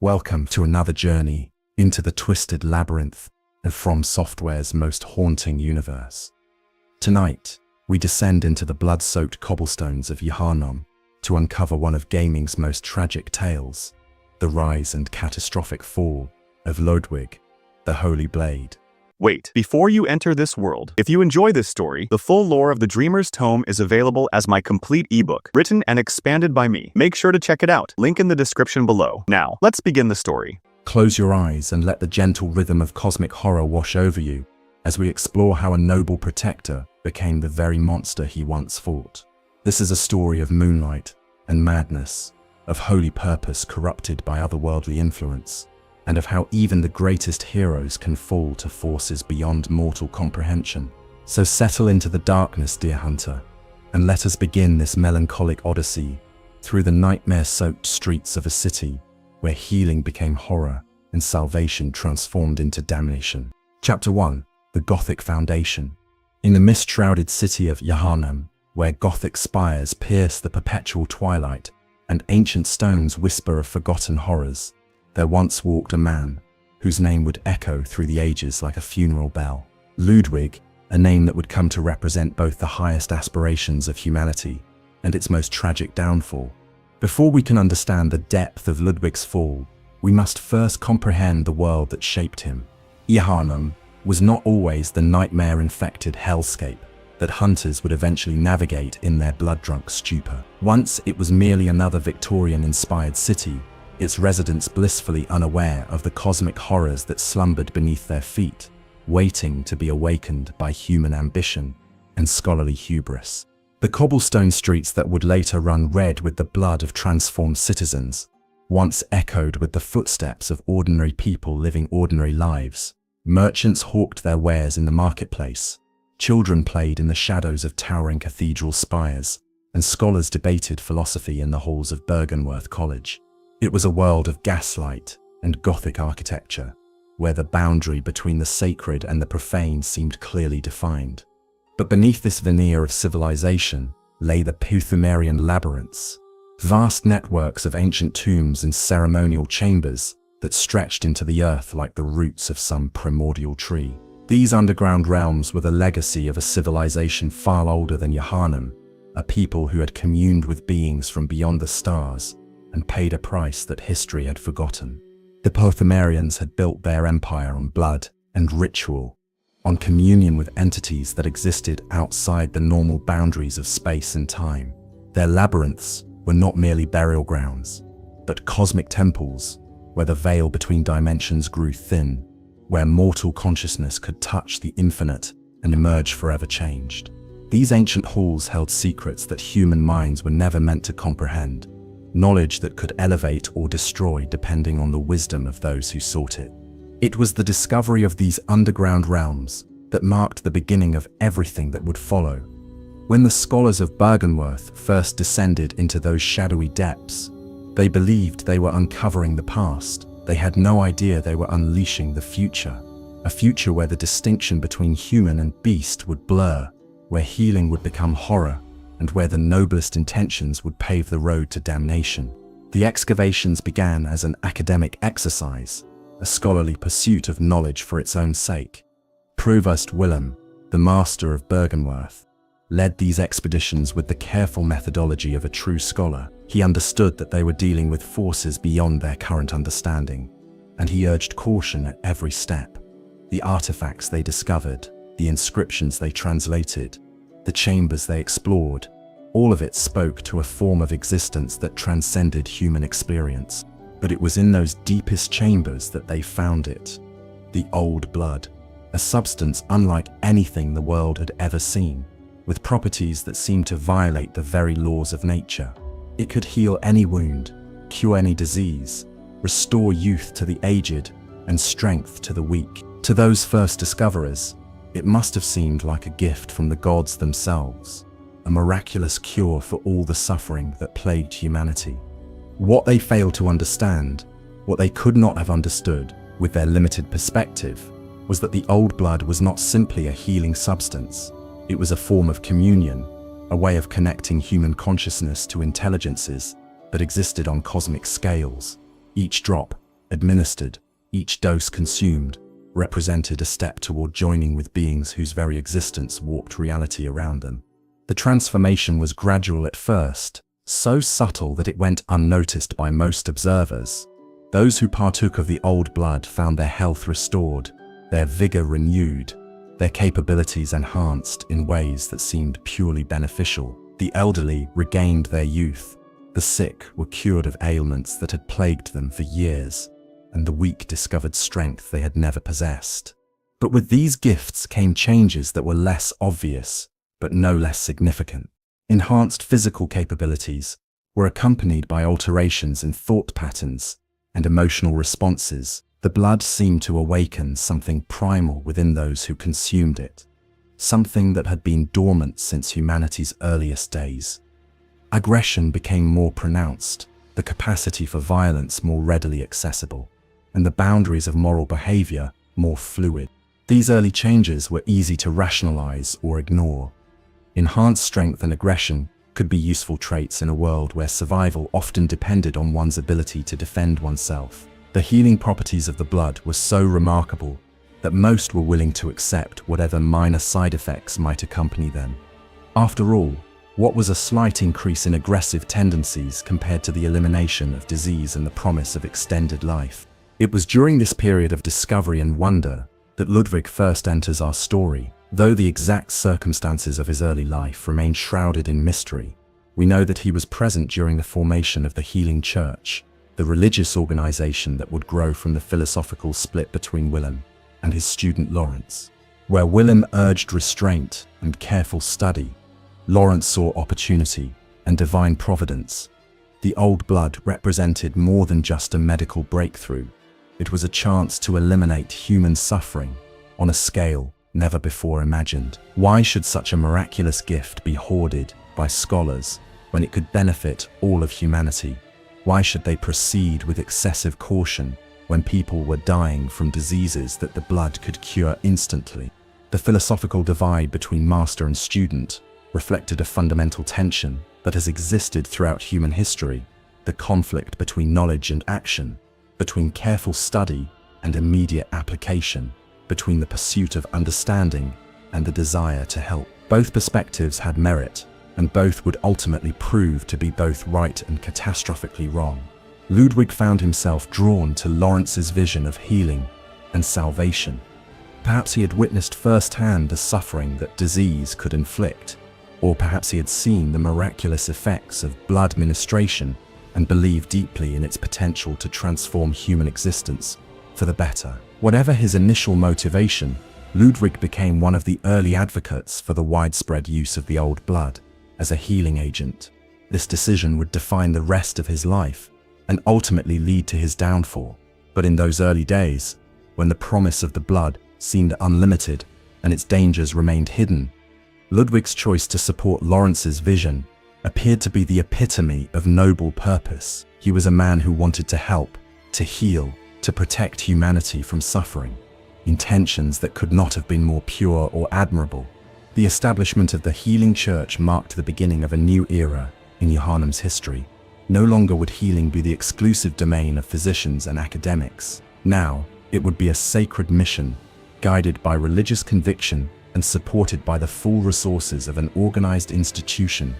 Welcome to another journey into the twisted labyrinth of From Software's most haunting universe. Tonight, we descend into the blood-soaked cobblestones of Yharnam to uncover one of gaming's most tragic tales, the rise and catastrophic fall of Ludwig, the Holy Blade. Wait, before you enter this world, if you enjoy this story, the full lore of the Dreamer's Tome is available as my complete ebook, written and expanded by me. Make sure to check it out. Link in the description below. Now, let's begin the story. Close your eyes and let the gentle rhythm of cosmic horror wash over you as we explore how a noble protector became the very monster he once fought. This is a story of moonlight and madness, of holy purpose corrupted by otherworldly influence, and of how even the greatest heroes can fall to forces beyond mortal comprehension. So settle into the darkness, dear hunter, and let us begin this melancholic odyssey through the nightmare-soaked streets of a city where healing became horror and salvation transformed into damnation. Chapter 1. The Gothic Foundation. In the mist-shrouded city of Yharnam, where Gothic spires pierce the perpetual twilight and ancient stones whisper of forgotten horrors, there once walked a man whose name would echo through the ages like a funeral bell. Ludwig, a name that would come to represent both the highest aspirations of humanity and its most tragic downfall. Before we can understand the depth of Ludwig's fall, we must first comprehend the world that shaped him. Yharnam was not always the nightmare-infected hellscape that hunters would eventually navigate in their blood-drunk stupor. Once it was merely another Victorian-inspired city, its residents blissfully unaware of the cosmic horrors that slumbered beneath their feet, waiting to be awakened by human ambition and scholarly hubris. The cobblestone streets that would later run red with the blood of transformed citizens once echoed with the footsteps of ordinary people living ordinary lives. Merchants hawked their wares in the marketplace, children played in the shadows of towering cathedral spires, and scholars debated philosophy in the halls of Bergenworth College. It was a world of gaslight and Gothic architecture, where the boundary between the sacred and the profane seemed clearly defined. But beneath this veneer of civilization lay the Pythagorean labyrinths, vast networks of ancient tombs and ceremonial chambers that stretched into the earth like the roots of some primordial tree. These underground realms were the legacy of a civilization far older than Yharnam, a people who had communed with beings from beyond the stars and paid a price that history had forgotten. The Pythagoreans had built their empire on blood and ritual, on communion with entities that existed outside the normal boundaries of space and time. Their labyrinths were not merely burial grounds, but cosmic temples where the veil between dimensions grew thin, where mortal consciousness could touch the infinite and emerge forever changed. These ancient halls held secrets that human minds were never meant to comprehend, knowledge that could elevate or destroy depending on the wisdom of those who sought it. It was the discovery of these underground realms that marked the beginning of everything that would follow. When the scholars of Bergenworth first descended into those shadowy depths, they believed they were uncovering the past. They had no idea they were unleashing the future, a future where the distinction between human and beast would blur, where healing would become horror, and where the noblest intentions would pave the road to damnation. The excavations began as an academic exercise, a scholarly pursuit of knowledge for its own sake. Provost Willem, the master of Bergenworth, led these expeditions with the careful methodology of a true scholar. He understood that they were dealing with forces beyond their current understanding, and he urged caution at every step. The artifacts they discovered, the inscriptions they translated, the chambers they explored, all of it spoke to a form of existence that transcended human experience. But it was in those deepest chambers that they found it, the old blood, a substance unlike anything the world had ever seen, with properties that seemed to violate the very laws of nature. It could heal any wound, cure any disease, restore youth to the aged, and strength to the weak. To those first discoverers, it must have seemed like a gift from the gods themselves, a miraculous cure for all the suffering that plagued humanity. What they failed to understand, what they could not have understood with their limited perspective, was that the old blood was not simply a healing substance. It was a form of communion, a way of connecting human consciousness to intelligences that existed on cosmic scales. Each drop, administered, each dose consumed, represented a step toward joining with beings whose very existence warped reality around them. The transformation was gradual at first, so subtle that it went unnoticed by most observers. Those who partook of the old blood found their health restored, their vigor renewed, their capabilities enhanced in ways that seemed purely beneficial. The elderly regained their youth, the sick were cured of ailments that had plagued them for years, and the weak discovered strength they had never possessed. But with these gifts came changes that were less obvious, but no less significant. Enhanced physical capabilities were accompanied by alterations in thought patterns and emotional responses. The blood seemed to awaken something primal within those who consumed it, something that had been dormant since humanity's earliest days. Aggression became more pronounced, the capacity for violence more readily accessible, and the boundaries of moral behavior more fluid. These early changes were easy to rationalize or ignore. Enhanced strength and aggression could be useful traits in a world where survival often depended on one's ability to defend oneself. The healing properties of the blood were so remarkable that most were willing to accept whatever minor side effects might accompany them. After all, what was a slight increase in aggressive tendencies compared to the elimination of disease and the promise of extended life? It was during this period of discovery and wonder that Ludwig first enters our story. Though the exact circumstances of his early life remain shrouded in mystery, we know that he was present during the formation of the Healing Church, the religious organization that would grow from the philosophical split between Willem and his student Lawrence. Where Willem urged restraint and careful study, Lawrence saw opportunity and divine providence. The old blood represented more than just a medical breakthrough. It was a chance to eliminate human suffering on a scale never before imagined. Why should such a miraculous gift be hoarded by scholars when it could benefit all of humanity? Why should they proceed with excessive caution when people were dying from diseases that the blood could cure instantly? The philosophical divide between master and student reflected a fundamental tension that has existed throughout human history, the conflict between knowledge and action, between careful study and immediate application, between the pursuit of understanding and the desire to help. Both perspectives had merit, and both would ultimately prove to be both right and catastrophically wrong. Ludwig found himself drawn to Lawrence's vision of healing and salvation. Perhaps he had witnessed firsthand the suffering that disease could inflict, or perhaps he had seen the miraculous effects of blood ministration and believed deeply in its potential to transform human existence for the better. Whatever his initial motivation, Ludwig became one of the early advocates for the widespread use of the old blood as a healing agent. This decision would define the rest of his life and ultimately lead to his downfall. But in those early days, when the promise of the blood seemed unlimited and its dangers remained hidden, Ludwig's choice to support Lawrence's vision appeared to be the epitome of noble purpose. He was a man who wanted to help, to heal, to protect humanity from suffering, intentions that could not have been more pure or admirable. The establishment of the Healing Church marked the beginning of a new era in Yharnam's history. No longer would healing be the exclusive domain of physicians and academics. Now, it would be a sacred mission, guided by religious conviction and supported by the full resources of an organized institution.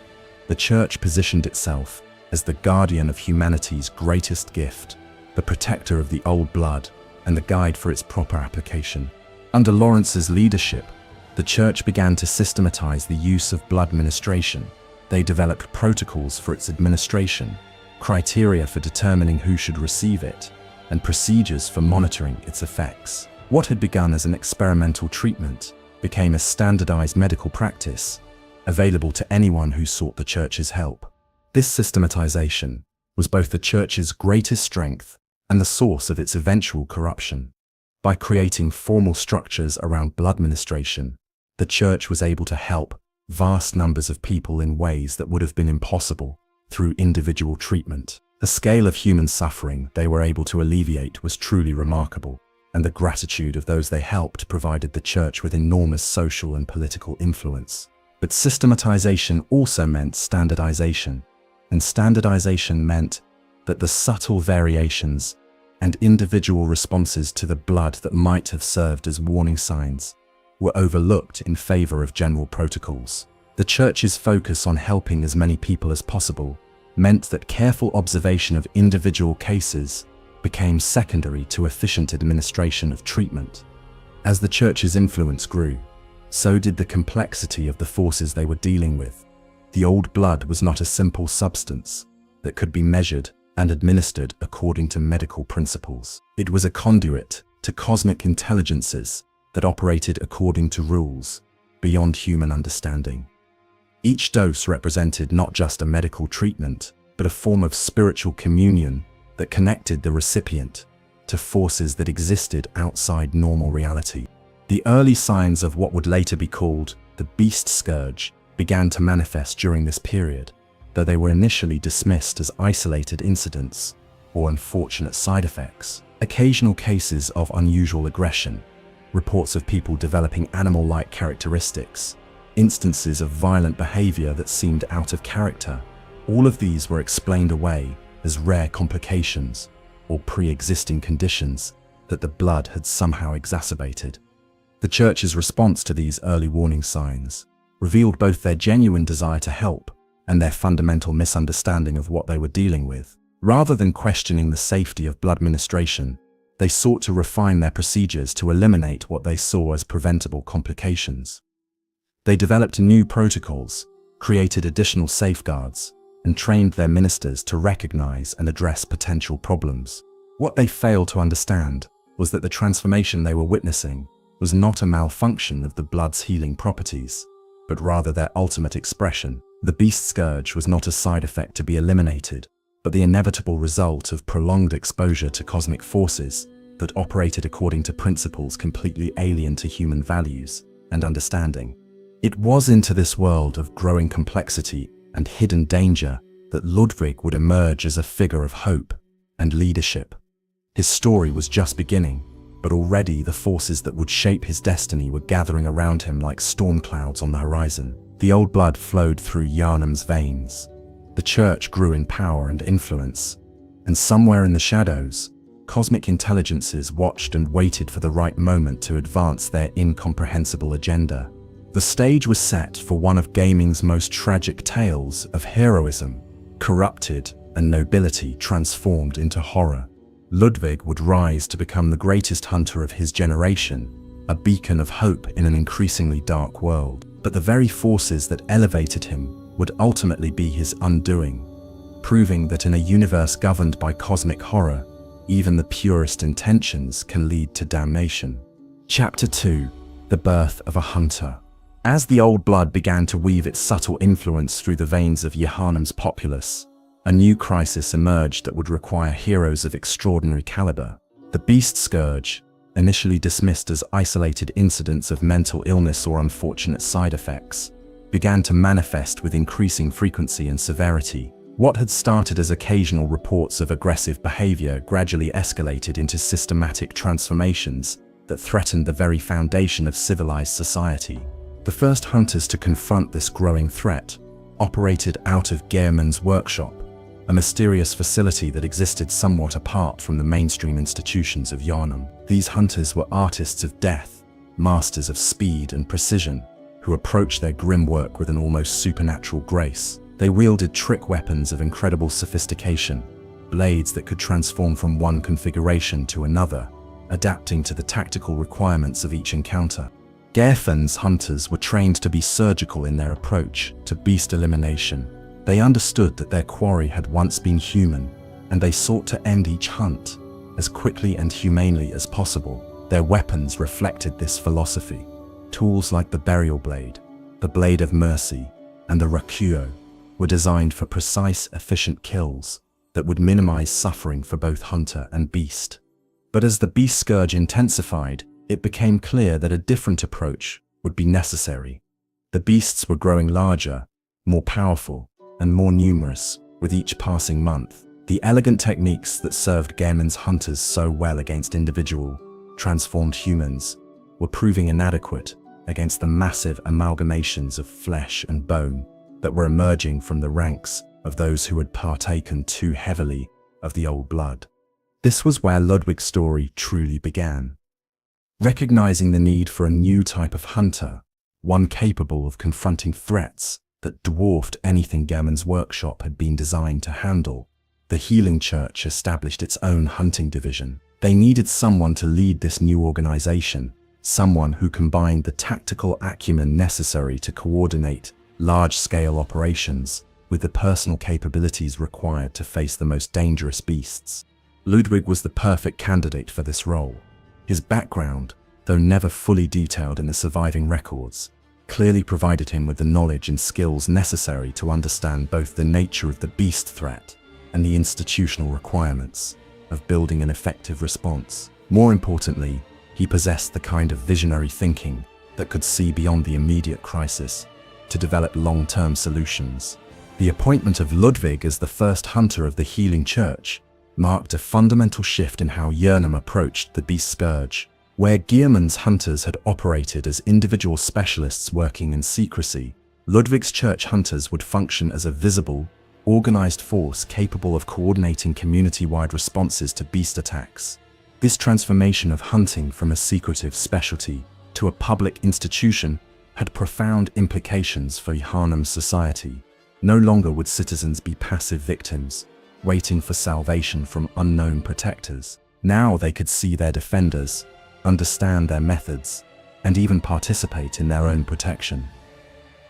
The Church positioned itself as the guardian of humanity's greatest gift, the protector of the old blood, and the guide for its proper application. Under Lawrence's leadership, the Church began to systematize the use of blood ministration. They developed protocols for its administration, criteria for determining who should receive it, and procedures for monitoring its effects. What had begun as an experimental treatment became a standardized medical practice, available to anyone who sought the Church's help. This systematization was both the Church's greatest strength and the source of its eventual corruption. By creating formal structures around blood ministration, the Church was able to help vast numbers of people in ways that would have been impossible through individual treatment. The scale of human suffering they were able to alleviate was truly remarkable, and the gratitude of those they helped provided the Church with enormous social and political influence. But systematization also meant standardization, and standardization meant that the subtle variations and individual responses to the blood that might have served as warning signs were overlooked in favor of general protocols. The Church's focus on helping as many people as possible meant that careful observation of individual cases became secondary to efficient administration of treatment. As the Church's influence grew, so did the complexity of the forces they were dealing with. The old blood was not a simple substance that could be measured and administered according to medical principles. It was a conduit to cosmic intelligences that operated according to rules beyond human understanding. Each dose represented not just a medical treatment, but a form of spiritual communion that connected the recipient to forces that existed outside normal reality. The early signs of what would later be called the Beast Scourge began to manifest during this period, though they were initially dismissed as isolated incidents or unfortunate side effects. Occasional cases of unusual aggression, reports of people developing animal-like characteristics, instances of violent behavior that seemed out of character, all of these were explained away as rare complications or pre-existing conditions that the blood had somehow exacerbated. The Church's response to these early warning signs revealed both their genuine desire to help and their fundamental misunderstanding of what they were dealing with. Rather than questioning the safety of blood administration, they sought to refine their procedures to eliminate what they saw as preventable complications. They developed new protocols, created additional safeguards, and trained their ministers to recognize and address potential problems. What they failed to understand was that the transformation they were witnessing was not a malfunction of the blood's healing properties, but rather their ultimate expression. The Beast Scourge was not a side effect to be eliminated, but the inevitable result of prolonged exposure to cosmic forces that operated according to principles completely alien to human values and understanding. It was into this world of growing complexity and hidden danger that Ludwig would emerge as a figure of hope and leadership. His story was just beginning, but already the forces that would shape his destiny were gathering around him like storm clouds on the horizon. The old blood flowed through Yharnam's veins. The Church grew in power and influence, and somewhere in the shadows, cosmic intelligences watched and waited for the right moment to advance their incomprehensible agenda. The stage was set for one of gaming's most tragic tales of heroism, corrupted, and nobility transformed into horror. Ludwig would rise to become the greatest hunter of his generation, a beacon of hope in an increasingly dark world. But the very forces that elevated him would ultimately be his undoing, proving that in a universe governed by cosmic horror, even the purest intentions can lead to damnation. Chapter 2: The Birth of a Hunter. As the old blood began to weave its subtle influence through the veins of Yharnam's populace, a new crisis emerged that would require heroes of extraordinary caliber. The Beast Scourge, initially dismissed as isolated incidents of mental illness or unfortunate side effects, began to manifest with increasing frequency and severity. What had started as occasional reports of aggressive behavior gradually escalated into systematic transformations that threatened the very foundation of civilized society. The first hunters to confront this growing threat operated out of Yharnam's workshop, a mysterious facility that existed somewhat apart from the mainstream institutions of Yharnam. These hunters were artists of death, masters of speed and precision, who approached their grim work with an almost supernatural grace. They wielded trick weapons of incredible sophistication, blades that could transform from one configuration to another, adapting to the tactical requirements of each encounter. Yharnam's hunters were trained to be surgical in their approach to beast elimination. They understood that their quarry had once been human, and they sought to end each hunt as quickly and humanely as possible. Their weapons reflected this philosophy. Tools like the burial blade, the blade of mercy, and the rakuo were designed for precise, efficient kills that would minimize suffering for both hunter and beast. But as the Beast Scourge intensified, it became clear that a different approach would be necessary. The beasts were growing larger, more powerful, and more numerous with each passing month. The elegant techniques that served Yharnam's hunters so well against individual, transformed humans were proving inadequate against the massive amalgamations of flesh and bone that were emerging from the ranks of those who had partaken too heavily of the old blood. This was where Ludwig's story truly began. Recognizing the need for a new type of hunter, one capable of confronting threats that dwarfed anything Gehrman's workshop had been designed to handle, the Healing Church established its own hunting division. They needed someone to lead this new organization, someone who combined the tactical acumen necessary to coordinate large-scale operations with the personal capabilities required to face the most dangerous beasts. Ludwig was the perfect candidate for this role. His background, though never fully detailed in the surviving records, clearly provided him with the knowledge and skills necessary to understand both the nature of the beast threat and the institutional requirements of building an effective response. More importantly, he possessed the kind of visionary thinking that could see beyond the immediate crisis to develop long-term solutions. The appointment of Ludwig as the first hunter of the Healing Church marked a fundamental shift in how Yharnam approached the beast scourge. Where Gehrman's hunters had operated as individual specialists working in secrecy, Ludwig's church hunters would function as a visible, organized force capable of coordinating community-wide responses to beast attacks. This transformation of hunting from a secretive specialty to a public institution had profound implications for Yharnam's society. No longer would citizens be passive victims, waiting for salvation from unknown protectors. Now they could see their defenders, understand their methods, and even participate in their own protection.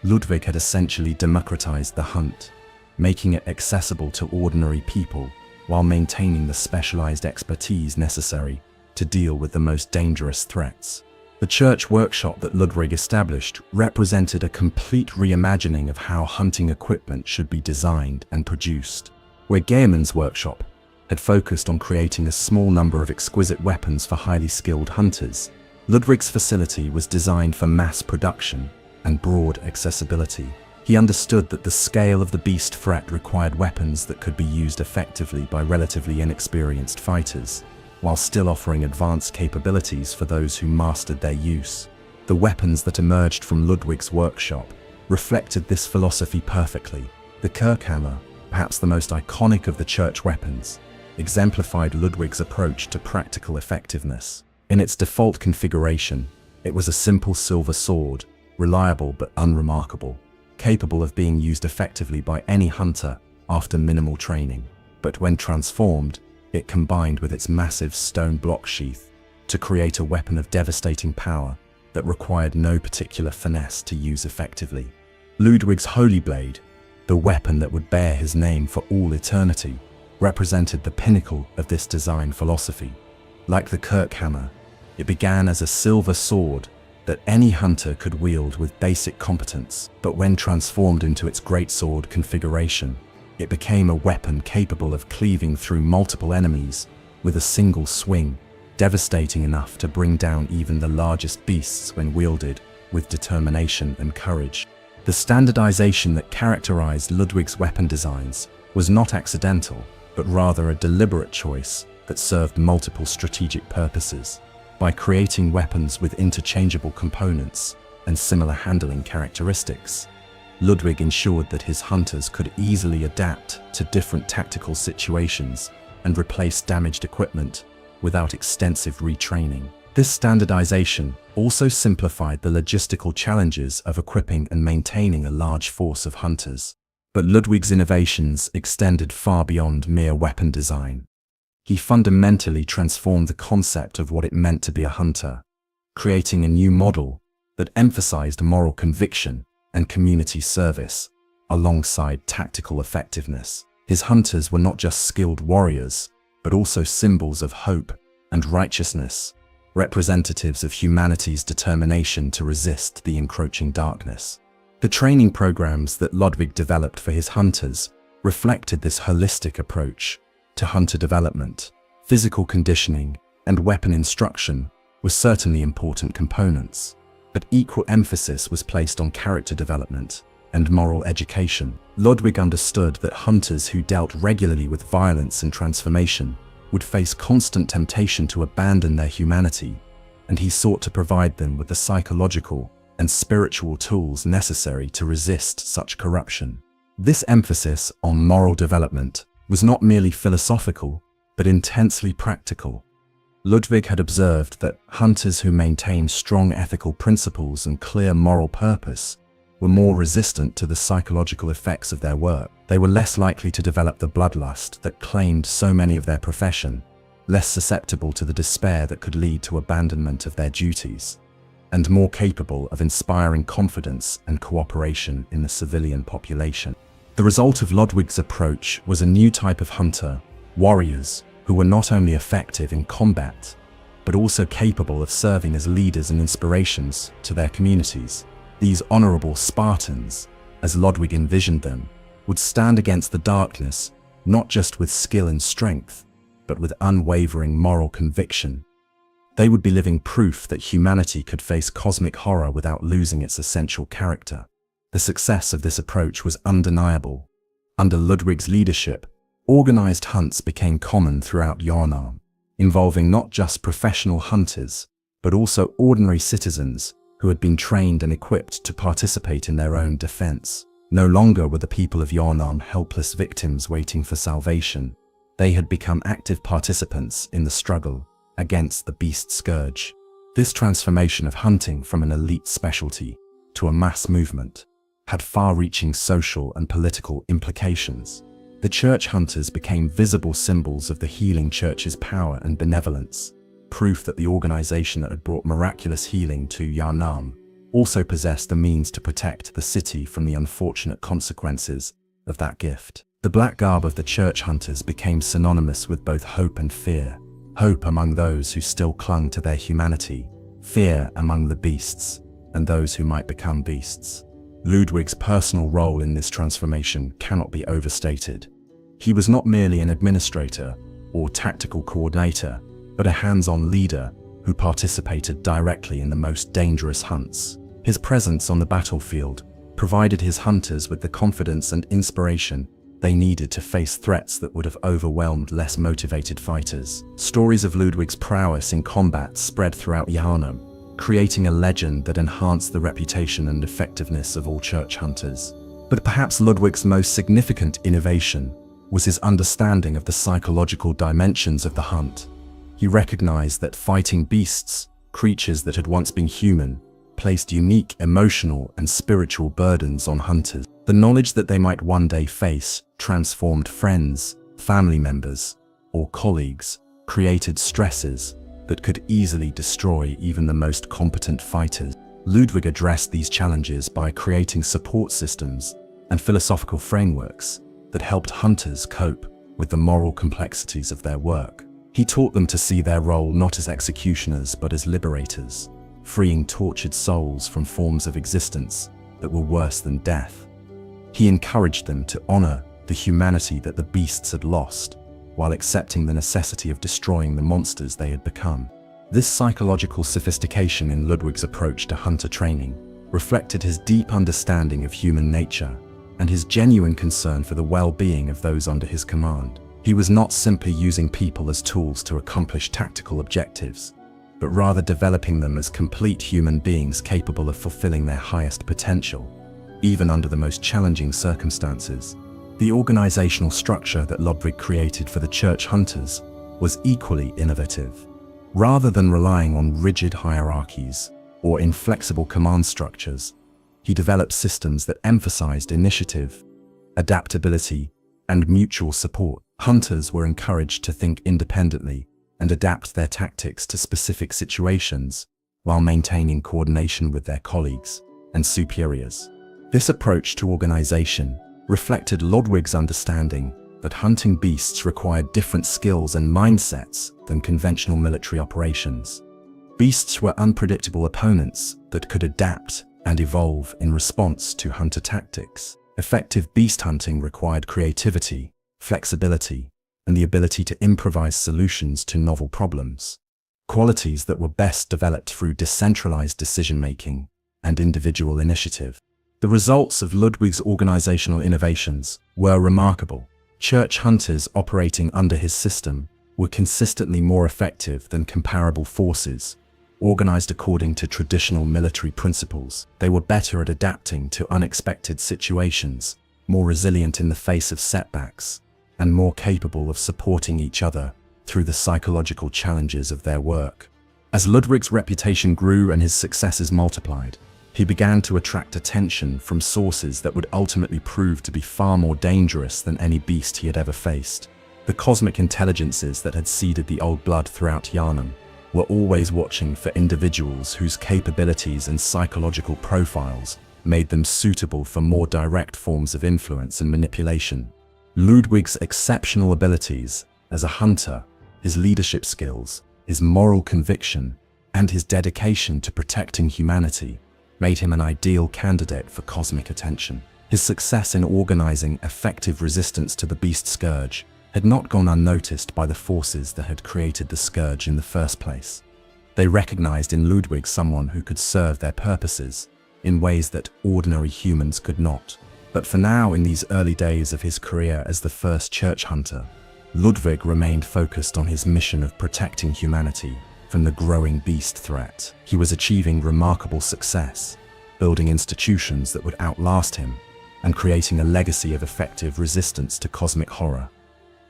Ludwig had essentially democratized the hunt, making it accessible to ordinary people while maintaining the specialized expertise necessary to deal with the most dangerous threats. The church workshop that Ludwig established represented a complete reimagining of how hunting equipment should be designed and produced. Where Gehrman's workshop had focused on creating a small number of exquisite weapons for highly skilled hunters, Ludwig's facility was designed for mass production and broad accessibility. He understood that the scale of the beast threat required weapons that could be used effectively by relatively inexperienced fighters, while still offering advanced capabilities for those who mastered their use. The weapons that emerged from Ludwig's workshop reflected this philosophy perfectly. The Kirkhammer, perhaps the most iconic of the church weapons, exemplified Ludwig's approach to practical effectiveness. In its default configuration, it was a simple silver sword, reliable but unremarkable, capable of being used effectively by any hunter after minimal training. But when transformed, it combined with its massive stone block sheath to create a weapon of devastating power that required no particular finesse to use effectively. Ludwig's Holy Blade, the weapon that would bear his name for all eternity, represented the pinnacle of this design philosophy. Like the Kirkhammer, it began as a silver sword that any hunter could wield with basic competence, but when transformed into its greatsword configuration, it became a weapon capable of cleaving through multiple enemies with a single swing, devastating enough to bring down even the largest beasts when wielded with determination and courage. The standardization that characterized Ludwig's weapon designs was not accidental, but rather a deliberate choice that served multiple strategic purposes. By creating weapons with interchangeable components and similar handling characteristics, Ludwig ensured that his hunters could easily adapt to different tactical situations and replace damaged equipment without extensive retraining. This standardization also simplified the logistical challenges of equipping and maintaining a large force of hunters. But Ludwig's innovations extended far beyond mere weapon design. He fundamentally transformed the concept of what it meant to be a hunter, creating a new model that emphasized moral conviction and community service alongside tactical effectiveness. His hunters were not just skilled warriors, but also symbols of hope and righteousness, representatives of humanity's determination to resist the encroaching darkness. The training programs that Ludwig developed for his hunters reflected this holistic approach to hunter development. Physical conditioning and weapon instruction were certainly important components, but equal emphasis was placed on character development and moral education. Ludwig understood that hunters who dealt regularly with violence and transformation would face constant temptation to abandon their humanity, and he sought to provide them with the psychological and spiritual tools necessary to resist such corruption. This emphasis on moral development was not merely philosophical, but intensely practical. Ludwig had observed that hunters who maintained strong ethical principles and clear moral purpose were more resistant to the psychological effects of their work. They were less likely to develop the bloodlust that claimed so many of their profession, less susceptible to the despair that could lead to abandonment of their duties, and more capable of inspiring confidence and cooperation in the civilian population. The result of Ludwig's approach was a new type of hunter, warriors, who were not only effective in combat, but also capable of serving as leaders and inspirations to their communities. These honorable Spartans, as Ludwig envisioned them, would stand against the darkness not just with skill and strength, but with unwavering moral conviction. They would be living proof that humanity could face cosmic horror without losing its essential character. The success of this approach was undeniable. Under Ludwig's leadership, organized hunts became common throughout Yharnam, involving not just professional hunters, but also ordinary citizens who had been trained and equipped to participate in their own defense. No longer were the people of Yharnam helpless victims waiting for salvation. They had become active participants in the struggle against the beast scourge. This transformation of hunting from an elite specialty to a mass movement had far-reaching social and political implications. The church hunters became visible symbols of the healing church's power and benevolence, proof that the organization that had brought miraculous healing to Yharnam also possessed the means to protect the city from the unfortunate consequences of that gift. The black garb of the church hunters became synonymous with both hope and fear. Hope among those who still clung to their humanity, fear among the beasts and those who might become beasts. Ludwig's personal role in this transformation cannot be overstated. He was not merely an administrator or tactical coordinator, but a hands-on leader who participated directly in the most dangerous hunts. His presence on the battlefield provided his hunters with the confidence and inspiration they needed to face threats that would have overwhelmed less motivated fighters. Stories of Ludwig's prowess in combat spread throughout Yharnam, creating a legend that enhanced the reputation and effectiveness of all church hunters. But perhaps Ludwig's most significant innovation was his understanding of the psychological dimensions of the hunt. He recognized that fighting beasts, creatures that had once been human, placed unique emotional and spiritual burdens on hunters. The knowledge that they might one day face transformed friends, family members, or colleagues, created stresses that could easily destroy even the most competent fighters. Ludwig addressed these challenges by creating support systems and philosophical frameworks that helped hunters cope with the moral complexities of their work. He taught them to see their role not as executioners but as liberators, freeing tortured souls from forms of existence that were worse than death. He encouraged them to honor the humanity that the beasts had lost, while accepting the necessity of destroying the monsters they had become. This psychological sophistication in Ludwig's approach to hunter training reflected his deep understanding of human nature and his genuine concern for the well-being of those under his command. He was not simply using people as tools to accomplish tactical objectives, but rather developing them as complete human beings capable of fulfilling their highest potential, even under the most challenging circumstances. The organizational structure that Ludwig created for the church hunters was equally innovative. Rather than relying on rigid hierarchies or inflexible command structures, he developed systems that emphasized initiative, adaptability, and mutual support. Hunters were encouraged to think independently and adapt their tactics to specific situations while maintaining coordination with their colleagues and superiors. This approach to organization reflected Ludwig's understanding that hunting beasts required different skills and mindsets than conventional military operations. Beasts were unpredictable opponents that could adapt and evolve in response to hunter tactics. Effective beast hunting required creativity, flexibility, and the ability to improvise solutions to novel problems, qualities that were best developed through decentralized decision-making and individual initiative. The results of Ludwig's organizational innovations were remarkable. Church hunters operating under his system were consistently more effective than comparable forces, organized according to traditional military principles. They were better at adapting to unexpected situations, more resilient in the face of setbacks, and more capable of supporting each other through the psychological challenges of their work. As Ludwig's reputation grew and his successes multiplied, he began to attract attention from sources that would ultimately prove to be far more dangerous than any beast he had ever faced. The cosmic intelligences that had seeded the old blood throughout Yharnam were always watching for individuals whose capabilities and psychological profiles made them suitable for more direct forms of influence and manipulation. Ludwig's exceptional abilities as a hunter, his leadership skills, his moral conviction, and his dedication to protecting humanity made him an ideal candidate for cosmic attention. His success in organizing effective resistance to the beast scourge had not gone unnoticed by the forces that had created the scourge in the first place. They recognized in Ludwig someone who could serve their purposes in ways that ordinary humans could not. But for now, in these early days of his career as the first church hunter, Ludwig remained focused on his mission of protecting humanity from the growing beast threat. He was achieving remarkable success, building institutions that would outlast him, and creating a legacy of effective resistance to cosmic horror.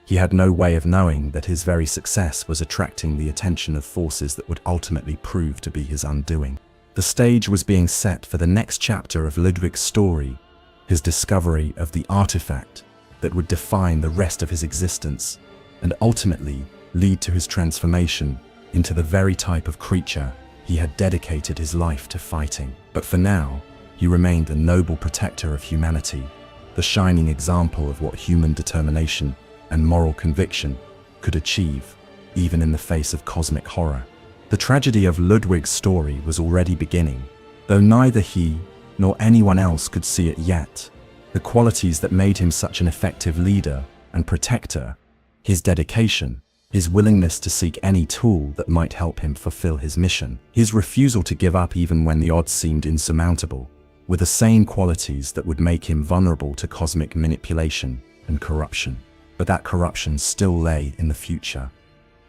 He had no way of knowing that his very success was attracting the attention of forces that would ultimately prove to be his undoing. The stage was being set for the next chapter of Ludwig's story, his discovery of the artifact that would define the rest of his existence and ultimately lead to his transformation into the very type of creature he had dedicated his life to fighting. But for now, he remained a noble protector of humanity, the shining example of what human determination and moral conviction could achieve, even in the face of cosmic horror. The tragedy of Ludwig's story was already beginning, though neither he nor anyone else could see it yet. The qualities that made him such an effective leader and protector, his dedication, his willingness to seek any tool that might help him fulfill his mission, his refusal to give up even when the odds seemed insurmountable, were the same qualities that would make him vulnerable to cosmic manipulation and corruption. But that corruption still lay in the future.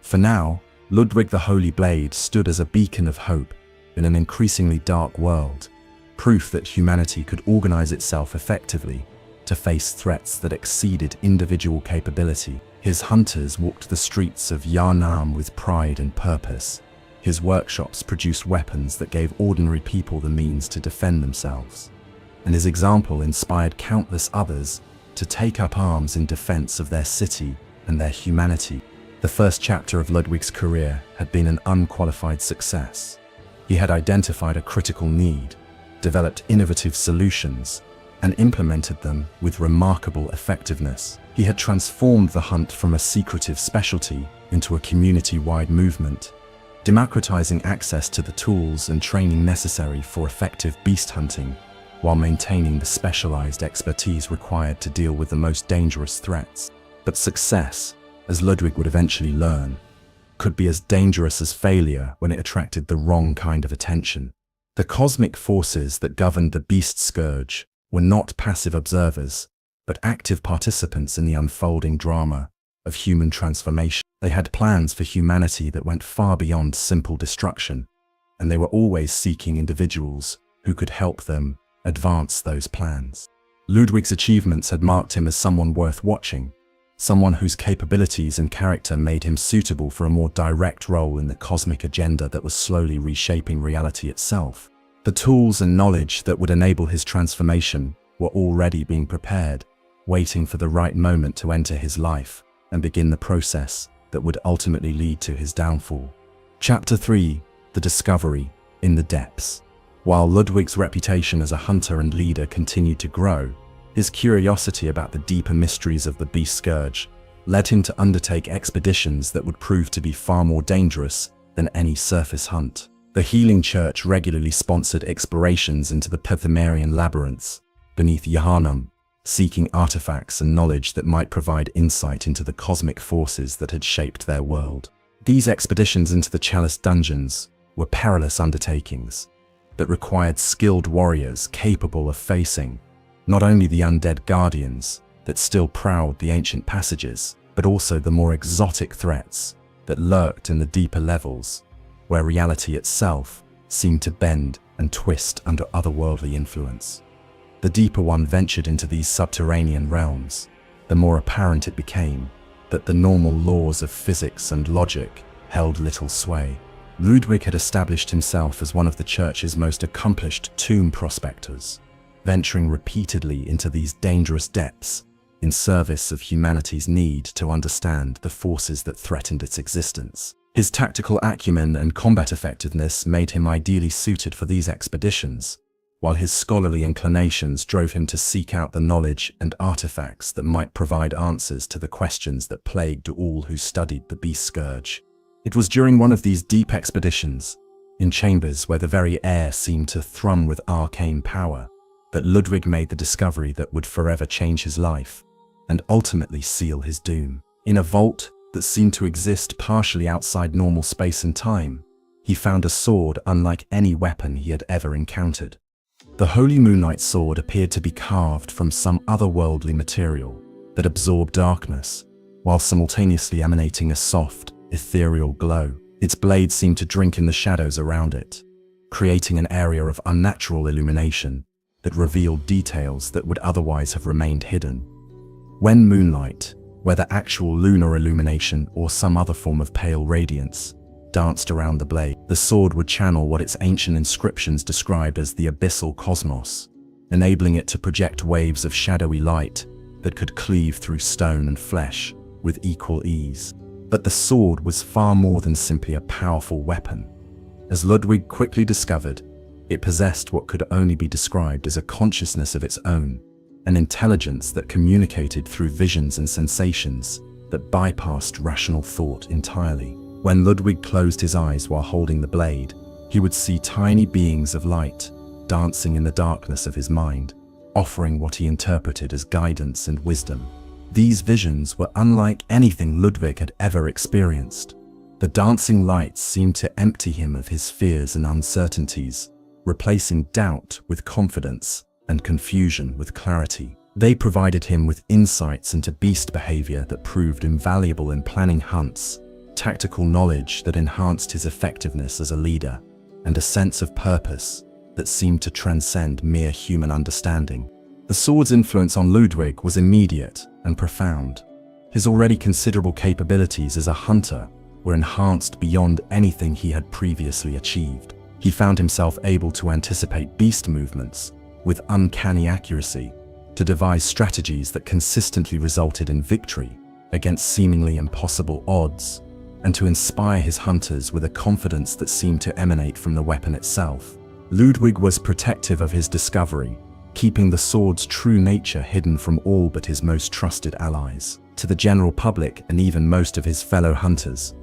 For now, Ludwig the Holy Blade stood as a beacon of hope in an increasingly dark world, proof that humanity could organize itself effectively to face threats that exceeded individual capability. His hunters walked the streets of Yharnam with pride and purpose. His workshops produced weapons that gave ordinary people the means to defend themselves. And his example inspired countless others to take up arms in defense of their city and their humanity. The first chapter of Ludwig's career had been an unqualified success. He had identified a critical need, developed innovative solutions, and implemented them with remarkable effectiveness. He had transformed the hunt from a secretive specialty into a community-wide movement, democratizing access to the tools and training necessary for effective beast hunting, while maintaining the specialized expertise required to deal with the most dangerous threats. But success, as Ludwig would eventually learn, could be as dangerous as failure when it attracted the wrong kind of attention. The cosmic forces that governed the beast scourge were not passive observers, but active participants in the unfolding drama of human transformation. They had plans for humanity that went far beyond simple destruction, and they were always seeking individuals who could help them advance those plans. Ludwig's achievements had marked him as someone worth watching, someone whose capabilities and character made him suitable for a more direct role in the cosmic agenda that was slowly reshaping reality itself. The tools and knowledge that would enable his transformation were already being prepared, waiting for the right moment to enter his life and begin the process that would ultimately lead to his downfall. Chapter 3: The Discovery in the Depths. While Ludwig's reputation as a hunter and leader continued to grow, his curiosity about the deeper mysteries of the beast scourge led him to undertake expeditions that would prove to be far more dangerous than any surface hunt. The Healing Church regularly sponsored explorations into the Pythagorean labyrinths beneath Yharnam, seeking artifacts and knowledge that might provide insight into the cosmic forces that had shaped their world. These expeditions into the Chalice dungeons were perilous undertakings that required skilled warriors capable of facing not only the undead guardians that still prowled the ancient passages, but also the more exotic threats that lurked in the deeper levels, where reality itself seemed to bend and twist under otherworldly influence. The deeper one ventured into these subterranean realms, the more apparent it became that the normal laws of physics and logic held little sway. Ludwig had established himself as one of the Church's most accomplished tomb prospectors, venturing repeatedly into these dangerous depths in service of humanity's need to understand the forces that threatened its existence. His tactical acumen and combat effectiveness made him ideally suited for these expeditions, while his scholarly inclinations drove him to seek out the knowledge and artifacts that might provide answers to the questions that plagued all who studied the beast scourge. It was during one of these deep expeditions, in chambers where the very air seemed to thrum with arcane power, that Ludwig made the discovery that would forever change his life and ultimately seal his doom. In a vault that seemed to exist partially outside normal space and time, he found a sword unlike any weapon he had ever encountered. The Holy Moonlight Sword appeared to be carved from some otherworldly material that absorbed darkness, while simultaneously emanating a soft, ethereal glow. Its blade seemed to drink in the shadows around it, creating an area of unnatural illumination that revealed details that would otherwise have remained hidden. When moonlight, whether actual lunar illumination or some other form of pale radiance, danced around the blade, the sword would channel what its ancient inscriptions described as the abyssal cosmos, enabling it to project waves of shadowy light that could cleave through stone and flesh with equal ease. But the sword was far more than simply a powerful weapon. As Ludwig quickly discovered, it possessed what could only be described as a consciousness of its own, an intelligence that communicated through visions and sensations that bypassed rational thought entirely. When Ludwig closed his eyes while holding the blade, he would see tiny beings of light dancing in the darkness of his mind, offering what he interpreted as guidance and wisdom. These visions were unlike anything Ludwig had ever experienced. The dancing lights seemed to empty him of his fears and uncertainties, replacing doubt with confidence and confusion with clarity. They provided him with insights into beast behavior that proved invaluable in planning hunts, tactical knowledge that enhanced his effectiveness as a leader, and a sense of purpose that seemed to transcend mere human understanding. The sword's influence on Ludwig was immediate and profound. His already considerable capabilities as a hunter were enhanced beyond anything he had previously achieved. He found himself able to anticipate beast movements with uncanny accuracy, to devise strategies that consistently resulted in victory against seemingly impossible odds, and to inspire his hunters with a confidence that seemed to emanate from the weapon itself. Ludwig was protective of his discovery, keeping the sword's true nature hidden from all but his most trusted allies. To the general public and even most of his fellow hunters,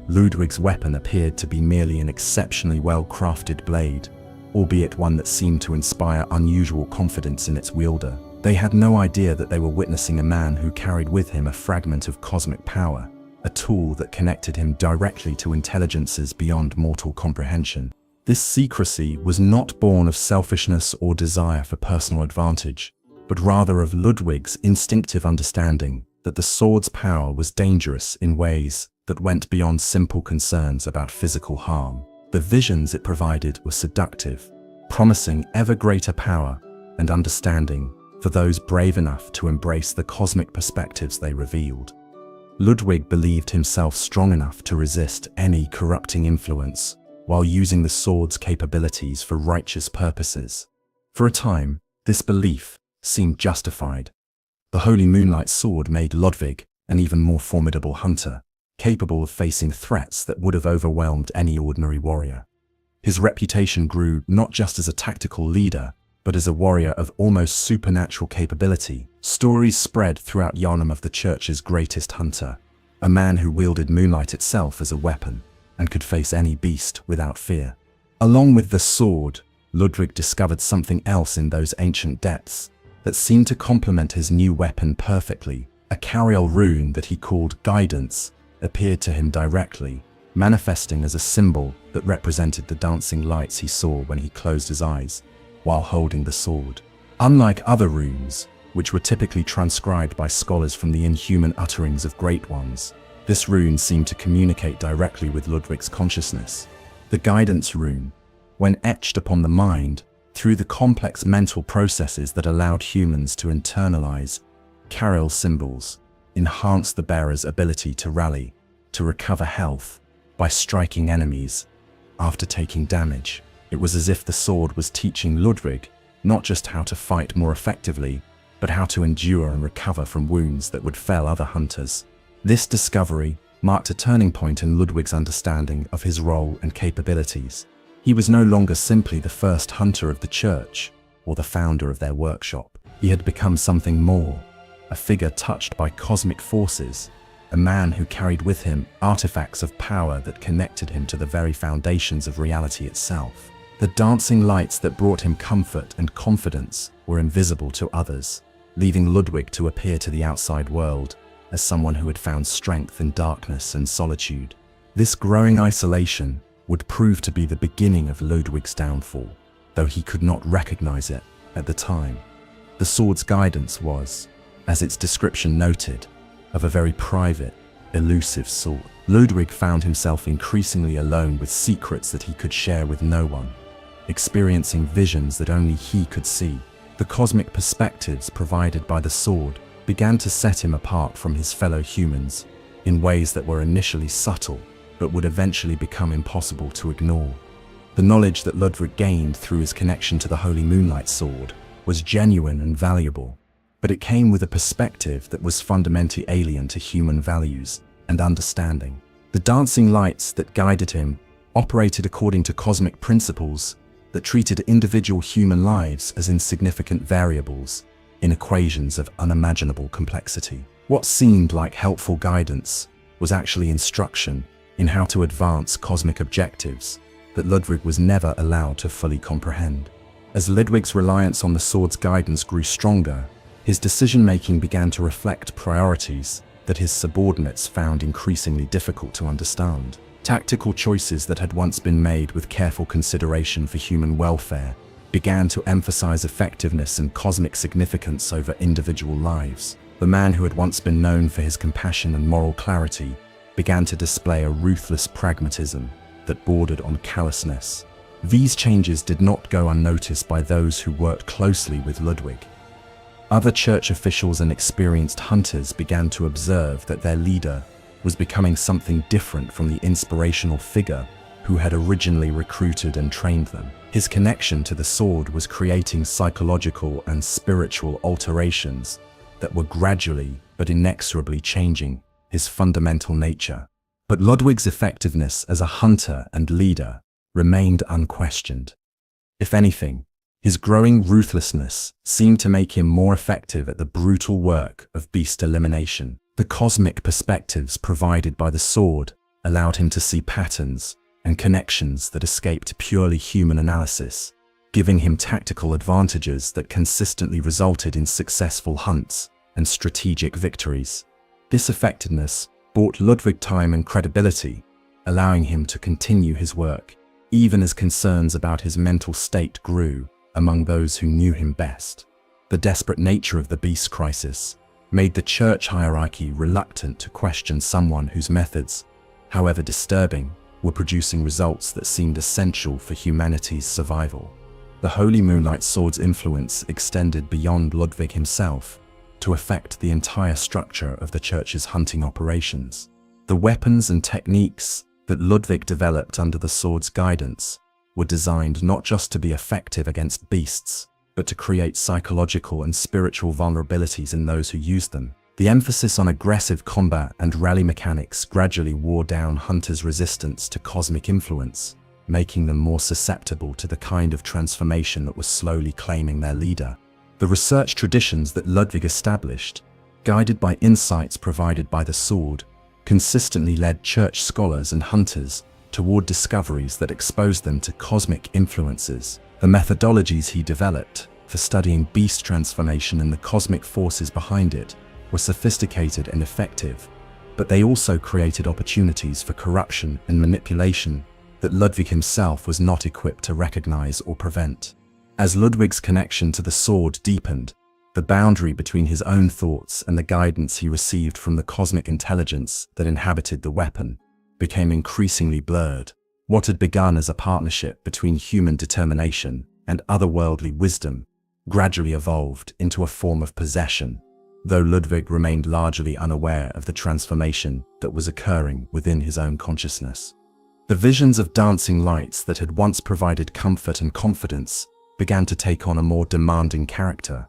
Ludwig's weapon appeared to be merely an exceptionally well-crafted blade, albeit one that seemed to inspire unusual confidence in its wielder. They had no idea that they were witnessing a man who carried with him a fragment of cosmic power, a tool that connected him directly to intelligences beyond mortal comprehension. This secrecy was not born of selfishness or desire for personal advantage, but rather of Ludwig's instinctive understanding that the sword's power was dangerous in ways that went beyond simple concerns about physical harm. The visions it provided were seductive, promising ever greater power and understanding for those brave enough to embrace the cosmic perspectives they revealed. Ludwig believed himself strong enough to resist any corrupting influence while using the sword's capabilities for righteous purposes. For a time, this belief seemed justified. The Holy Moonlight Sword made Ludwig an even more formidable hunter, capable of facing threats that would have overwhelmed any ordinary warrior. His reputation grew not just as a tactical leader, but as a warrior of almost supernatural capability. Stories spread throughout Yharnam of the Church's greatest hunter, a man who wielded moonlight itself as a weapon and could face any beast without fear. Along with the sword, Ludwig discovered something else in those ancient depths that seemed to complement his new weapon perfectly. A Carial rune that he called Guidance appeared to him directly, manifesting as a symbol that represented the dancing lights he saw when he closed his eyes while holding the sword. Unlike other runes, which were typically transcribed by scholars from the inhuman utterings of great ones, this rune seemed to communicate directly with Ludwig's consciousness. The Guidance rune, when etched upon the mind through the complex mental processes that allowed humans to internalize Carial symbols, enhanced the bearer's ability to rally, to recover health, by striking enemies after taking damage. It was as if the sword was teaching Ludwig not just how to fight more effectively, but how to endure and recover from wounds that would fell other hunters. This discovery marked a turning point in Ludwig's understanding of his role and capabilities. He was no longer simply the first hunter of the church or the founder of their workshop. He had become something more, a figure touched by cosmic forces, a man who carried with him artifacts of power that connected him to the very foundations of reality itself. The dancing lights that brought him comfort and confidence were invisible to others, leaving Ludwig to appear to the outside world as someone who had found strength in darkness and solitude. This growing isolation would prove to be the beginning of Ludwig's downfall, though he could not recognize it at the time. The sword's guidance was, as its description noted, of a very private, elusive sort. Ludwig found himself increasingly alone with secrets that he could share with no one, experiencing visions that only he could see. The cosmic perspectives provided by the sword began to set him apart from his fellow humans in ways that were initially subtle, but would eventually become impossible to ignore. The knowledge that Ludwig gained through his connection to the Holy Moonlight Sword was genuine and valuable, but it came with a perspective that was fundamentally alien to human values and understanding. The dancing lights that guided him operated according to cosmic principles that treated individual human lives as insignificant variables in equations of unimaginable complexity. What seemed like helpful guidance was actually instruction in how to advance cosmic objectives that Ludwig was never allowed to fully comprehend. As Ludwig's reliance on the sword's guidance grew stronger, his decision-making began to reflect priorities that his subordinates found increasingly difficult to understand. Tactical choices that had once been made with careful consideration for human welfare began to emphasize effectiveness and cosmic significance over individual lives. The man who had once been known for his compassion and moral clarity began to display a ruthless pragmatism that bordered on callousness. These changes did not go unnoticed by those who worked closely with Ludwig. Other church officials and experienced hunters began to observe that their leader was becoming something different from the inspirational figure who had originally recruited and trained them. His connection to the sword was creating psychological and spiritual alterations that were gradually but inexorably changing his fundamental nature. But Ludwig's effectiveness as a hunter and leader remained unquestioned. If anything, his growing ruthlessness seemed to make him more effective at the brutal work of beast elimination. The cosmic perspectives provided by the sword allowed him to see patterns and connections that escaped purely human analysis, giving him tactical advantages that consistently resulted in successful hunts and strategic victories. This effectiveness bought Ludwig time and credibility, allowing him to continue his work, even as concerns about his mental state grew among those who knew him best. The desperate nature of the beast crisis made the church hierarchy reluctant to question someone whose methods, however disturbing, were producing results that seemed essential for humanity's survival. The Holy Moonlight Sword's influence extended beyond Ludwig himself to affect the entire structure of the church's hunting operations. The weapons and techniques that Ludwig developed under the sword's guidance were designed not just to be effective against beasts, but to create psychological and spiritual vulnerabilities in those who used them. The emphasis on aggressive combat and rally mechanics gradually wore down hunters' resistance to cosmic influence, making them more susceptible to the kind of transformation that was slowly claiming their leader. The research traditions that Ludwig established, guided by insights provided by the sword, consistently led church scholars and hunters toward discoveries that exposed them to cosmic influences. The methodologies he developed for studying beast transformation and the cosmic forces behind it were sophisticated and effective, but they also created opportunities for corruption and manipulation that Ludwig himself was not equipped to recognize or prevent. As Ludwig's connection to the sword deepened, the boundary between his own thoughts and the guidance he received from the cosmic intelligence that inhabited the weapon became increasingly blurred. What had begun as a partnership between human determination and otherworldly wisdom gradually evolved into a form of possession, though Ludwig remained largely unaware of the transformation that was occurring within his own consciousness. The visions of dancing lights that had once provided comfort and confidence began to take on a more demanding character.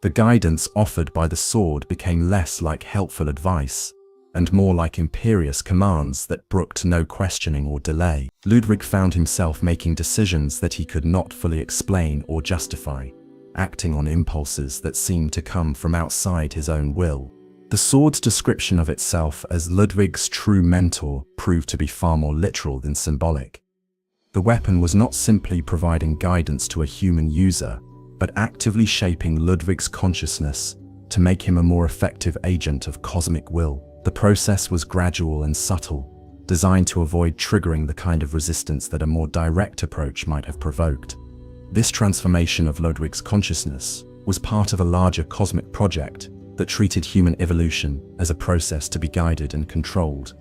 The guidance offered by the sword became less like helpful advice and more like imperious commands that brooked no questioning or delay. Ludwig found himself making decisions that he could not fully explain or justify, acting on impulses that seemed to come from outside his own will. The sword's description of itself as Ludwig's true mentor proved to be far more literal than symbolic. The weapon was not simply providing guidance to a human user, but actively shaping Ludwig's consciousness to make him a more effective agent of cosmic will. The process was gradual and subtle, designed to avoid triggering the kind of resistance that a more direct approach might have provoked. This transformation of Ludwig's consciousness was part of a larger cosmic project that treated human evolution as a process to be guided and controlled,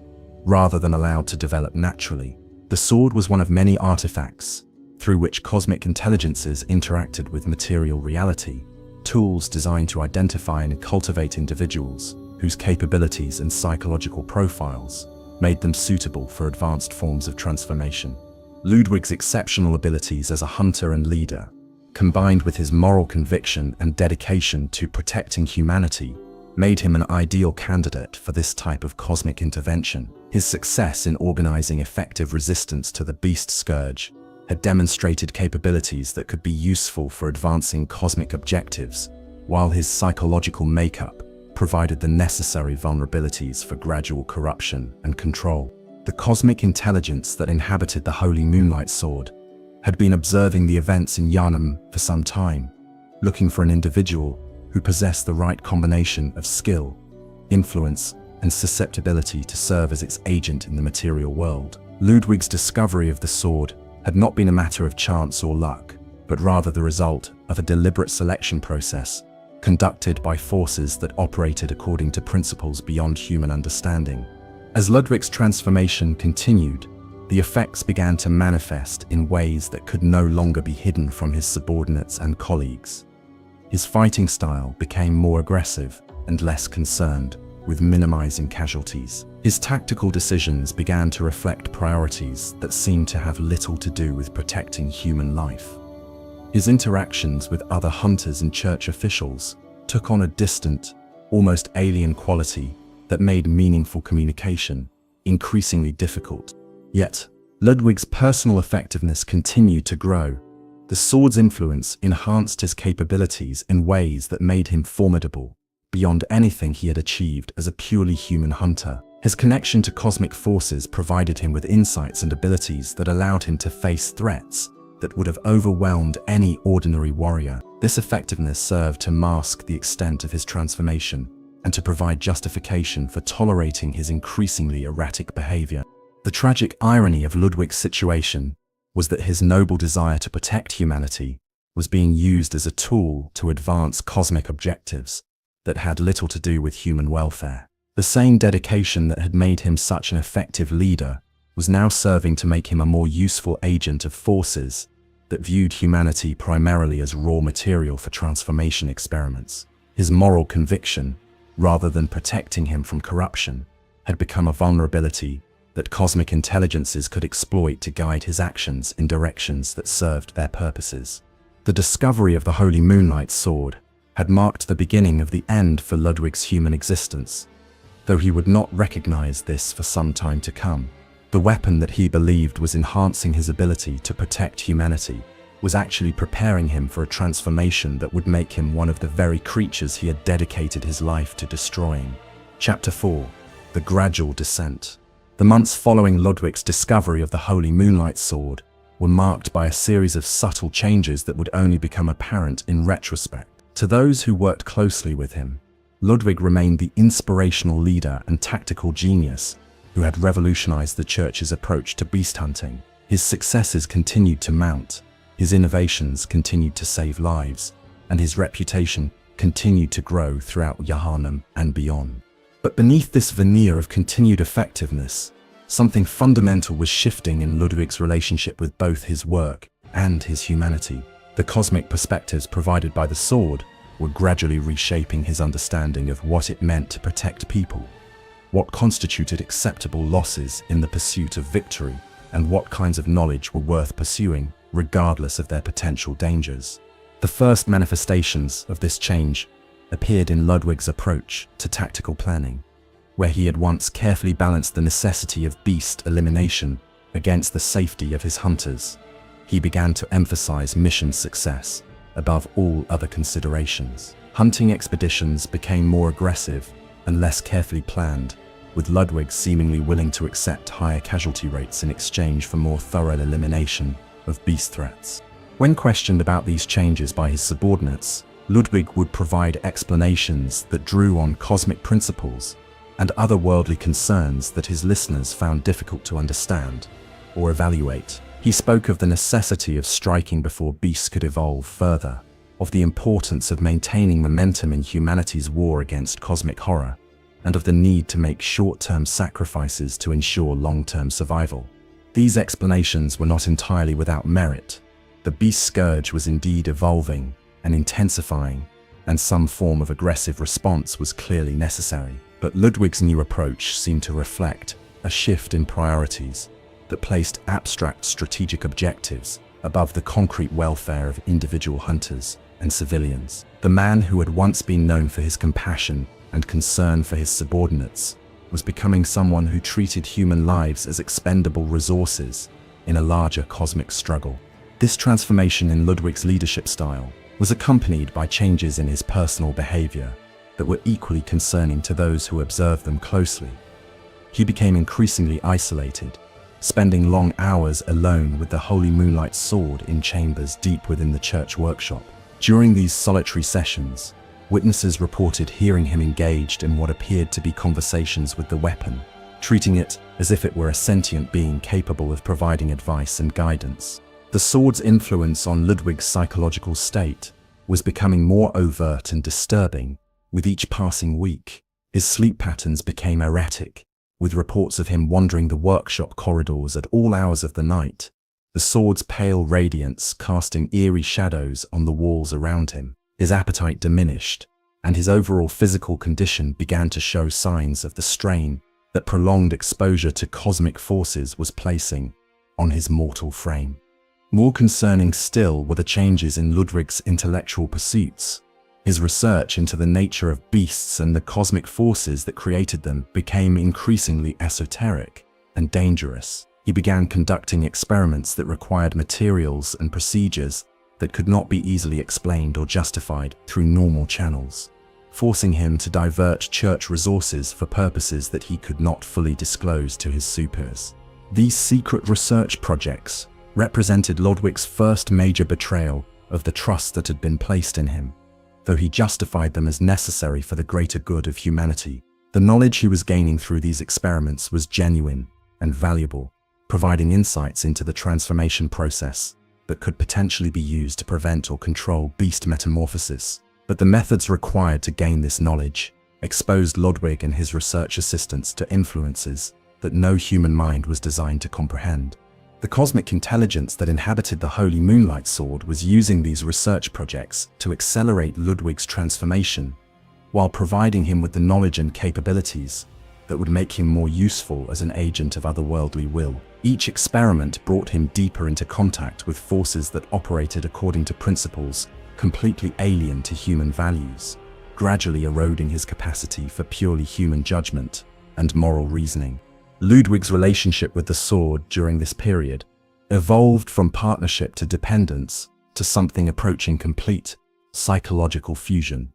rather than allowed to develop naturally. The sword was one of many artifacts through which cosmic intelligences interacted with material reality, tools designed to identify and cultivate individuals whose capabilities and psychological profiles made them suitable for advanced forms of transformation. Ludwig's exceptional abilities as a hunter and leader, combined with his moral conviction and dedication to protecting humanity, made him an ideal candidate for this type of cosmic intervention. His success in organizing effective resistance to the beast scourge had demonstrated capabilities that could be useful for advancing cosmic objectives, while his psychological makeup provided the necessary vulnerabilities for gradual corruption and control. The cosmic intelligence that inhabited the Holy Moonlight Sword had been observing the events in Yharnam for some time, looking for an individual who possessed the right combination of skill, influence, and susceptibility to serve as its agent in the material world. Ludwig's discovery of the sword had not been a matter of chance or luck, but rather the result of a deliberate selection process conducted by forces that operated according to principles beyond human understanding. As Ludwig's transformation continued, the effects began to manifest in ways that could no longer be hidden from his subordinates and colleagues. His fighting style became more aggressive and less concerned with minimizing casualties. His tactical decisions began to reflect priorities that seemed to have little to do with protecting human life. His interactions with other hunters and church officials took on a distant, almost alien quality that made meaningful communication increasingly difficult. Yet, Ludwig's personal effectiveness continued to grow. The sword's influence enhanced his capabilities in ways that made him formidable beyond anything he had achieved as a purely human hunter. His connection to cosmic forces provided him with insights and abilities that allowed him to face threats that would have overwhelmed any ordinary warrior. This effectiveness served to mask the extent of his transformation and to provide justification for tolerating his increasingly erratic behavior. The tragic irony of Ludwig's situation was that his noble desire to protect humanity was being used as a tool to advance cosmic objectives that had little to do with human welfare. The same dedication that had made him such an effective leader was now serving to make him a more useful agent of forces that viewed humanity primarily as raw material for transformation experiments. His moral conviction, rather than protecting him from corruption, had become a vulnerability that cosmic intelligences could exploit to guide his actions in directions that served their purposes. The discovery of the Holy Moonlight Sword had marked the beginning of the end for Ludwig's human existence, though he would not recognize this for some time to come. The weapon that he believed was enhancing his ability to protect humanity was actually preparing him for a transformation that would make him one of the very creatures he had dedicated his life to destroying. Chapter 4: The Gradual Descent. The months following Ludwig's discovery of the Holy Moonlight Sword were marked by a series of subtle changes that would only become apparent in retrospect. To those who worked closely with him, Ludwig remained the inspirational leader and tactical genius who had revolutionized the church's approach to beast hunting. His successes continued to mount, his innovations continued to save lives, and his reputation continued to grow throughout Yharnam and beyond. But beneath this veneer of continued effectiveness, something fundamental was shifting in Ludwig's relationship with both his work and his humanity. The cosmic perspectives provided by the sword were gradually reshaping his understanding of what it meant to protect people, what constituted acceptable losses in the pursuit of victory, and what kinds of knowledge were worth pursuing, regardless of their potential dangers. The first manifestations of this change appeared in Ludwig's approach to tactical planning, where he had once carefully balanced the necessity of beast elimination against the safety of his hunters. He began to emphasize mission success above all other considerations. Hunting expeditions became more aggressive and less carefully planned, with Ludwig seemingly willing to accept higher casualty rates in exchange for more thorough elimination of beast threats. When questioned about these changes by his subordinates, Ludwig would provide explanations that drew on cosmic principles and otherworldly concerns that his listeners found difficult to understand or evaluate. He spoke of the necessity of striking before beasts could evolve further, of the importance of maintaining momentum in humanity's war against cosmic horror, and of the need to make short-term sacrifices to ensure long-term survival. These explanations were not entirely without merit. The beast scourge was indeed evolving and intensifying, and some form of aggressive response was clearly necessary. But Ludwig's new approach seemed to reflect a shift in priorities that placed abstract strategic objectives above the concrete welfare of individual hunters and civilians. The man who had once been known for his compassion and concern for his subordinates was becoming someone who treated human lives as expendable resources in a larger cosmic struggle. This transformation in Ludwig's leadership style was accompanied by changes in his personal behavior that were equally concerning to those who observed them closely. He became increasingly isolated, spending long hours alone with the holy moonlight sword in chambers deep within the church workshop. During these solitary sessions, witnesses reported hearing him engaged in what appeared to be conversations with the weapon, treating it as if it were a sentient being capable of providing advice and guidance. The sword's influence on Ludwig's psychological state was becoming more overt and disturbing with each passing week. His sleep patterns became erratic, with reports of him wandering the workshop corridors at all hours of the night, the sword's pale radiance casting eerie shadows on the walls around him. His appetite diminished, and his overall physical condition began to show signs of the strain that prolonged exposure to cosmic forces was placing on his mortal frame. More concerning still were the changes in Ludwig's intellectual pursuits. His research into the nature of beasts and the cosmic forces that created them became increasingly esoteric and dangerous. He began conducting experiments that required materials and procedures that could not be easily explained or justified through normal channels, forcing him to divert church resources for purposes that he could not fully disclose to his superiors. These secret research projects represented Ludwig's first major betrayal of the trust that had been placed in him, though he justified them as necessary for the greater good of humanity. The knowledge he was gaining through these experiments was genuine and valuable, providing insights into the transformation process that could potentially be used to prevent or control beast metamorphosis. But the methods required to gain this knowledge exposed Ludwig and his research assistants to influences that no human mind was designed to comprehend. The cosmic intelligence that inhabited the Holy Moonlight Sword was using these research projects to accelerate Ludwig's transformation, while providing him with the knowledge and capabilities that would make him more useful as an agent of otherworldly will. Each experiment brought him deeper into contact with forces that operated according to principles completely alien to human values, gradually eroding his capacity for purely human judgment and moral reasoning. Ludwig's relationship with the sword during this period evolved from partnership to dependence to something approaching complete psychological fusion.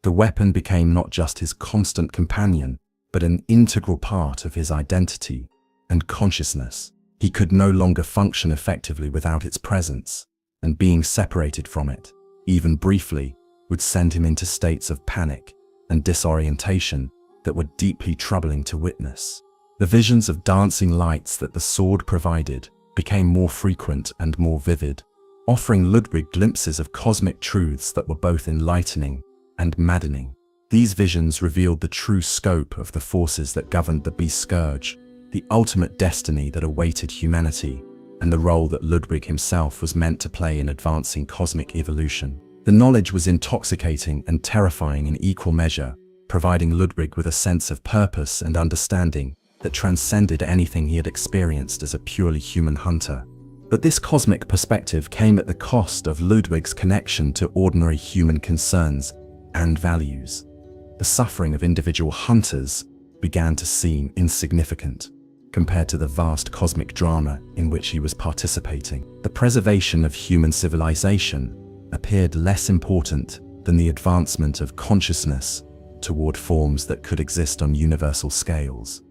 The weapon became not just his constant companion, but an integral part of his identity and consciousness. He could no longer function effectively without its presence, and being separated from it, even briefly, would send him into states of panic and disorientation that were deeply troubling to witness. The visions of dancing lights that the sword provided became more frequent and more vivid, offering Ludwig glimpses of cosmic truths that were both enlightening and maddening. These visions revealed the true scope of the forces that governed the Beast Scourge, the ultimate destiny that awaited humanity, and the role that Ludwig himself was meant to play in advancing cosmic evolution. The knowledge was intoxicating and terrifying in equal measure, providing Ludwig with a sense of purpose and understanding that transcended anything he had experienced as a purely human hunter. But this cosmic perspective came at the cost of Ludwig's connection to ordinary human concerns and values. The suffering of individual hunters began to seem insignificant compared to the vast cosmic drama in which he was participating. The preservation of human civilization appeared less important than the advancement of consciousness toward forms that could exist on universal scales.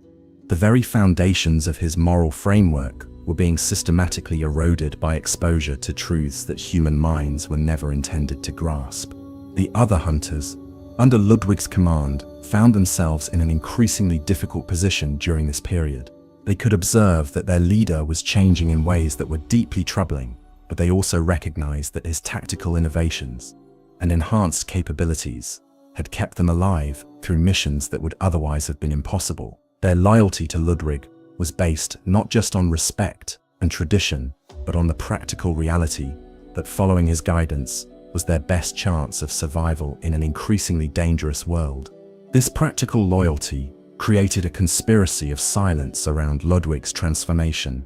The very foundations of his moral framework were being systematically eroded by exposure to truths that human minds were never intended to grasp. The other hunters, under Ludwig's command, found themselves in an increasingly difficult position during this period. They could observe that their leader was changing in ways that were deeply troubling, but they also recognized that his tactical innovations and enhanced capabilities had kept them alive through missions that would otherwise have been impossible. Their loyalty to Ludwig was based not just on respect and tradition, but on the practical reality that following his guidance was their best chance of survival in an increasingly dangerous world. This practical loyalty created a conspiracy of silence around Ludwig's transformation.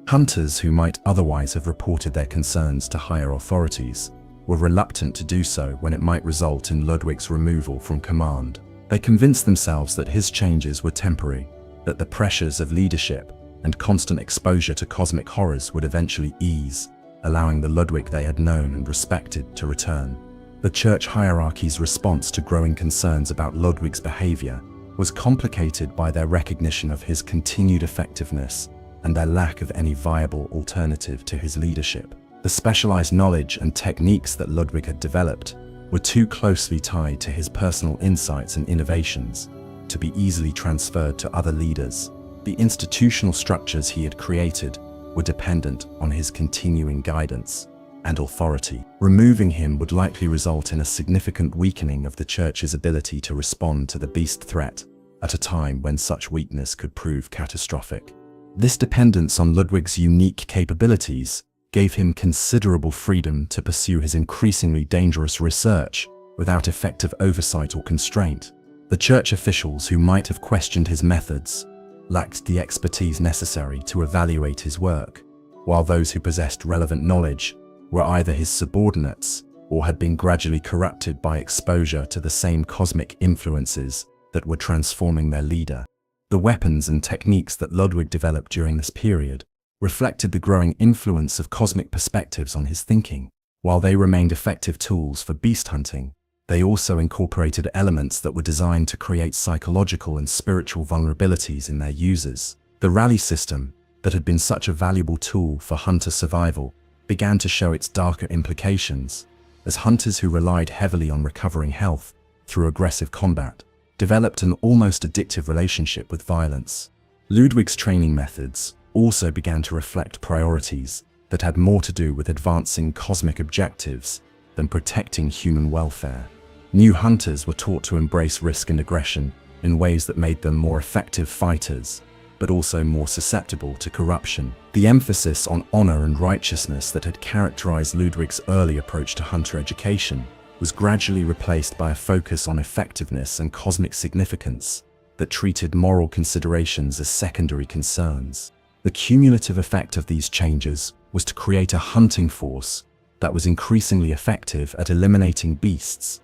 Hunters who might otherwise have reported their concerns to higher authorities were reluctant to do so when it might result in Ludwig's removal from command. They convinced themselves that his changes were temporary, that the pressures of leadership and constant exposure to cosmic horrors would eventually ease, allowing the Ludwig they had known and respected to return. The church hierarchy's response to growing concerns about Ludwig's behavior was complicated by their recognition of his continued effectiveness and their lack of any viable alternative to his leadership. The specialized knowledge and techniques that Ludwig had developed were too closely tied to his personal insights and innovations to be easily transferred to other leaders. The institutional structures he had created were dependent on his continuing guidance and authority. Removing him would likely result in a significant weakening of the church's ability to respond to the beast threat at a time when such weakness could prove catastrophic. This dependence on Ludwig's unique capabilities gave him considerable freedom to pursue his increasingly dangerous research without effective oversight or constraint. The church officials who might have questioned his methods lacked the expertise necessary to evaluate his work, while those who possessed relevant knowledge were either his subordinates or had been gradually corrupted by exposure to the same cosmic influences that were transforming their leader. The weapons and techniques that Ludwig developed during this period reflected the growing influence of cosmic perspectives on his thinking. While they remained effective tools for beast hunting, they also incorporated elements that were designed to create psychological and spiritual vulnerabilities in their users. The rally system, that had been such a valuable tool for hunter survival, began to show its darker implications, as hunters who relied heavily on recovering health through aggressive combat developed an almost addictive relationship with violence. Ludwig's training methods also began to reflect priorities that had more to do with advancing cosmic objectives than protecting human welfare. New hunters were taught to embrace risk and aggression in ways that made them more effective fighters, but also more susceptible to corruption. The emphasis on honor and righteousness that had characterized Ludwig's early approach to hunter education was gradually replaced by a focus on effectiveness and cosmic significance that treated moral considerations as secondary concerns. The cumulative effect of these changes was to create a hunting force that was increasingly effective at eliminating beasts,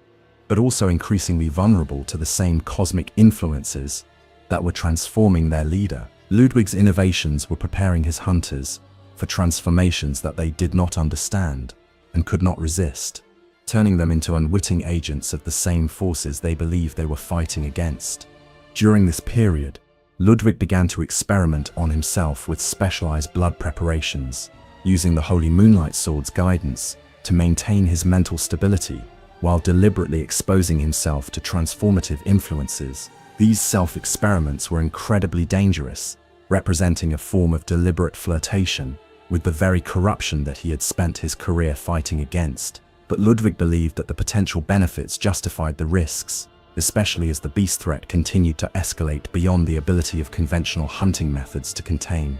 but also increasingly vulnerable to the same cosmic influences that were transforming their leader. Ludwig's innovations were preparing his hunters for transformations that they did not understand and could not resist, turning them into unwitting agents of the same forces they believed they were fighting against. During this period, Ludwig began to experiment on himself with specialized blood preparations, using the Holy Moonlight Sword's guidance to maintain his mental stability while deliberately exposing himself to transformative influences. These self-experiments were incredibly dangerous, representing a form of deliberate flirtation with the very corruption that he had spent his career fighting against. But Ludwig believed that the potential benefits justified the risks, especially as the beast threat continued to escalate beyond the ability of conventional hunting methods to contain.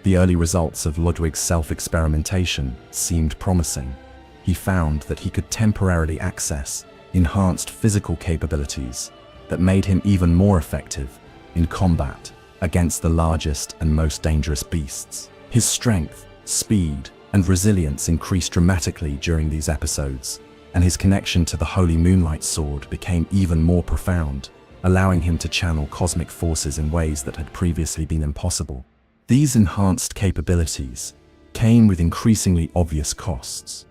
The early results of Ludwig's self-experimentation seemed promising. he found that he could temporarily access enhanced physical capabilities that made him even more effective in combat against the largest and most dangerous beasts. His strength, speed, and resilience increased dramatically during these episodes, and his connection to the Holy Moonlight Sword became even more profound, allowing him to channel cosmic forces in ways that had previously been impossible. These enhanced capabilities came with increasingly obvious costs.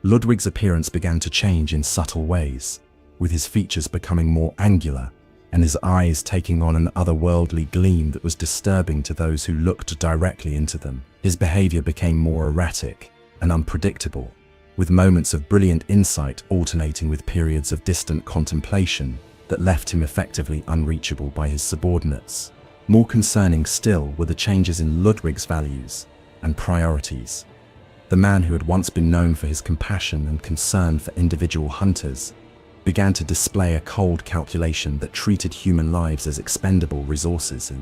Ludwig's appearance began to change in subtle ways, with his features becoming more angular and his eyes taking on an otherworldly gleam that was disturbing to those who looked directly into them. His behavior became more erratic and unpredictable, with moments of brilliant insight alternating with periods of distant contemplation that left him effectively unreachable by his subordinates. More concerning still were the changes in Ludwig's values and priorities. The man who had once been known for his compassion and concern for individual hunters began to display a cold calculation that treated human lives as expendable resources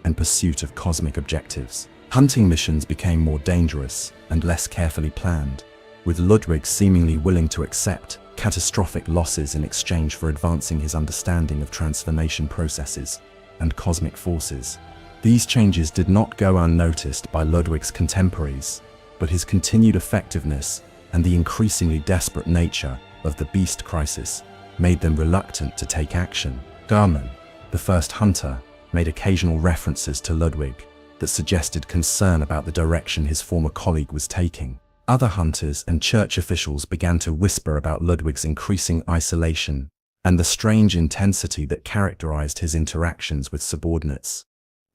in pursuit of cosmic objectives. Hunting missions became more dangerous and less carefully planned, with Ludwig seemingly willing to accept catastrophic losses in exchange for advancing his understanding of transformation processes and cosmic forces. These changes did not go unnoticed by Ludwig's contemporaries, but his continued effectiveness and the increasingly desperate nature of the beast crisis made them reluctant to take action. Yharnam, the first hunter, made occasional references to Ludwig that suggested concern about the direction his former colleague was taking. Other hunters and church officials began to whisper about Ludwig's increasing isolation and the strange intensity that characterized his interactions with subordinates.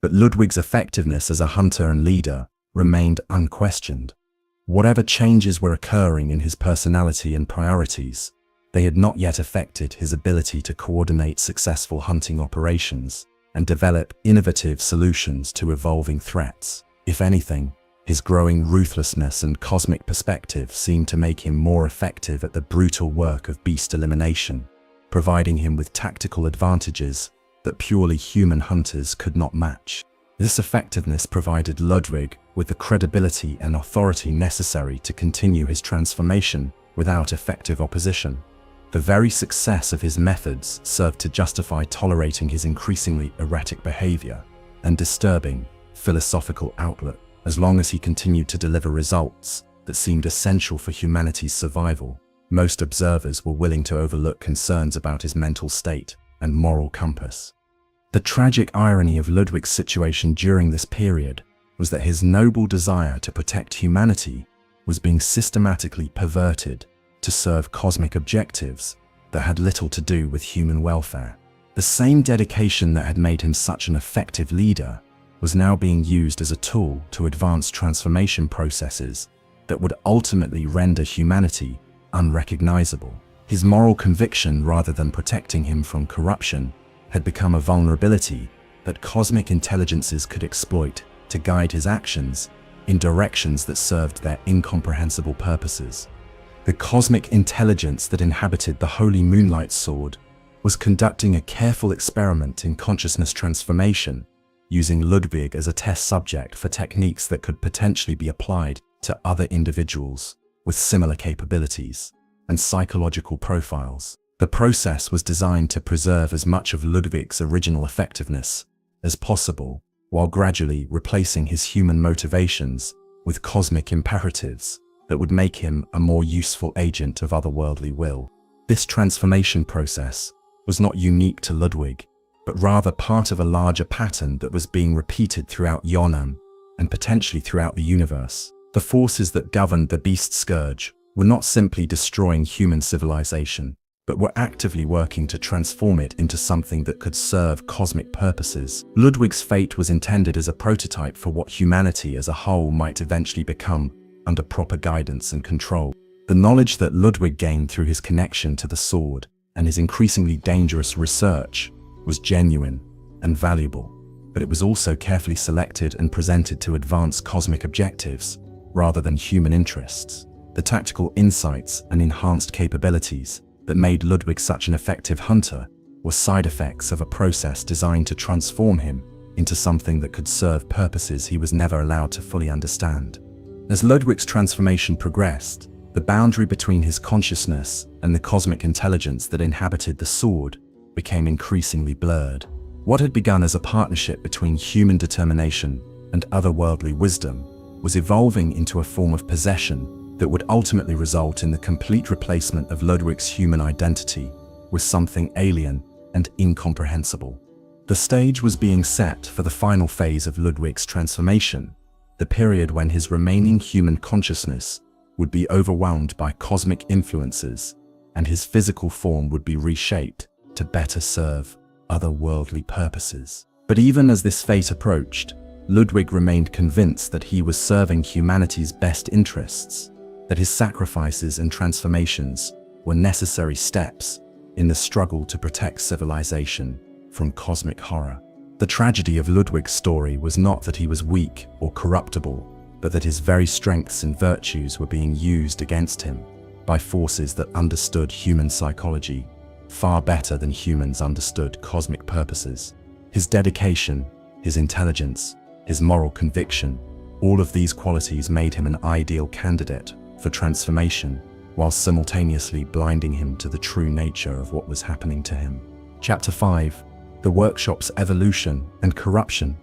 But Ludwig's effectiveness as a hunter and leader remained unquestioned. Whatever changes were occurring in his personality and priorities, they had not yet affected his ability to coordinate successful hunting operations and develop innovative solutions to evolving threats. If anything, his growing ruthlessness and cosmic perspective seemed to make him more effective at the brutal work of beast elimination, providing him with tactical advantages that purely human hunters could not match. This effectiveness provided Ludwig with the credibility and authority necessary to continue his transformation without effective opposition. The very success of his methods served to justify tolerating his increasingly erratic behavior and disturbing philosophical outlook. As long as he continued to deliver results that seemed essential for humanity's survival, most observers were willing to overlook concerns about his mental state and moral compass. The tragic irony of Ludwig's situation during this period was that his noble desire to protect humanity was being systematically perverted to serve cosmic objectives that had little to do with human welfare. The same dedication that had made him such an effective leader was now being used as a tool to advance transformation processes that would ultimately render humanity unrecognizable. His moral conviction, rather than protecting him from corruption, had become a vulnerability that cosmic intelligences could exploit to guide his actions in directions that served their incomprehensible purposes. The cosmic intelligence that inhabited the Holy Moonlight Sword was conducting a careful experiment in consciousness transformation, using Ludwig as a test subject for techniques that could potentially be applied to other individuals with similar capabilities and psychological profiles. The process was designed to preserve as much of Ludwig's original effectiveness as possible, while gradually replacing his human motivations with cosmic imperatives that would make him a more useful agent of otherworldly will. This transformation process was not unique to Ludwig, but rather part of a larger pattern that was being repeated throughout Yharnam and potentially throughout the universe. The forces that governed the Beast Scourge were not simply destroying human civilization, but were actively working to transform it into something that could serve cosmic purposes. Ludwig's fate was intended as a prototype for what humanity as a whole might eventually become under proper guidance and control. The knowledge that Ludwig gained through his connection to the sword and his increasingly dangerous research was genuine and valuable, but it was also carefully selected and presented to advance cosmic objectives rather than human interests. The tactical insights and enhanced capabilities that made Ludwig such an effective hunter were side effects of a process designed to transform him into something that could serve purposes he was never allowed to fully understand. As Ludwig's transformation progressed, The boundary between his consciousness and the cosmic intelligence that inhabited the sword became increasingly blurred. What had begun as a partnership between human determination and otherworldly wisdom was evolving into a form of possession that would ultimately result in the complete replacement of Ludwig's human identity with something alien and incomprehensible. The stage was being set for the final phase of Ludwig's transformation, the period when his remaining human consciousness would be overwhelmed by cosmic influences and his physical form would be reshaped to better serve otherworldly purposes. But even as this fate approached, Ludwig remained convinced that he was serving humanity's best interests, that his sacrifices and transformations were necessary steps in the struggle to protect civilization from cosmic horror. The tragedy of Ludwig's story was not that he was weak or corruptible, but that his very strengths and virtues were being used against him by forces that understood human psychology far better than humans understood cosmic purposes. His dedication, his intelligence, his moral conviction, all of these qualities made him an ideal candidate for transformation, while simultaneously blinding him to the true nature of what was happening to him. Chapter 5: The Workshop's Evolution and Corruption.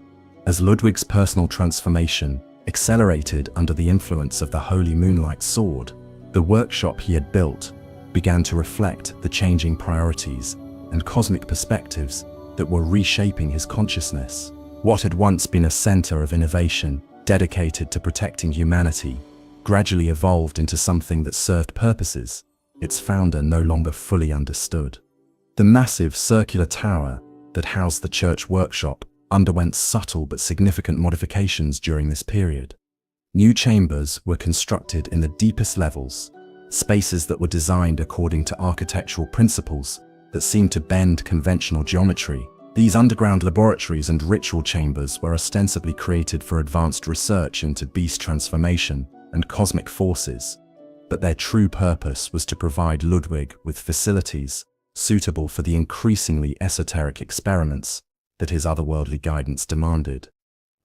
As Ludwig's personal transformation accelerated under the influence of the Holy Moonlight Sword, the workshop he had built began to reflect the changing priorities and cosmic perspectives that were reshaping his consciousness. What had once been a center of innovation dedicated to protecting humanity gradually evolved into something that served purposes its founder no longer fully understood. The massive circular tower that housed the church workshop underwent subtle but significant modifications during this period. New chambers were constructed in the deepest levels, spaces that were designed according to architectural principles that seemed to bend conventional geometry. These underground laboratories and ritual chambers were ostensibly created for advanced research into beast transformation and cosmic forces, but their true purpose was to provide Ludwig with facilities suitable for the increasingly esoteric experiments that his otherworldly guidance demanded.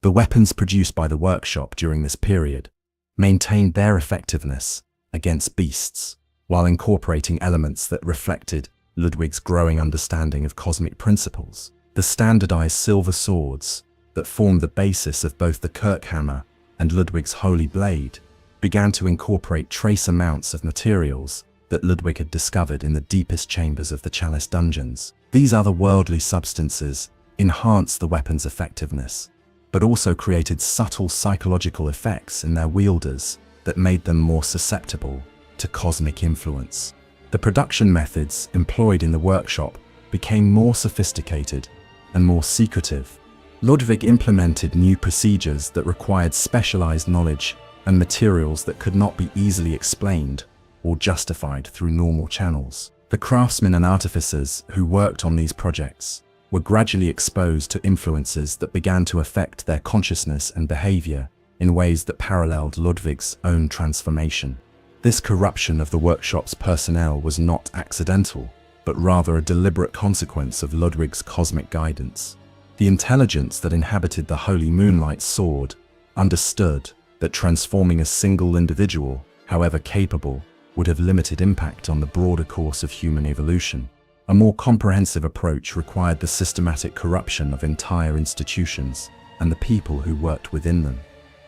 The weapons produced by the workshop during this period maintained their effectiveness against beasts, while incorporating elements that reflected Ludwig's growing understanding of cosmic principles. The standardized silver swords that formed the basis of both the Kirkhammer and Ludwig's Holy Blade began to incorporate trace amounts of materials that Ludwig had discovered in the deepest chambers of the Chalice dungeons. These otherworldly substances enhanced the weapon's effectiveness, but also created subtle psychological effects in their wielders that made them more susceptible to cosmic influence. The production methods employed in the workshop became more sophisticated and more secretive. Ludwig implemented new procedures that required specialized knowledge and materials that could not be easily explained or justified through normal channels. The craftsmen and artificers who worked on these projects were gradually exposed to influences that began to affect their consciousness and behavior in ways that paralleled Ludwig's own transformation. This corruption of the workshop's personnel was not accidental, but rather a deliberate consequence of Ludwig's cosmic guidance. The intelligence that inhabited the Holy Moonlight Sword understood that transforming a single individual, however capable, would have limited impact on the broader course of human evolution. A more comprehensive approach required the systematic corruption of entire institutions and the people who worked within them.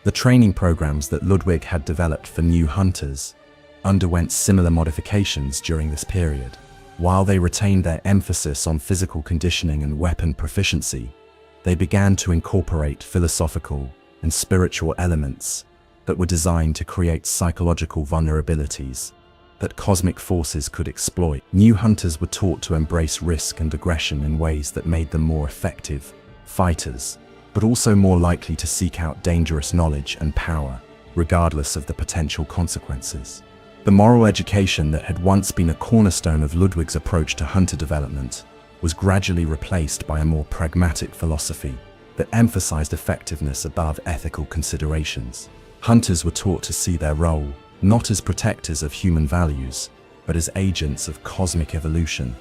The training programs that Ludwig had developed for new hunters underwent similar modifications during this period. While they retained their emphasis on physical conditioning and weapon proficiency, they began to incorporate philosophical and spiritual elements that were designed to create psychological vulnerabilities that cosmic forces could exploit. New hunters were taught to embrace risk and aggression in ways that made them more effective fighters, but also more likely to seek out dangerous knowledge and power, regardless of the potential consequences. The moral education that had once been a cornerstone of Ludwig's approach to hunter development was gradually replaced by a more pragmatic philosophy that emphasized effectiveness above ethical considerations. Hunters were taught to see their role not as protectors of human values, but as agents of cosmic evolution,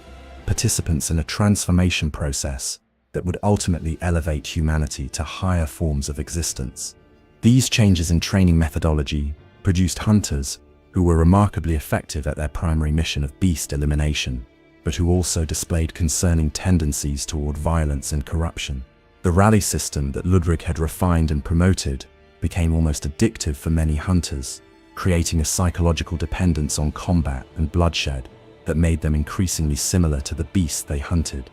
participants in a transformation process that would ultimately elevate humanity to higher forms of existence. These changes in training methodology produced hunters who were remarkably effective at their primary mission of beast elimination, but who also displayed concerning tendencies toward violence and corruption. The rally system that Ludwig had refined and promoted became almost addictive for many hunters, creating a psychological dependence on combat and bloodshed that made them increasingly similar to the beasts they hunted.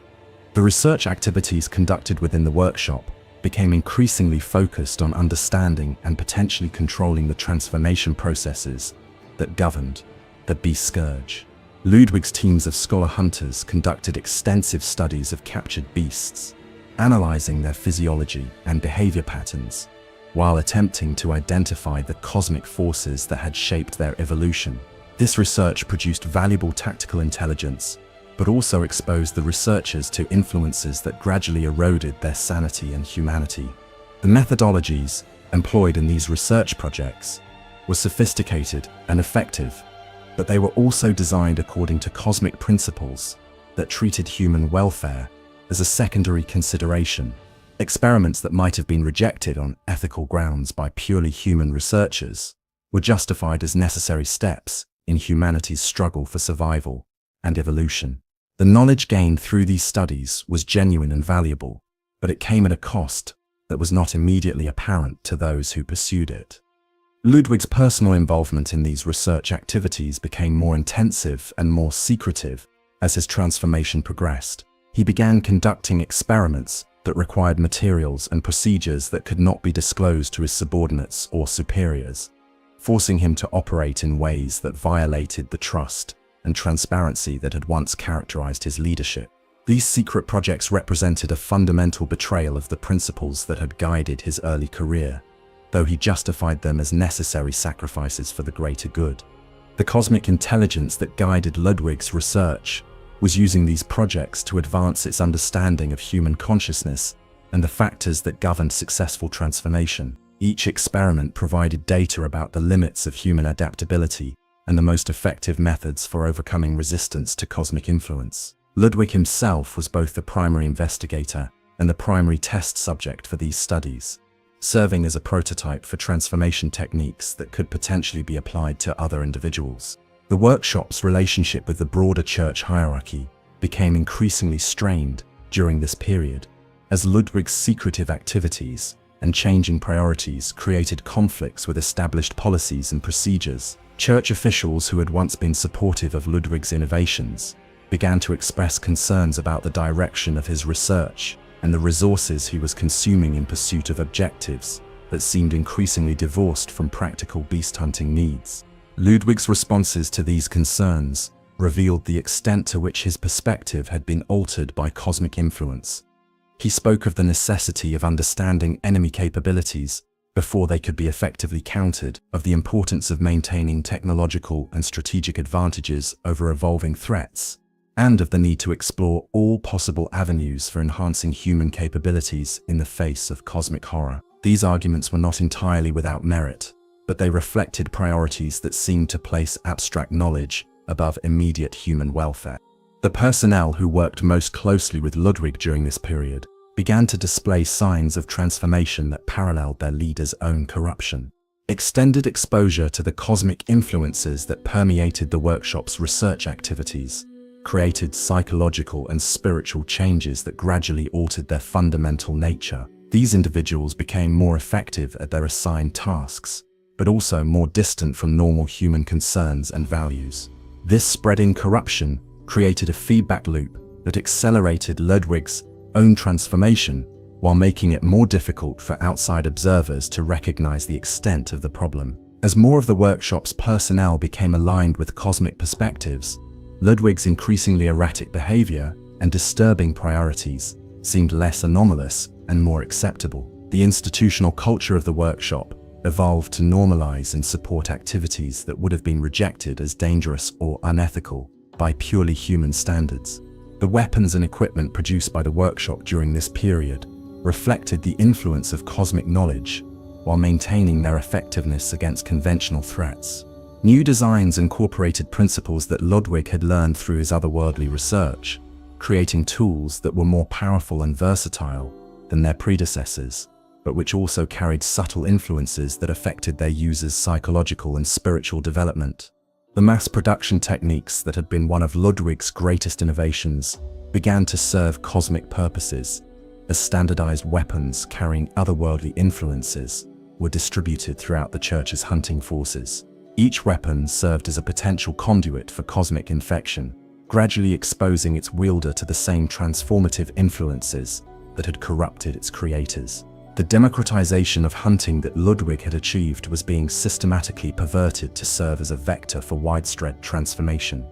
The research activities conducted within the workshop became increasingly focused on understanding and potentially controlling the transformation processes that governed the beast scourge. Ludwig's teams of scholar hunters conducted extensive studies of captured beasts, analyzing their physiology and behavior patterns, while attempting to identify the cosmic forces that had shaped their evolution. This research produced valuable tactical intelligence, but also exposed the researchers to influences that gradually eroded their sanity and humanity. The methodologies employed in these research projects were sophisticated and effective, but they were also designed according to cosmic principles that treated human welfare as a secondary consideration. Experiments that might have been rejected on ethical grounds by purely human researchers were justified as necessary steps in humanity's struggle for survival and evolution. The knowledge gained through these studies was genuine and valuable, but it came at a cost that was not immediately apparent to those who pursued it. Ludwig's personal involvement in these research activities became more intensive and more secretive as his transformation progressed. He began conducting experiments that required materials and procedures that could not be disclosed to his subordinates or superiors, forcing him to operate in ways that violated the trust and transparency that had once characterized his leadership. These secret projects represented a fundamental betrayal of the principles that had guided his early career, though he justified them as necessary sacrifices for the greater good. The cosmic intelligence that guided Ludwig's research was using these projects to advance its understanding of human consciousness and the factors that governed successful transformation. Each experiment provided data about the limits of human adaptability and the most effective methods for overcoming resistance to cosmic influence. Ludwig himself was both the primary investigator and the primary test subject for these studies, serving as a prototype for transformation techniques that could potentially be applied to other individuals. The workshop's relationship with the broader church hierarchy became increasingly strained during this period, as Ludwig's secretive activities and changing priorities created conflicts with established policies and procedures. Church officials who had once been supportive of Ludwig's innovations began to express concerns about the direction of his research and the resources he was consuming in pursuit of objectives that seemed increasingly divorced from practical beast hunting needs. Ludwig's responses to these concerns revealed the extent to which his perspective had been altered by cosmic influence. He spoke of the necessity of understanding enemy capabilities before they could be effectively countered, of the importance of maintaining technological and strategic advantages over evolving threats, and of the need to explore all possible avenues for enhancing human capabilities in the face of cosmic horror. These arguments were not entirely without merit, but they reflected priorities that seemed to place abstract knowledge above immediate human welfare. The personnel who worked most closely with Ludwig during this period began to display signs of transformation that paralleled their leader's own corruption. Extended exposure to the cosmic influences that permeated the workshop's research activities created psychological and spiritual changes that gradually altered their fundamental nature. These individuals became more effective at their assigned tasks, but also more distant from normal human concerns and values. This spreading corruption created a feedback loop that accelerated Ludwig's own transformation, while making it more difficult for outside observers to recognize the extent of the problem. As more of the workshop's personnel became aligned with cosmic perspectives, Ludwig's increasingly erratic behavior and disturbing priorities seemed less anomalous and more acceptable. The institutional culture of the workshop evolved to normalize and support activities that would have been rejected as dangerous or unethical by purely human standards. The weapons and equipment produced by the workshop during this period reflected the influence of cosmic knowledge while maintaining their effectiveness against conventional threats. New designs incorporated principles that Ludwig had learned through his otherworldly research, creating tools that were more powerful and versatile than their predecessors, but which also carried subtle influences that affected their users' psychological and spiritual development. The mass production techniques that had been one of Ludwig's greatest innovations began to serve cosmic purposes, as standardized weapons carrying otherworldly influences were distributed throughout the Church's hunting forces. Each weapon served as a potential conduit for cosmic infection, gradually exposing its wielder to the same transformative influences that had corrupted its creators. The democratization of hunting that Ludwig had achieved was being systematically perverted to serve as a vector for widespread transformation.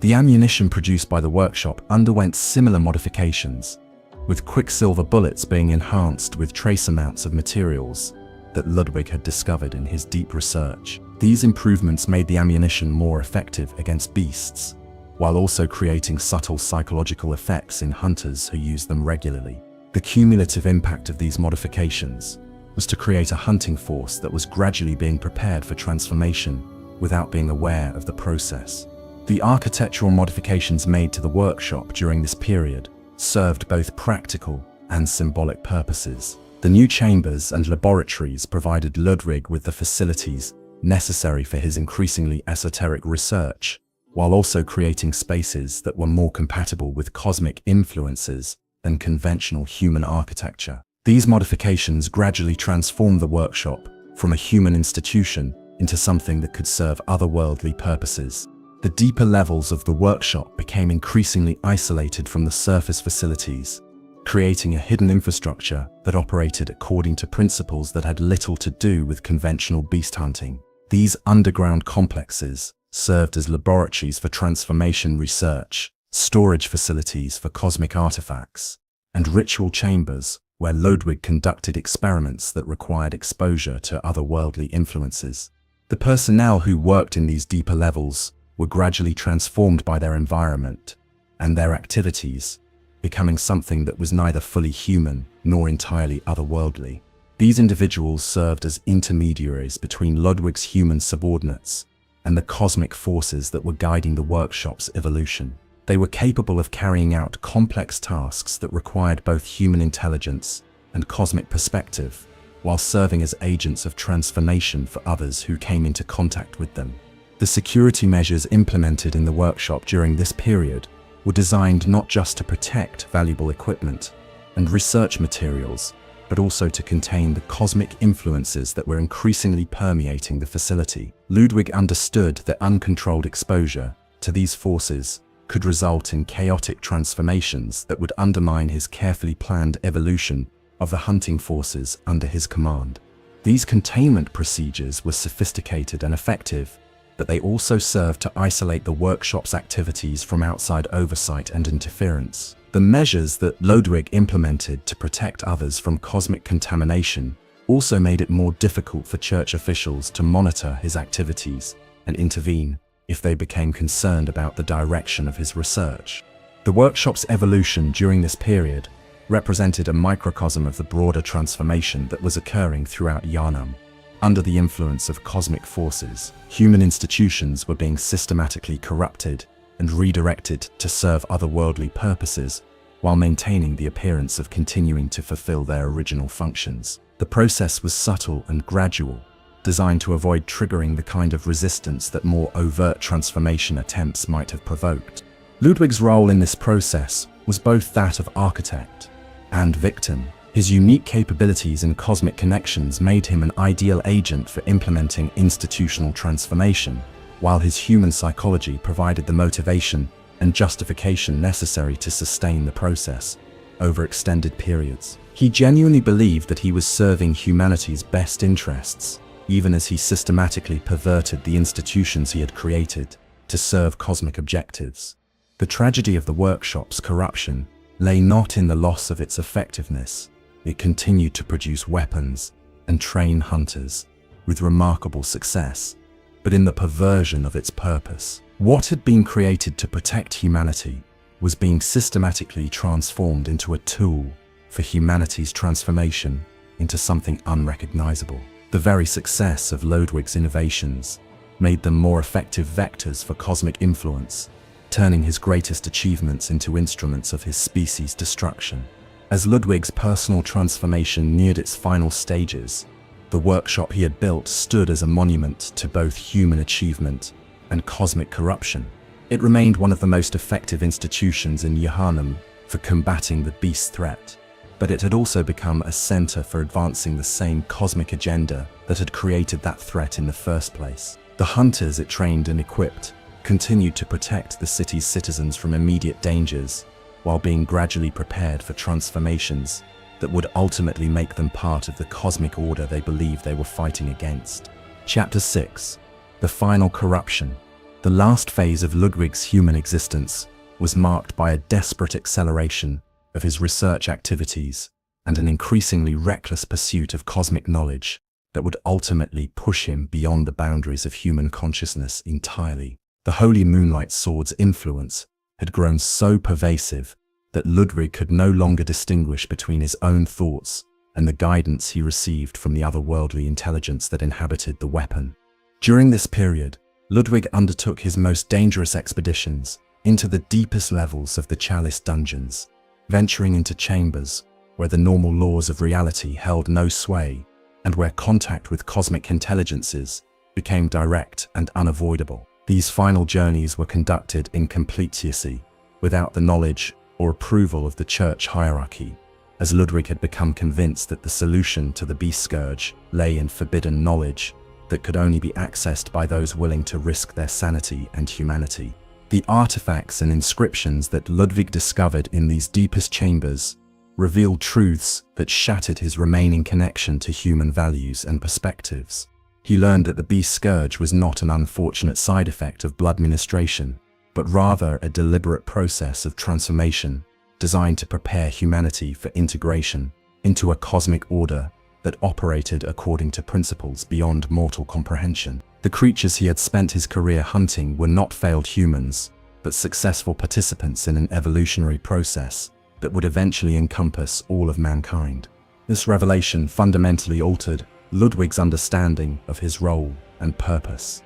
The ammunition produced by the workshop underwent similar modifications, with quicksilver bullets being enhanced with trace amounts of materials that Ludwig had discovered in his deep research. These improvements made the ammunition more effective against beasts, while also creating subtle psychological effects in hunters who used them regularly. The cumulative impact of these modifications was to create a hunting force that was gradually being prepared for transformation without being aware of the process. The architectural modifications made to the workshop during this period served both practical and symbolic purposes. The new chambers and laboratories provided Ludwig with the facilities necessary for his increasingly esoteric research, while also creating spaces that were more compatible with cosmic influences than conventional human architecture. These modifications gradually transformed the workshop from a human institution into something that could serve otherworldly purposes. The deeper levels of the workshop became increasingly isolated from the surface facilities, creating a hidden infrastructure that operated according to principles that had little to do with conventional beast hunting. These underground complexes served as laboratories for transformation research, storage facilities for cosmic artifacts, and ritual chambers where Ludwig conducted experiments that required exposure to otherworldly influences. The personnel who worked in these deeper levels were gradually transformed by their environment and their activities, becoming something that was neither fully human nor entirely otherworldly. These individuals served as intermediaries between Ludwig's human subordinates and the cosmic forces that were guiding the workshop's evolution. They were capable of carrying out complex tasks that required both human intelligence and cosmic perspective, while serving as agents of transformation for others who came into contact with them. The security measures implemented in the workshop during this period were designed not just to protect valuable equipment and research materials, but also to contain the cosmic influences that were increasingly permeating the facility. Ludwig understood that uncontrolled exposure to these forces could result in chaotic transformations that would undermine his carefully planned evolution of the hunting forces under his command. These containment procedures were sophisticated and effective, but they also served to isolate the workshop's activities from outside oversight and interference. The measures that Ludwig implemented to protect others from cosmic contamination also made it more difficult for church officials to monitor his activities and intervene if they became concerned about the direction of his research. The workshop's evolution during this period represented a microcosm of the broader transformation that was occurring throughout Yharnam. Under the influence of cosmic forces, human institutions were being systematically corrupted and redirected to serve otherworldly purposes, while maintaining the appearance of continuing to fulfill their original functions. The process was subtle and gradual, designed to avoid triggering the kind of resistance that more overt transformation attempts might have provoked. Ludwig's role in this process was both that of architect and victim. His unique capabilities and cosmic connections made him an ideal agent for implementing institutional transformation, while his human psychology provided the motivation and justification necessary to sustain the process over extended periods. He genuinely believed that he was serving humanity's best interests, even as he systematically perverted the institutions he had created to serve cosmic objectives. The tragedy of the workshop's corruption lay not in the loss of its effectiveness. It continued to produce weapons and train hunters with remarkable success, but in the perversion of its purpose. What had been created to protect humanity was being systematically transformed into a tool for humanity's transformation into something unrecognizable. The very success of Ludwig's innovations made them more effective vectors for cosmic influence, turning his greatest achievements into instruments of his species' destruction. As Ludwig's personal transformation neared its final stages, the workshop he had built stood as a monument to both human achievement and cosmic corruption. It remained one of the most effective institutions in Yharnam for combating the beast threat, but it had also become a center for advancing the same cosmic agenda that had created that threat in the first place. The hunters it trained and equipped continued to protect the city's citizens from immediate dangers, while being gradually prepared for transformations that would ultimately make them part of the cosmic order they believed they were fighting against. Chapter 6. The Final Corruption. The last phase of Ludwig's human existence was marked by a desperate acceleration of his research activities and an increasingly reckless pursuit of cosmic knowledge that would ultimately push him beyond the boundaries of human consciousness entirely. The Holy Moonlight Sword's influence had grown so pervasive that Ludwig could no longer distinguish between his own thoughts and the guidance he received from the otherworldly intelligence that inhabited the weapon. During this period, Ludwig undertook his most dangerous expeditions into the deepest levels of the Chalice dungeons, venturing into chambers where the normal laws of reality held no sway and where contact with cosmic intelligences became direct and unavoidable. These final journeys were conducted in complete secrecy, without the knowledge or approval of the church hierarchy, as Ludwig had become convinced that the solution to the beast scourge lay in forbidden knowledge that could only be accessed by those willing to risk their sanity and humanity. The artifacts and inscriptions that Ludwig discovered in these deepest chambers revealed truths that shattered his remaining connection to human values and perspectives. He learned that the beast scourge was not an unfortunate side effect of blood ministration, but rather a deliberate process of transformation designed to prepare humanity for integration into a cosmic order that operated according to principles beyond mortal comprehension. The creatures he had spent his career hunting were not failed humans, but successful participants in an evolutionary process that would eventually encompass all of mankind. This revelation fundamentally altered Ludwig's understanding of his role and purpose.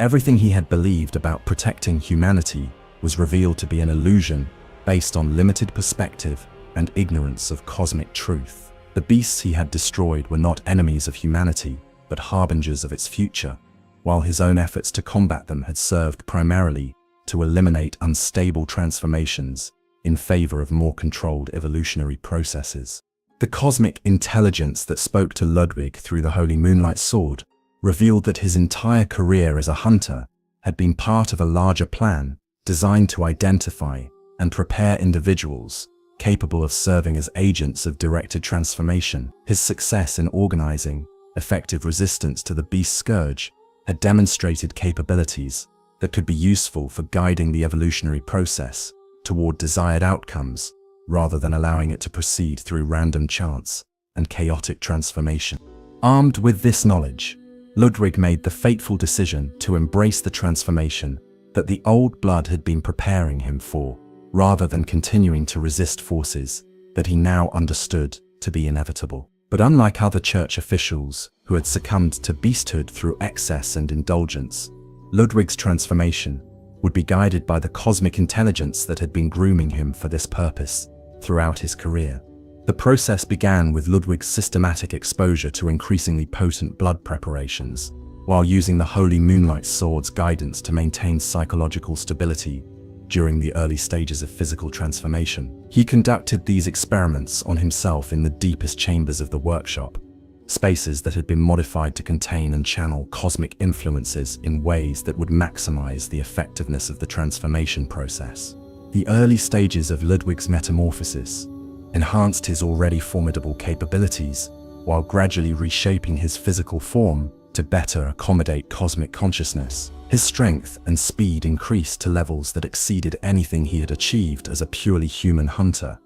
Everything he had believed about protecting humanity was revealed to be an illusion based on limited perspective and ignorance of cosmic truth. The beasts he had destroyed were not enemies of humanity, but harbingers of its future, while his own efforts to combat them had served primarily to eliminate unstable transformations in favor of more controlled evolutionary processes. The cosmic intelligence that spoke to Ludwig through the Holy Moonlight Sword revealed that his entire career as a hunter had been part of a larger plan designed to identify and prepare individuals capable of serving as agents of directed transformation. His success in organizing effective resistance to the beast scourge had demonstrated capabilities that could be useful for guiding the evolutionary process toward desired outcomes rather than allowing it to proceed through random chance and chaotic transformation. Armed with this knowledge, Ludwig made the fateful decision to embrace the transformation that the old blood had been preparing him for, rather than continuing to resist forces that he now understood to be inevitable. But unlike other church officials who had succumbed to beasthood through excess and indulgence, Ludwig's transformation would be guided by the cosmic intelligence that had been grooming him for this purpose throughout his career. The process began with Ludwig's systematic exposure to increasingly potent blood preparations, while using the Holy Moonlight Sword's guidance to maintain psychological stability during the early stages of physical transformation. He conducted these experiments on himself in the deepest chambers of the workshop, spaces that had been modified to contain and channel cosmic influences in ways that would maximize the effectiveness of the transformation process. The early stages of Ludwig's metamorphosis enhanced his already formidable capabilities while gradually reshaping his physical form to better accommodate cosmic consciousness. His strength and speed increased to levels that exceeded anything he had achieved as a purely human hunter,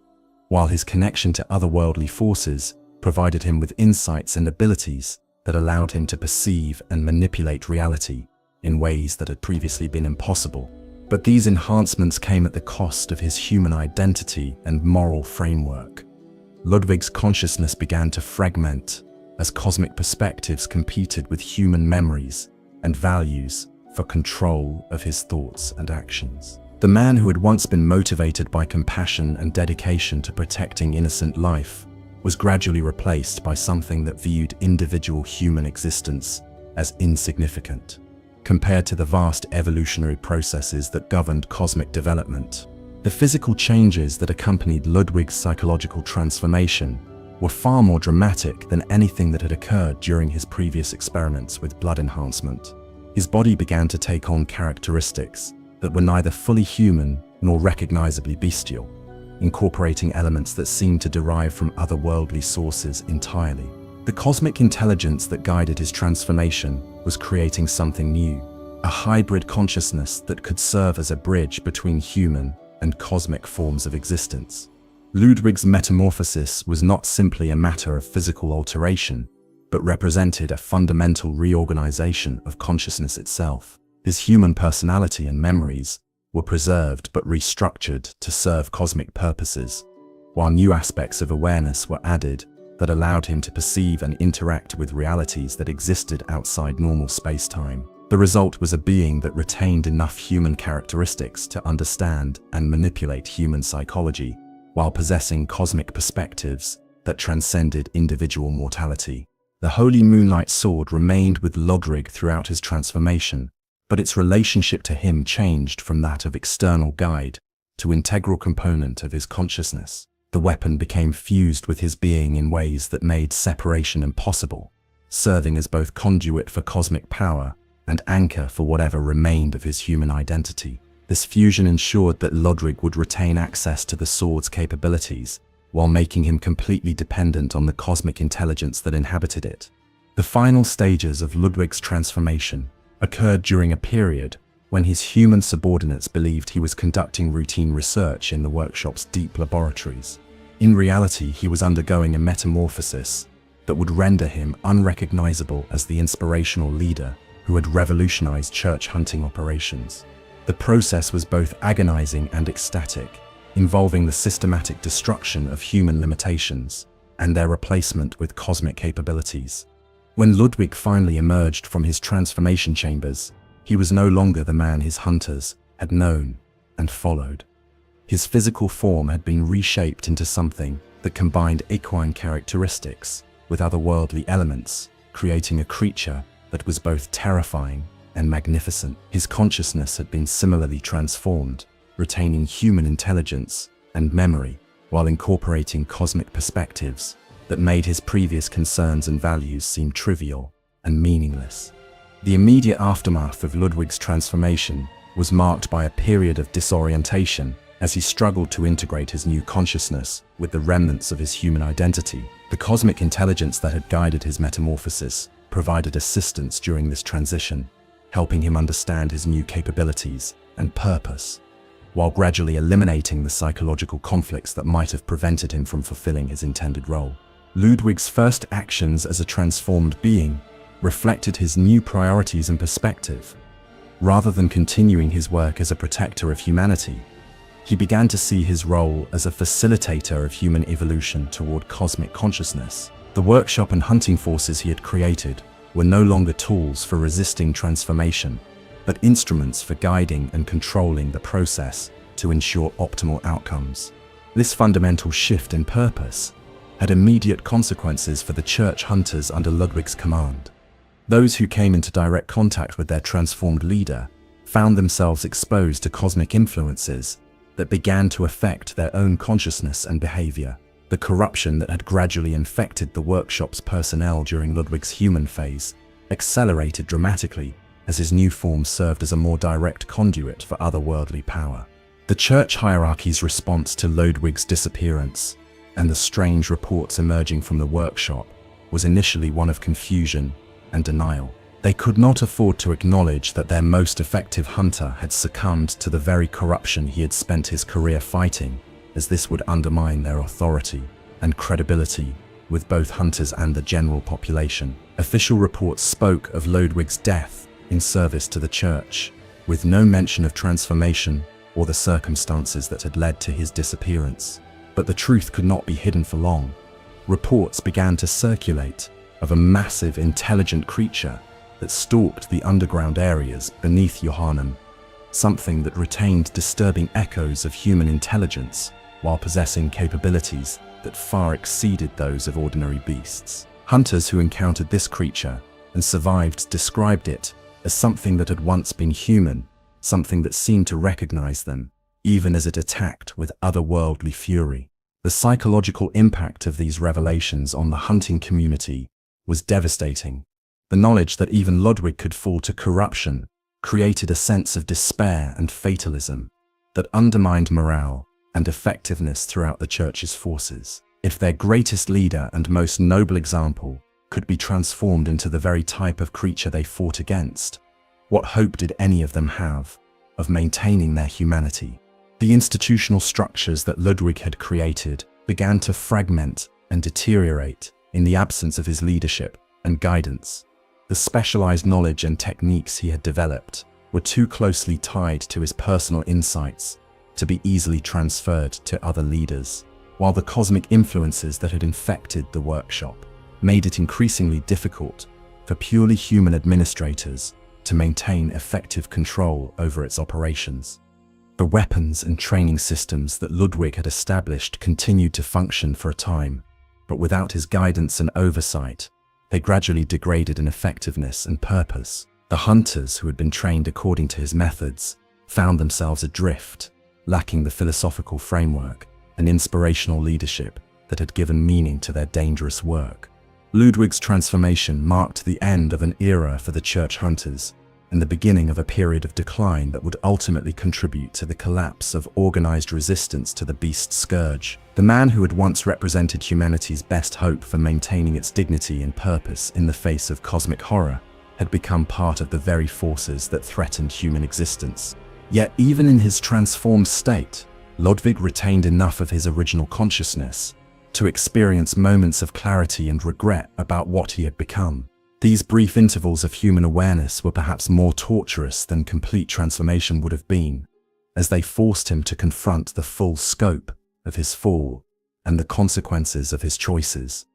while his connection to otherworldly forces provided him with insights and abilities that allowed him to perceive and manipulate reality in ways that had previously been impossible. But these enhancements came at the cost of his human identity and moral framework. Ludwig's consciousness began to fragment as cosmic perspectives competed with human memories and values for control of his thoughts and actions. The man who had once been motivated by compassion and dedication to protecting innocent life was gradually replaced by something that viewed individual human existence as insignificant compared to the vast evolutionary processes that governed cosmic development. The physical changes that accompanied Ludwig's psychological transformation were far more dramatic than anything that had occurred during his previous experiments with blood enhancement. His body began to take on characteristics that were neither fully human nor recognizably bestial, incorporating elements that seemed to derive from otherworldly sources entirely. The cosmic intelligence that guided his transformation was creating something new, a hybrid consciousness that could serve as a bridge between human and cosmic forms of existence. Ludwig's metamorphosis was not simply a matter of physical alteration, but represented a fundamental reorganization of consciousness itself. His human personality and memories were preserved but restructured to serve cosmic purposes, while new aspects of awareness were added that allowed him to perceive and interact with realities that existed outside normal space-time. The result was a being that retained enough human characteristics to understand and manipulate human psychology, while possessing cosmic perspectives that transcended individual mortality. The Holy Moonlight Sword remained with Ludwig throughout his transformation, but its relationship to him changed from that of external guide to integral component of his consciousness. The weapon became fused with his being in ways that made separation impossible, serving as both conduit for cosmic power and anchor for whatever remained of his human identity. This fusion ensured that Ludwig would retain access to the sword's capabilities, while making him completely dependent on the cosmic intelligence that inhabited it. The final stages of Ludwig's transformation occurred during a period when his human subordinates believed he was conducting routine research in the workshop's deep laboratories. In reality, he was undergoing a metamorphosis that would render him unrecognizable as the inspirational leader who had revolutionized church hunting operations. The process was both agonizing and ecstatic, involving the systematic destruction of human limitations and their replacement with cosmic capabilities. When Ludwig finally emerged from his transformation chambers, he was no longer the man his hunters had known and followed. His physical form had been reshaped into something that combined equine characteristics with otherworldly elements, creating a creature that was both terrifying and magnificent. His consciousness had been similarly transformed, retaining human intelligence and memory, while incorporating cosmic perspectives that made his previous concerns and values seem trivial and meaningless. The immediate aftermath of Ludwig's transformation was marked by a period of disorientation as he struggled to integrate his new consciousness with the remnants of his human identity. The cosmic intelligence that had guided his metamorphosis provided assistance during this transition, helping him understand his new capabilities and purpose, while gradually eliminating the psychological conflicts that might have prevented him from fulfilling his intended role. Ludwig's first actions as a transformed being reflected his new priorities and perspective. Rather than continuing his work as a protector of humanity, he began to see his role as a facilitator of human evolution toward cosmic consciousness. The workshop and hunting forces he had created were no longer tools for resisting transformation, but instruments for guiding and controlling the process to ensure optimal outcomes. This fundamental shift in purpose had immediate consequences for the church hunters under Ludwig's command. Those who came into direct contact with their transformed leader found themselves exposed to cosmic influences that began to affect their own consciousness and behavior. The corruption that had gradually infected the workshop's personnel during Ludwig's human phase accelerated dramatically as his new form served as a more direct conduit for otherworldly power. The church hierarchy's response to Ludwig's disappearance and the strange reports emerging from the workshop was initially one of confusion and denial. They could not afford to acknowledge that their most effective hunter had succumbed to the very corruption he had spent his career fighting, as this would undermine their authority and credibility with both hunters and the general population. Official reports spoke of Ludwig's death in service to the church, with no mention of transformation or the circumstances that had led to his disappearance. But the truth could not be hidden for long. Reports began to circulate of a massive, intelligent creature that stalked the underground areas beneath Yharnam, something that retained disturbing echoes of human intelligence while possessing capabilities that far exceeded those of ordinary beasts. Hunters who encountered this creature and survived described it as something that had once been human, something that seemed to recognize them, even as it attacked with otherworldly fury. The psychological impact of these revelations on the hunting community was devastating. The knowledge that even Ludwig could fall to corruption created a sense of despair and fatalism that undermined morale and effectiveness throughout the church's forces. If their greatest leader and most noble example could be transformed into the very type of creature they fought against, what hope did any of them have of maintaining their humanity? The institutional structures that Ludwig had created began to fragment and deteriorate in the absence of his leadership and guidance. The specialized knowledge and techniques he had developed were too closely tied to his personal insights to be easily transferred to other leaders, while the cosmic influences that had infected the workshop made it increasingly difficult for purely human administrators to maintain effective control over its operations. The weapons and training systems that Ludwig had established continued to function for a time, but without his guidance and oversight, they gradually degraded in effectiveness and purpose. The hunters who had been trained according to his methods found themselves adrift, lacking the philosophical framework and inspirational leadership that had given meaning to their dangerous work. Ludwig's transformation marked the end of an era for the church hunters and the beginning of a period of decline that would ultimately contribute to the collapse of organized resistance to the beast scourge. The man who had once represented humanity's best hope for maintaining its dignity and purpose in the face of cosmic horror had become part of the very forces that threatened human existence. Yet even in his transformed state, Ludwig retained enough of his original consciousness to experience moments of clarity and regret about what he had become. These brief intervals of human awareness were perhaps more torturous than complete transformation would have been, as they forced him to confront the full scope of his fall and the consequences of his choices.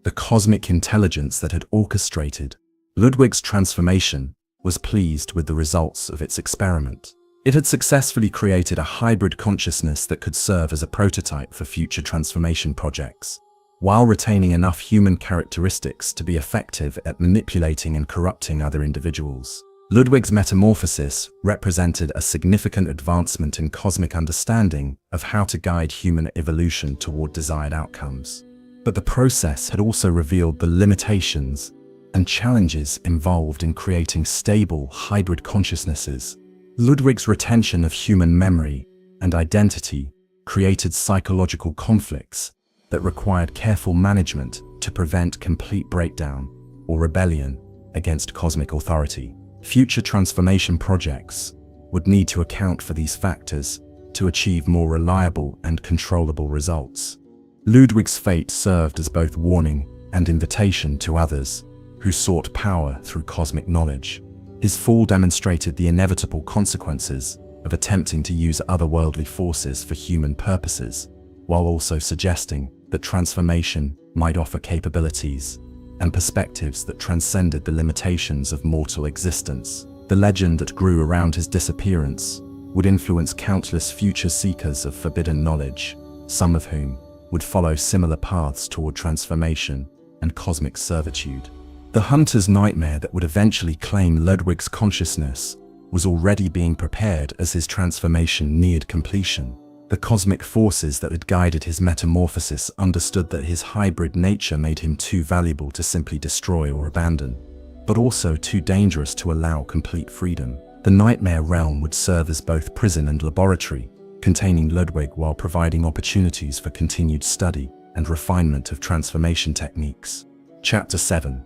The cosmic intelligence that had orchestrated Ludwig's transformation was pleased with the results of its experiment. It had successfully created a hybrid consciousness that could serve as a prototype for future transformation projects, while retaining enough human characteristics to be effective at manipulating and corrupting other individuals. Ludwig's metamorphosis represented a significant advancement in cosmic understanding of how to guide human evolution toward desired outcomes. But the process had also revealed the limitations and challenges involved in creating stable hybrid consciousnesses. Ludwig's retention of human memory and identity created psychological conflicts that required careful management to prevent complete breakdown or rebellion against cosmic authority. Future transformation projects would need to account for these factors to achieve more reliable and controllable results. Ludwig's fate served as both warning and invitation to others who sought power through cosmic knowledge. His fall demonstrated the inevitable consequences of attempting to use otherworldly forces for human purposes, while also suggesting that transformation might offer capabilities and perspectives that transcended the limitations of mortal existence. The legend that grew around his disappearance would influence countless future seekers of forbidden knowledge, some of whom would follow similar paths toward transformation and cosmic servitude. The hunter's nightmare that would eventually claim Ludwig's consciousness was already being prepared as his transformation neared completion. The cosmic forces that had guided his metamorphosis understood that his hybrid nature made him too valuable to simply destroy or abandon, but also too dangerous to allow complete freedom. The nightmare realm would serve as both prison and laboratory, containing Ludwig while providing opportunities for continued study and refinement of transformation techniques. Chapter 7.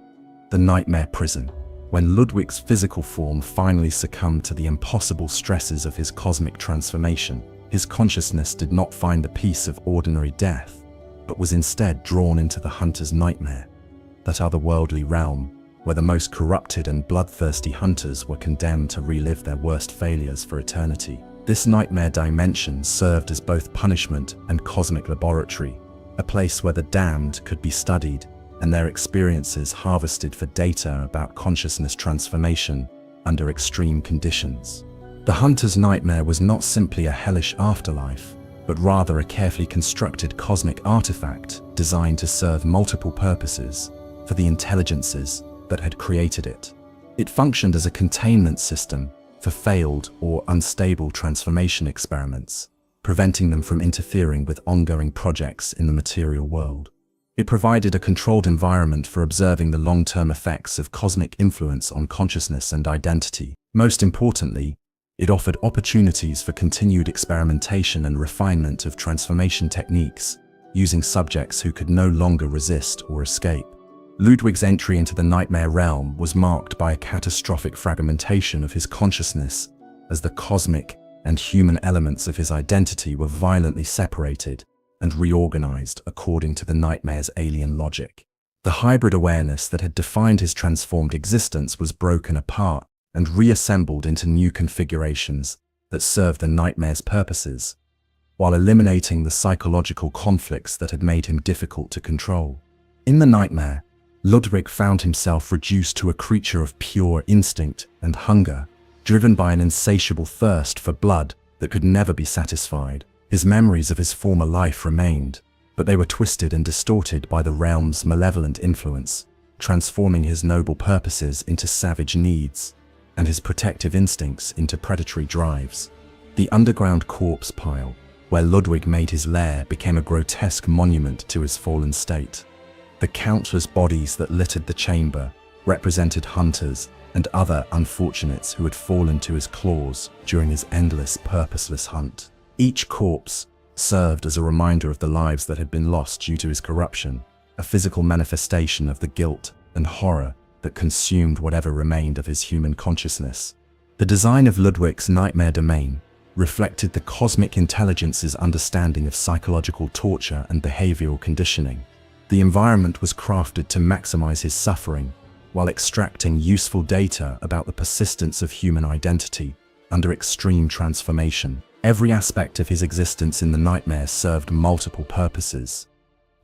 The Nightmare Prison. When Ludwig's physical form finally succumbed to the impossible stresses of his cosmic transformation, his consciousness did not find the peace of ordinary death, but was instead drawn into the hunter's nightmare, that otherworldly realm where the most corrupted and bloodthirsty hunters were condemned to relive their worst failures for eternity. This nightmare dimension served as both punishment and cosmic laboratory, a place where the damned could be studied and their experiences harvested for data about consciousness transformation under extreme conditions. The hunter's nightmare was not simply a hellish afterlife, but rather a carefully constructed cosmic artifact designed to serve multiple purposes for the intelligences that had created it. It functioned as a containment system for failed or unstable transformation experiments, preventing them from interfering with ongoing projects in the material world. It provided a controlled environment for observing the long-term effects of cosmic influence on consciousness and identity. Most importantly, it offered opportunities for continued experimentation and refinement of transformation techniques, using subjects who could no longer resist or escape. Ludwig's entry into the nightmare realm was marked by a catastrophic fragmentation of his consciousness, as the cosmic and human elements of his identity were violently separated and reorganized according to the nightmare's alien logic. The hybrid awareness that had defined his transformed existence was broken apart and reassembled into new configurations that served the nightmare's purposes, while eliminating the psychological conflicts that had made him difficult to control. In the nightmare, Ludwig found himself reduced to a creature of pure instinct and hunger, driven by an insatiable thirst for blood that could never be satisfied. His memories of his former life remained, but they were twisted and distorted by the realm's malevolent influence, transforming his noble purposes into savage needs and his protective instincts into predatory drives. The underground corpse pile, where Ludwig made his lair, became a grotesque monument to his fallen state. The countless bodies that littered the chamber represented hunters and other unfortunates who had fallen to his claws during his endless, purposeless hunt. Each corpse served as a reminder of the lives that had been lost due to his corruption, a physical manifestation of the guilt and horror that consumed whatever remained of his human consciousness. The design of Ludwig's nightmare domain reflected the cosmic intelligence's understanding of psychological torture and behavioral conditioning. The environment was crafted to maximize his suffering, while extracting useful data about the persistence of human identity under extreme transformation. Every aspect of his existence in the nightmare served multiple purposes: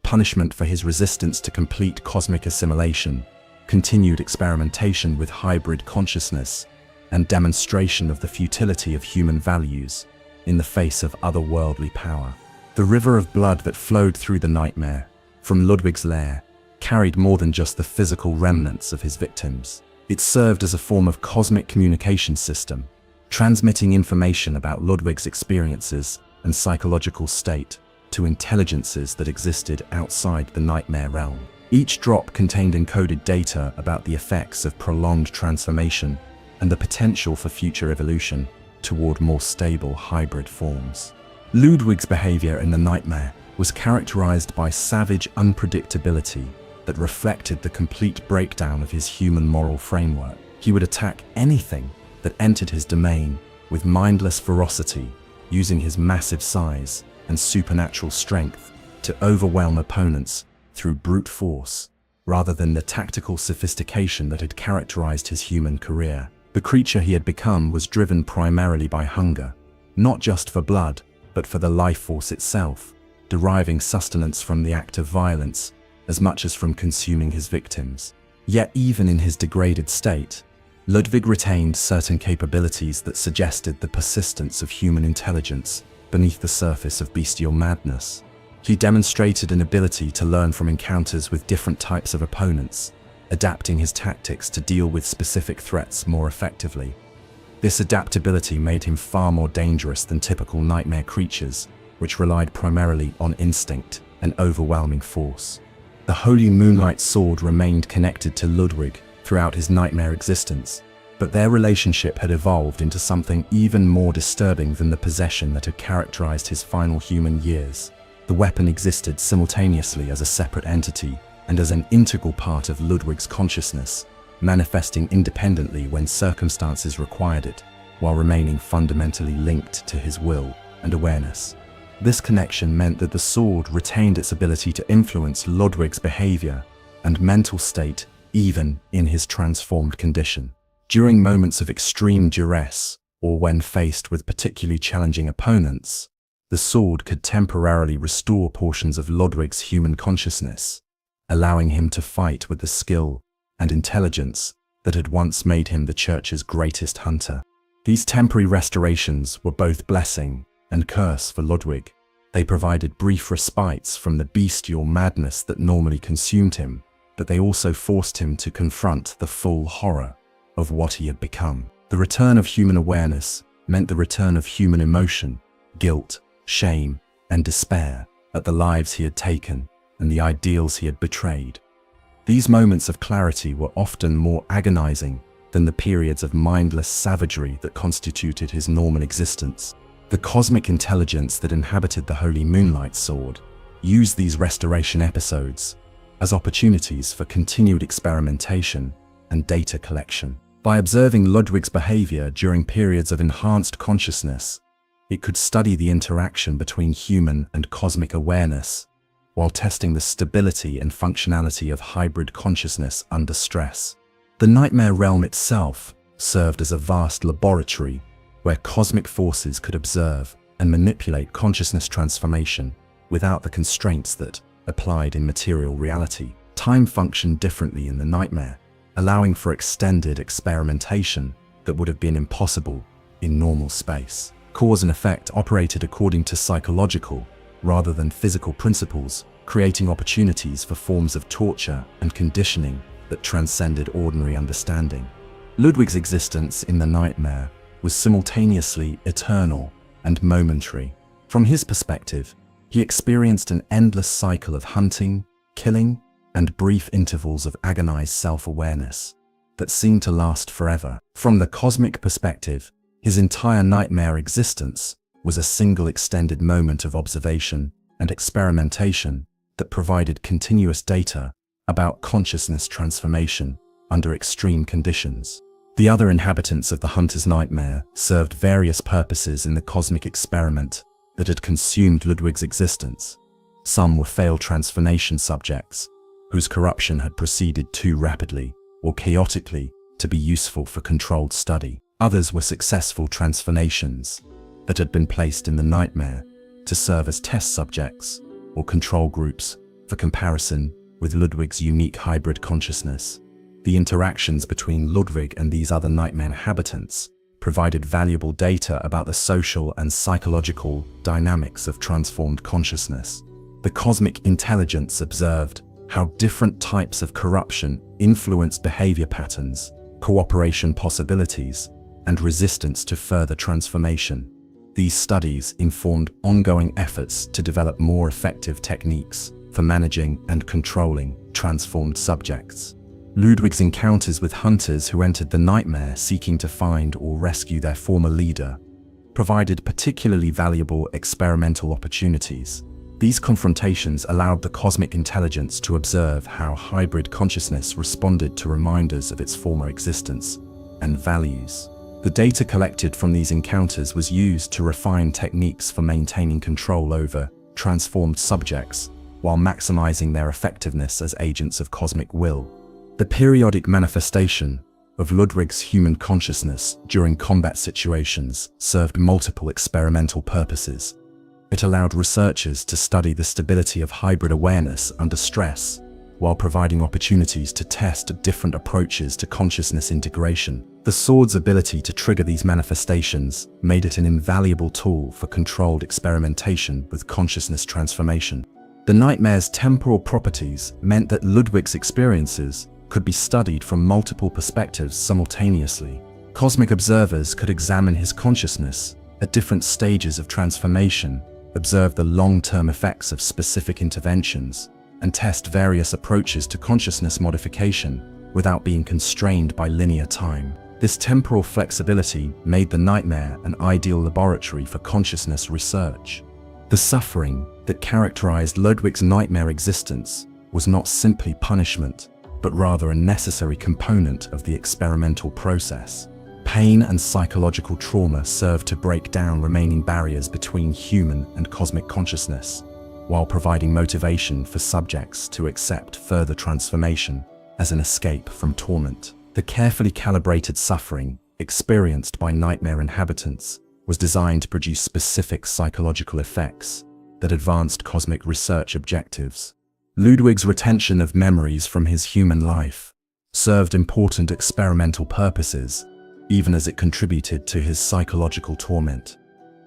punishment for his resistance to complete cosmic assimilation, continued experimentation with hybrid consciousness, and demonstration of the futility of human values in the face of otherworldly power. The river of blood that flowed through the nightmare from Ludwig's lair carried more than just the physical remnants of his victims. It served as a form of cosmic communication system, transmitting information about Ludwig's experiences and psychological state to intelligences that existed outside the nightmare realm. Each drop contained encoded data about the effects of prolonged transformation and the potential for future evolution toward more stable hybrid forms. Ludwig's behavior in the nightmare was characterized by savage unpredictability that reflected the complete breakdown of his human moral framework. He would attack anything that entered his domain with mindless ferocity, using his massive size and supernatural strength to overwhelm opponents through brute force, rather than the tactical sophistication that had characterized his human career. The creature he had become was driven primarily by hunger, not just for blood, but for the life force itself, deriving sustenance from the act of violence as much as from consuming his victims. Yet even in his degraded state, Ludwig retained certain capabilities that suggested the persistence of human intelligence beneath the surface of bestial madness. He demonstrated an ability to learn from encounters with different types of opponents, adapting his tactics to deal with specific threats more effectively. This adaptability made him far more dangerous than typical nightmare creatures, which relied primarily on instinct and overwhelming force. The Holy Moonlight Sword remained connected to Ludwig throughout his nightmare existence, but their relationship had evolved into something even more disturbing than the possession that had characterized his final human years. The weapon existed simultaneously as a separate entity and as an integral part of Ludwig's consciousness, manifesting independently when circumstances required it, while remaining fundamentally linked to his will and awareness. This connection meant that the sword retained its ability to influence Ludwig's behavior and mental state even in his transformed condition. During moments of extreme duress, or when faced with particularly challenging opponents, the sword could temporarily restore portions of Ludwig's human consciousness, allowing him to fight with the skill and intelligence that had once made him the Church's greatest hunter. These temporary restorations were both blessing and curse for Ludwig. They provided brief respites from the bestial madness that normally consumed him, but they also forced him to confront the full horror of what he had become. The return of human awareness meant the return of human emotion, guilt, shame, and despair at the lives he had taken and the ideals he had betrayed. These moments of clarity were often more agonizing than the periods of mindless savagery that constituted his normal existence. The cosmic intelligence that inhabited the Holy Moonlight Sword used these restoration episodes as opportunities for continued experimentation and data collection. By observing Ludwig's behavior during periods of enhanced consciousness, it could study the interaction between human and cosmic awareness, while testing the stability and functionality of hybrid consciousness under stress. The nightmare realm itself served as a vast laboratory where cosmic forces could observe and manipulate consciousness transformation without the constraints that applied in material reality. Time functioned differently in the nightmare, allowing for extended experimentation that would have been impossible in normal space. Cause and effect operated according to psychological rather than physical principles, creating opportunities for forms of torture and conditioning that transcended ordinary understanding. Ludwig's existence in the nightmare was simultaneously eternal and momentary. From his perspective, he experienced an endless cycle of hunting, killing, and brief intervals of agonized self-awareness that seemed to last forever. From the cosmic perspective, his entire nightmare existence was a single extended moment of observation and experimentation that provided continuous data about consciousness transformation under extreme conditions. The other inhabitants of the Hunter's Nightmare served various purposes in the cosmic experiment that had consumed Ludwig's existence. Some were failed transformation subjects, whose corruption had proceeded too rapidly or chaotically to be useful for controlled study. Others were successful transformations that had been placed in the nightmare to serve as test subjects or control groups for comparison with Ludwig's unique hybrid consciousness. The interactions between Ludwig and these other nightmare inhabitants provided valuable data about the social and psychological dynamics of transformed consciousness. The cosmic intelligence observed how different types of corruption influenced behavior patterns, cooperation possibilities, and resistance to further transformation. These studies informed ongoing efforts to develop more effective techniques for managing and controlling transformed subjects. Ludwig's encounters with hunters who entered the nightmare seeking to find or rescue their former leader provided particularly valuable experimental opportunities. These confrontations allowed the cosmic intelligence to observe how hybrid consciousness responded to reminders of its former existence and values. The data collected from these encounters was used to refine techniques for maintaining control over transformed subjects while maximizing their effectiveness as agents of cosmic will. The periodic manifestation of Ludwig's human consciousness during combat situations served multiple experimental purposes. It allowed researchers to study the stability of hybrid awareness under stress, while providing opportunities to test different approaches to consciousness integration. The sword's ability to trigger these manifestations made it an invaluable tool for controlled experimentation with consciousness transformation. The nightmare's temporal properties meant that Ludwig's experiences could be studied from multiple perspectives simultaneously. Cosmic observers could examine his consciousness at different stages of transformation, observe the long-term effects of specific interventions, and test various approaches to consciousness modification without being constrained by linear time. This temporal flexibility made the nightmare an ideal laboratory for consciousness research. The suffering that characterized Ludwig's nightmare existence was not simply punishment, but rather a necessary component of the experimental process. Pain and psychological trauma served to break down remaining barriers between human and cosmic consciousness, while providing motivation for subjects to accept further transformation as an escape from torment. The carefully calibrated suffering experienced by nightmare inhabitants was designed to produce specific psychological effects that advanced cosmic research objectives. Ludwig's retention of memories from his human life served important experimental purposes even as it contributed to his psychological torment.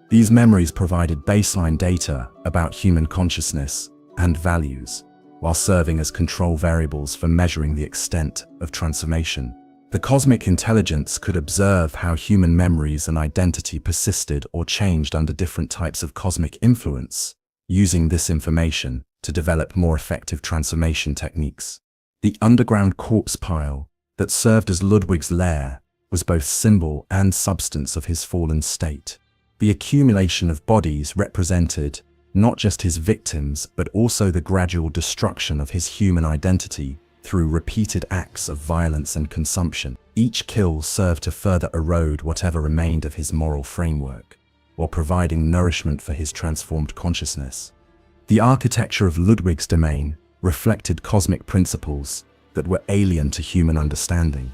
These memories provided baseline data about human consciousness and values, while serving as control variables for measuring the extent of transformation. The cosmic intelligence could observe how human memories and identity persisted or changed under different types of cosmic influence, using this information to develop more effective transformation techniques. The underground corpse pile that served as Ludwig's lair was both symbol and substance of his fallen state. The accumulation of bodies represented not just his victims, but also the gradual destruction of his human identity through repeated acts of violence and consumption. Each kill served to further erode whatever remained of his moral framework, while providing nourishment for his transformed consciousness. The architecture of Ludwig's domain reflected cosmic principles that were alien to human understanding.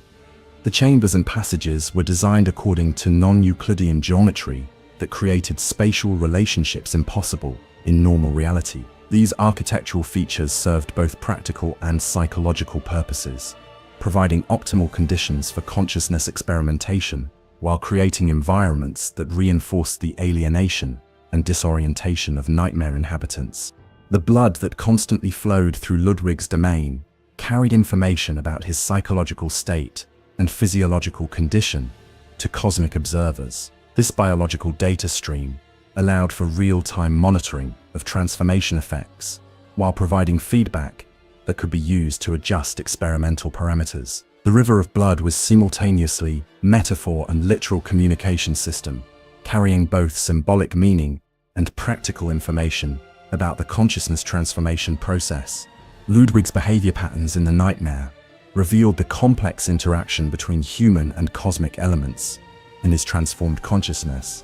The chambers and passages were designed according to non-Euclidean geometry that created spatial relationships impossible in normal reality. These architectural features served both practical and psychological purposes, providing optimal conditions for consciousness experimentation while creating environments that reinforced the alienation and disorientation of nightmare inhabitants. The blood that constantly flowed through Ludwig's domain carried information about his psychological state and physiological condition to cosmic observers. This biological data stream allowed for real-time monitoring of transformation effects, while providing feedback that could be used to adjust experimental parameters. The river of blood was simultaneously metaphor and literal communication system, carrying both symbolic meaning and practical information about the consciousness transformation process. Ludwig's behavior patterns in the nightmare revealed the complex interaction between human and cosmic elements in his transformed consciousness.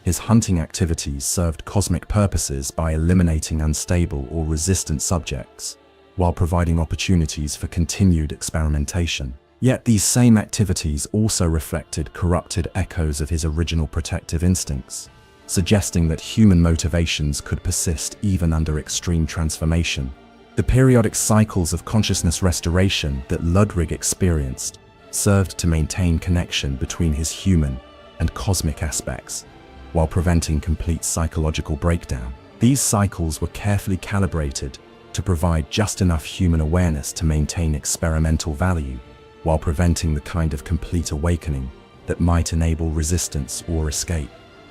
His hunting activities served cosmic purposes by eliminating unstable or resistant subjects, while providing opportunities for continued experimentation. Yet these same activities also reflected corrupted echoes of his original protective instincts, suggesting that human motivations could persist even under extreme transformation. The periodic cycles of consciousness restoration that Ludwig experienced served to maintain connection between his human and cosmic aspects, while preventing complete psychological breakdown. These cycles were carefully calibrated to provide just enough human awareness to maintain experimental value, while preventing the kind of complete awakening that might enable resistance or escape.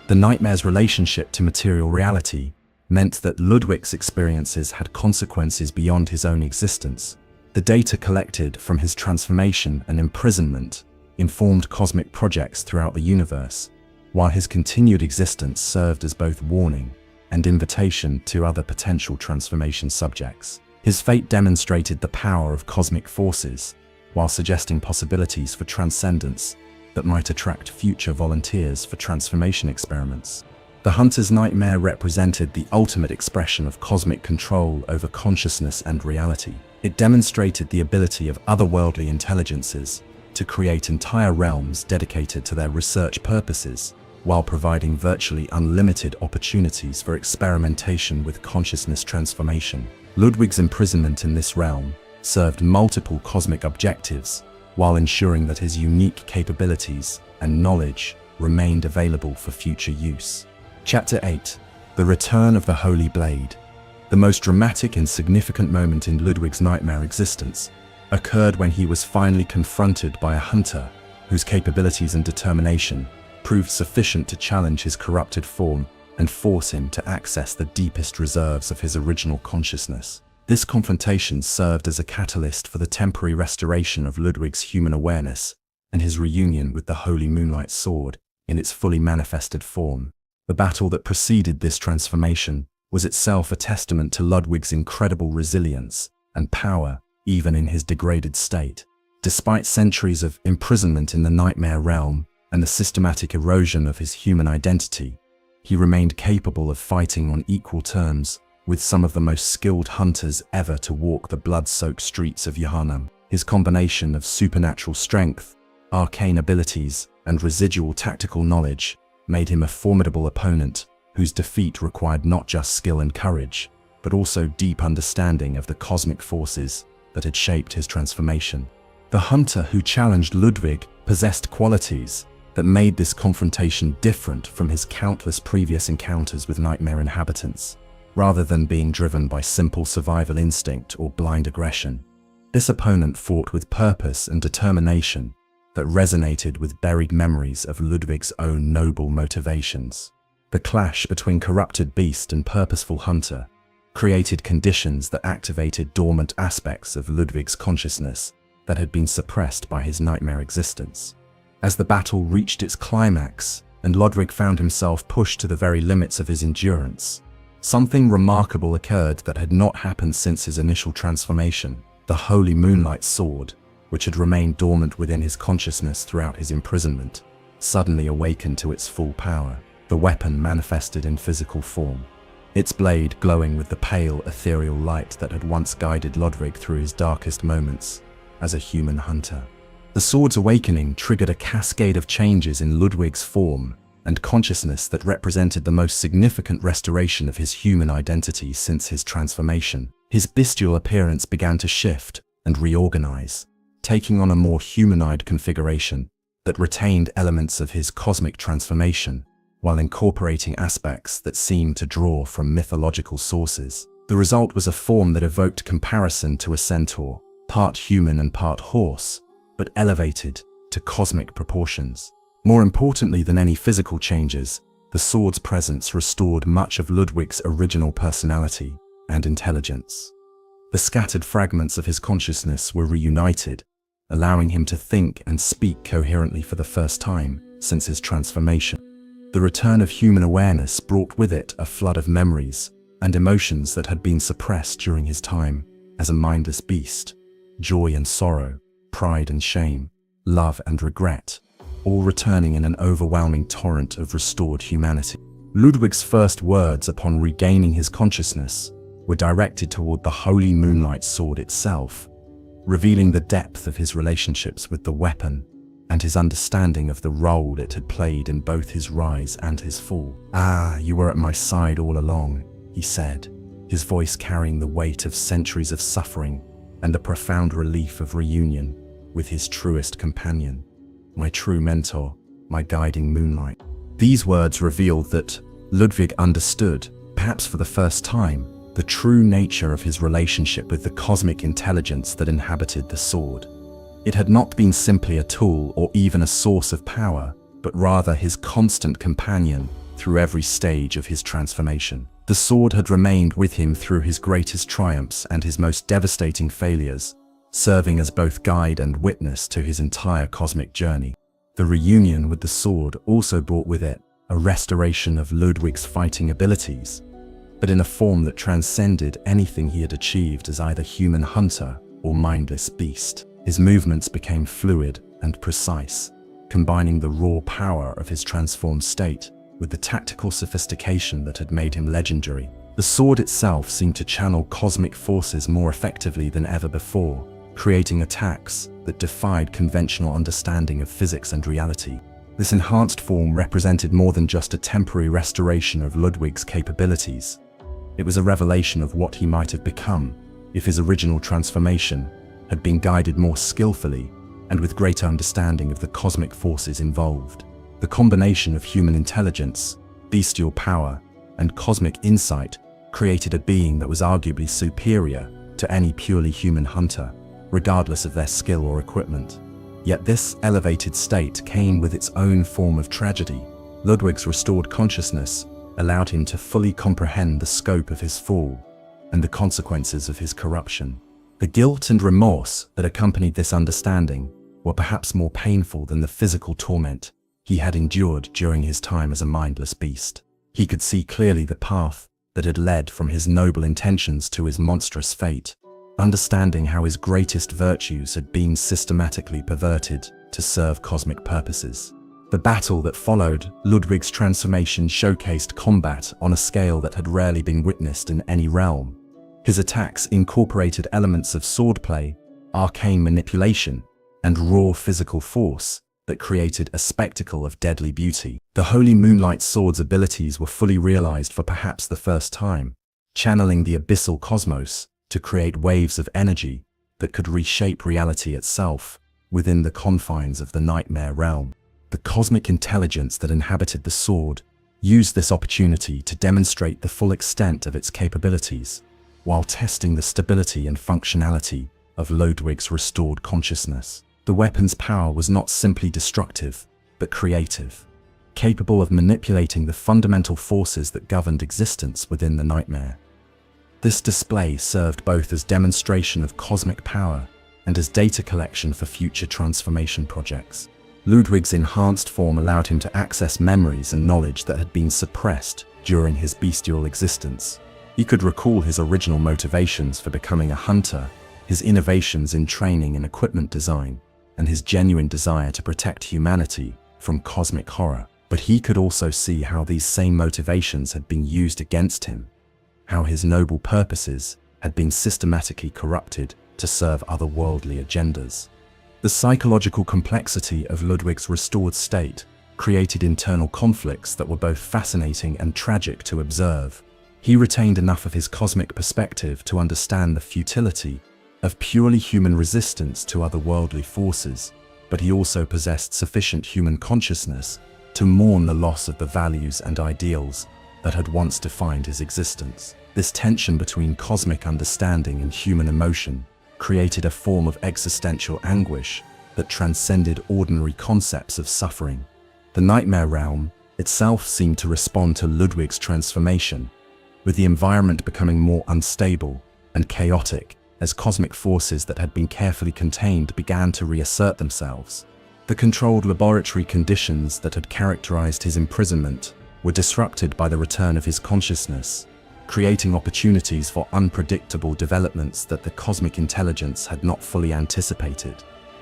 The nightmare's relationship to material reality meant that Ludwig's experiences had consequences beyond his own existence. The data collected from his transformation and imprisonment informed cosmic projects throughout the universe, while his continued existence served as both warning and invitation to other potential transformation subjects. His fate demonstrated the power of cosmic forces, while suggesting possibilities for transcendence that might attract future volunteers for transformation experiments. The Hunter's Nightmare represented the ultimate expression of cosmic control over consciousness and reality. It demonstrated the ability of otherworldly intelligences to create entire realms dedicated to their research purposes, while providing virtually unlimited opportunities for experimentation with consciousness transformation. Ludwig's imprisonment in this realm served multiple cosmic objectives, while ensuring that his unique capabilities and knowledge remained available for future use. Chapter 8. The Return of the Holy Blade. The most dramatic and significant moment in Ludwig's nightmare existence occurred when he was finally confronted by a hunter whose capabilities and determination proved sufficient to challenge his corrupted form and force him to access the deepest reserves of his original consciousness. This confrontation served as a catalyst for the temporary restoration of Ludwig's human awareness and his reunion with the Holy Moonlight Sword in its fully manifested form. The battle that preceded this transformation was itself a testament to Ludwig's incredible resilience and power, even in his degraded state. Despite centuries of imprisonment in the nightmare realm and the systematic erosion of his human identity, he remained capable of fighting on equal terms with some of the most skilled hunters ever to walk the blood-soaked streets of Yharnam. His combination of supernatural strength, arcane abilities, and residual tactical knowledge made him a formidable opponent whose defeat required not just skill and courage, but also deep understanding of the cosmic forces that had shaped his transformation. The hunter who challenged Ludwig possessed qualities that made this confrontation different from his countless previous encounters with nightmare inhabitants. Rather than being driven by simple survival instinct or blind aggression, this opponent fought with purpose and determination that resonated with buried memories of Ludwig's own noble motivations. The clash between corrupted beast and purposeful hunter created conditions that activated dormant aspects of Ludwig's consciousness that had been suppressed by his nightmare existence. As the battle reached its climax and Ludwig found himself pushed to the very limits of his endurance, something remarkable occurred that had not happened since his initial transformation. The holy moonlight sword, which had remained dormant within his consciousness throughout his imprisonment, suddenly awakened to its full power. The weapon manifested in physical form, its blade glowing with the pale, ethereal light that had once guided Ludwig through his darkest moments as a human hunter. The sword's awakening triggered a cascade of changes in Ludwig's form and consciousness that represented the most significant restoration of his human identity since his transformation. His bestial appearance began to shift and reorganize, taking on a more humanoid configuration that retained elements of his cosmic transformation, while incorporating aspects that seemed to draw from mythological sources. The result was a form that evoked comparison to a centaur, part human and part horse, but elevated to cosmic proportions. More importantly than any physical changes, the sword's presence restored much of Ludwig's original personality and intelligence. The scattered fragments of his consciousness were reunited, allowing him to think and speak coherently for the first time since his transformation. The return of human awareness brought with it a flood of memories and emotions that had been suppressed during his time as a mindless beast. Joy and sorrow, pride and shame, love and regret, all returning in an overwhelming torrent of restored humanity. Ludwig's first words upon regaining his consciousness were directed toward the holy moonlight sword itself, revealing the depth of his relationships with the weapon and his understanding of the role it had played in both his rise and his fall. "Ah, you were at my side all along," he said, his voice carrying the weight of centuries of suffering and the profound relief of reunion with his truest companion, my true mentor, my guiding moonlight. These words revealed that Ludwig understood, perhaps for the first time, the true nature of his relationship with the cosmic intelligence that inhabited the sword. It had not been simply a tool or even a source of power, but rather his constant companion through every stage of his transformation. The sword had remained with him through his greatest triumphs and his most devastating failures, serving as both guide and witness to his entire cosmic journey. The reunion with the sword also brought with it a restoration of Ludwig's fighting abilities, but in a form that transcended anything he had achieved as either human hunter or mindless beast. His movements became fluid and precise, combining the raw power of his transformed state with the tactical sophistication that had made him legendary. The sword itself seemed to channel cosmic forces more effectively than ever before, creating attacks that defied conventional understanding of physics and reality. This enhanced form represented more than just a temporary restoration of Ludwig's capabilities. It was a revelation of what he might have become if his original transformation had been guided more skillfully and with greater understanding of the cosmic forces involved. The combination of human intelligence, bestial power, and cosmic insight created a being that was arguably superior to any purely human hunter, regardless of their skill or equipment. Yet this elevated state came with its own form of tragedy. Ludwig's restored consciousness allowed him to fully comprehend the scope of his fall and the consequences of his corruption. The guilt and remorse that accompanied this understanding were perhaps more painful than the physical torment he had endured during his time as a mindless beast. He could see clearly the path that had led from his noble intentions to his monstrous fate, understanding how his greatest virtues had been systematically perverted to serve cosmic purposes. The battle that followed Ludwig's transformation showcased combat on a scale that had rarely been witnessed in any realm. His attacks incorporated elements of swordplay, arcane manipulation, and raw physical force that created a spectacle of deadly beauty. The Holy Moonlight Sword's abilities were fully realized for perhaps the first time, channeling the abyssal cosmos to create waves of energy that could reshape reality itself within the confines of the nightmare realm. The cosmic intelligence that inhabited the sword used this opportunity to demonstrate the full extent of its capabilities, while testing the stability and functionality of Ludwig's restored consciousness. The weapon's power was not simply destructive, but creative, capable of manipulating the fundamental forces that governed existence within the nightmare. This display served both as demonstration of cosmic power and as data collection for future transformation projects. Ludwig's enhanced form allowed him to access memories and knowledge that had been suppressed during his bestial existence. He could recall his original motivations for becoming a hunter, his innovations in training and equipment design, and his genuine desire to protect humanity from cosmic horror. But he could also see how these same motivations had been used against him, how his noble purposes had been systematically corrupted to serve otherworldly agendas. The psychological complexity of Ludwig's restored state created internal conflicts that were both fascinating and tragic to observe. He retained enough of his cosmic perspective to understand the futility of purely human resistance to otherworldly forces, but he also possessed sufficient human consciousness to mourn the loss of the values and ideals that had once defined his existence. This tension between cosmic understanding and human emotion created a form of existential anguish that transcended ordinary concepts of suffering. The nightmare realm itself seemed to respond to Ludwig's transformation, with the environment becoming more unstable and chaotic as cosmic forces that had been carefully contained began to reassert themselves. The controlled laboratory conditions that had characterized his imprisonment were disrupted by the return of his consciousness, creating opportunities for unpredictable developments that the cosmic intelligence had not fully anticipated.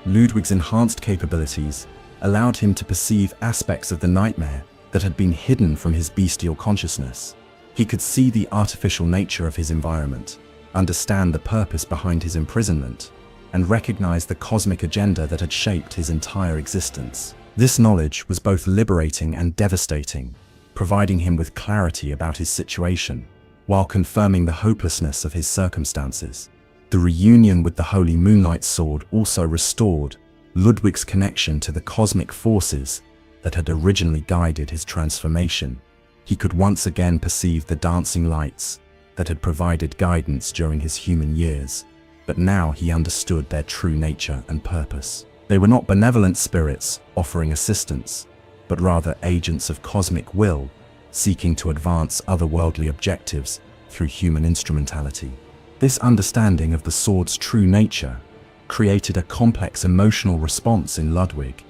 Ludwig's enhanced capabilities allowed him to perceive aspects of the nightmare that had been hidden from his bestial consciousness. He could see the artificial nature of his environment, understand the purpose behind his imprisonment, and recognize the cosmic agenda that had shaped his entire existence. This knowledge was both liberating and devastating, providing him with clarity about his situation, while confirming the hopelessness of his circumstances. The reunion with the Holy Moonlight Sword also restored Ludwig's connection to the cosmic forces that had originally guided his transformation. He could once again perceive the dancing lights that had provided guidance during his human years, but now he understood their true nature and purpose. They were not benevolent spirits offering assistance, but rather agents of cosmic will, seeking to advance otherworldly objectives through human instrumentality. This understanding of the sword's true nature created a complex emotional response in Ludwig.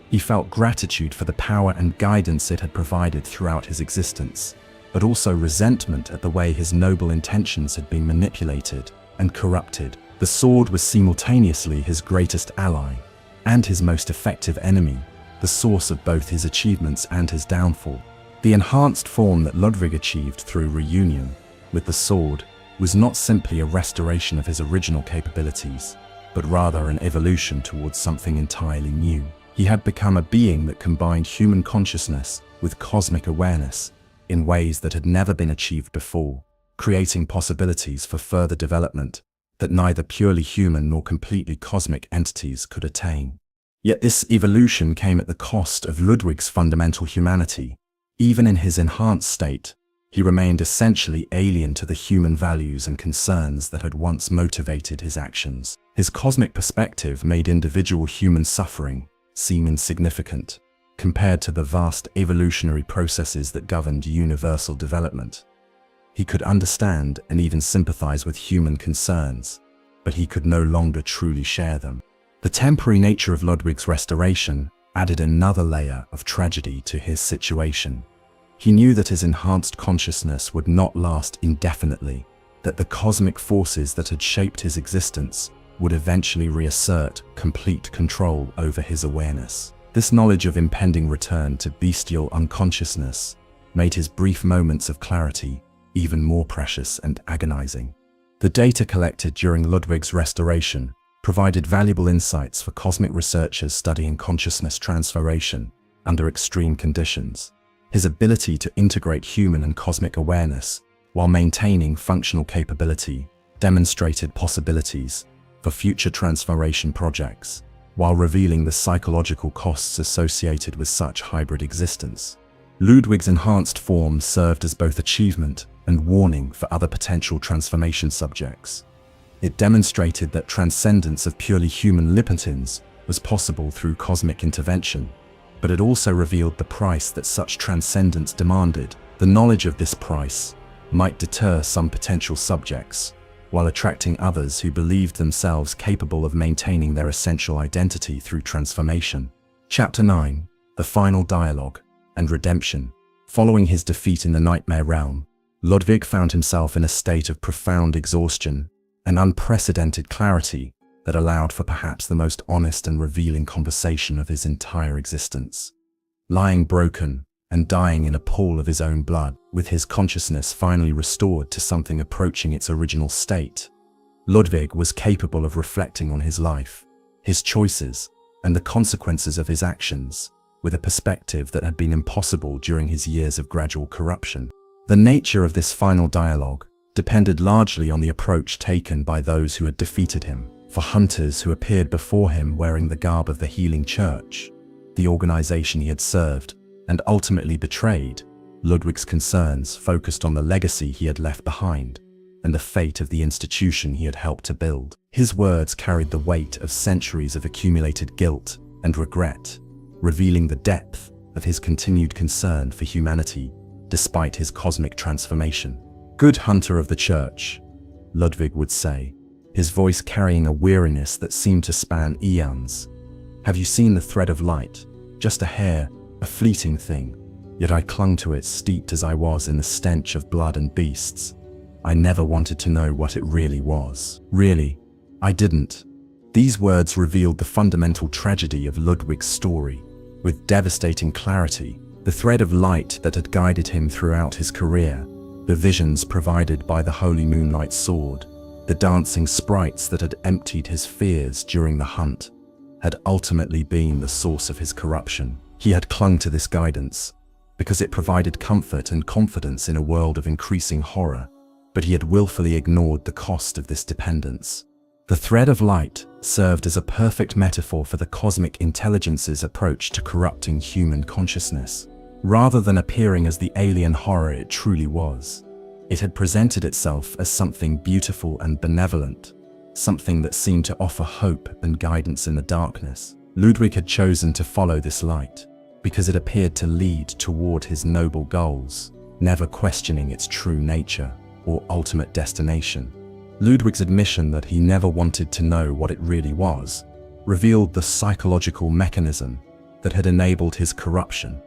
He felt gratitude for the power and guidance it had provided throughout his existence, but also resentment at the way his noble intentions had been manipulated and corrupted. The sword was simultaneously his greatest ally and his most effective enemy, the source of both his achievements and his downfall. The enhanced form that Ludwig achieved through reunion with the sword was not simply a restoration of his original capabilities, but rather an evolution towards something entirely new. He had become a being that combined human consciousness with cosmic awareness in ways that had never been achieved before, creating possibilities for further development that neither purely human nor completely cosmic entities could attain. Yet this evolution came at the cost of Ludwig's fundamental humanity. Even in his enhanced state, he remained essentially alien to the human values and concerns that had once motivated his actions. His cosmic perspective made individual human suffering seem insignificant compared to the vast evolutionary processes that governed universal development. He could understand and even sympathize with human concerns, but he could no longer truly share them. The temporary nature of Ludwig's restoration added another layer of tragedy to his situation. He knew that his enhanced consciousness would not last indefinitely, that the cosmic forces that had shaped his existence would eventually reassert complete control over his awareness. This knowledge of impending return to bestial unconsciousness made his brief moments of clarity even more precious and agonizing. The data collected during Ludwig's restoration provided valuable insights for cosmic researchers studying consciousness transformation under extreme conditions. His ability to integrate human and cosmic awareness while maintaining functional capability demonstrated possibilities for future transformation projects. while revealing the psychological costs associated with such hybrid existence. Ludwig's enhanced form served as both achievement and warning for other potential transformation subjects. It demonstrated that transcendence of purely human libertines was possible through cosmic intervention, but it also revealed the price that such transcendence demanded. The knowledge of this price might deter some potential subjects, while attracting others who believed themselves capable of maintaining their essential identity through transformation. Chapter 9: The Final Dialogue and Redemption. Following his defeat in the Nightmare Realm, Ludwig found himself in a state of profound exhaustion and unprecedented clarity that allowed for perhaps the most honest and revealing conversation of his entire existence. Lying broken and dying in a pool of his own blood, with his consciousness finally restored to something approaching its original state, Ludwig was capable of reflecting on his life, his choices, and the consequences of his actions, with a perspective that had been impossible during his years of gradual corruption. The nature of this final dialogue depended largely on the approach taken by those who had defeated him. For hunters who appeared before him wearing the garb of the Healing Church, the organization he had served and ultimately betrayed, Ludwig's concerns focused on the legacy he had left behind and the fate of the institution he had helped to build. His words carried the weight of centuries of accumulated guilt and regret, revealing the depth of his continued concern for humanity despite his cosmic transformation. "Good hunter of the Church," Ludwig would say, his voice carrying a weariness that seemed to span eons. "Have you seen the thread of light? Just a hair, a fleeting thing. Yet I clung to it, steeped as I was in the stench of blood and beasts. I never wanted to know what it really was. Really, I didn't." These words revealed the fundamental tragedy of Ludwig's story. With devastating clarity, the thread of light that had guided him throughout his career, the visions provided by the Holy Moonlight Sword, the dancing sprites that had emptied his fears during the hunt, had ultimately been the source of his corruption. He had clung to this guidance because it provided comfort and confidence in a world of increasing horror, but he had willfully ignored the cost of this dependence. The thread of light served as a perfect metaphor for the cosmic intelligence's approach to corrupting human consciousness. Rather than appearing as the alien horror it truly was, it had presented itself as something beautiful and benevolent, something that seemed to offer hope and guidance in the darkness. Ludwig had chosen to follow this light because it appeared to lead toward his noble goals, never questioning its true nature or ultimate destination. Ludwig's admission that he never wanted to know what it really was revealed the psychological mechanism that had enabled his corruption.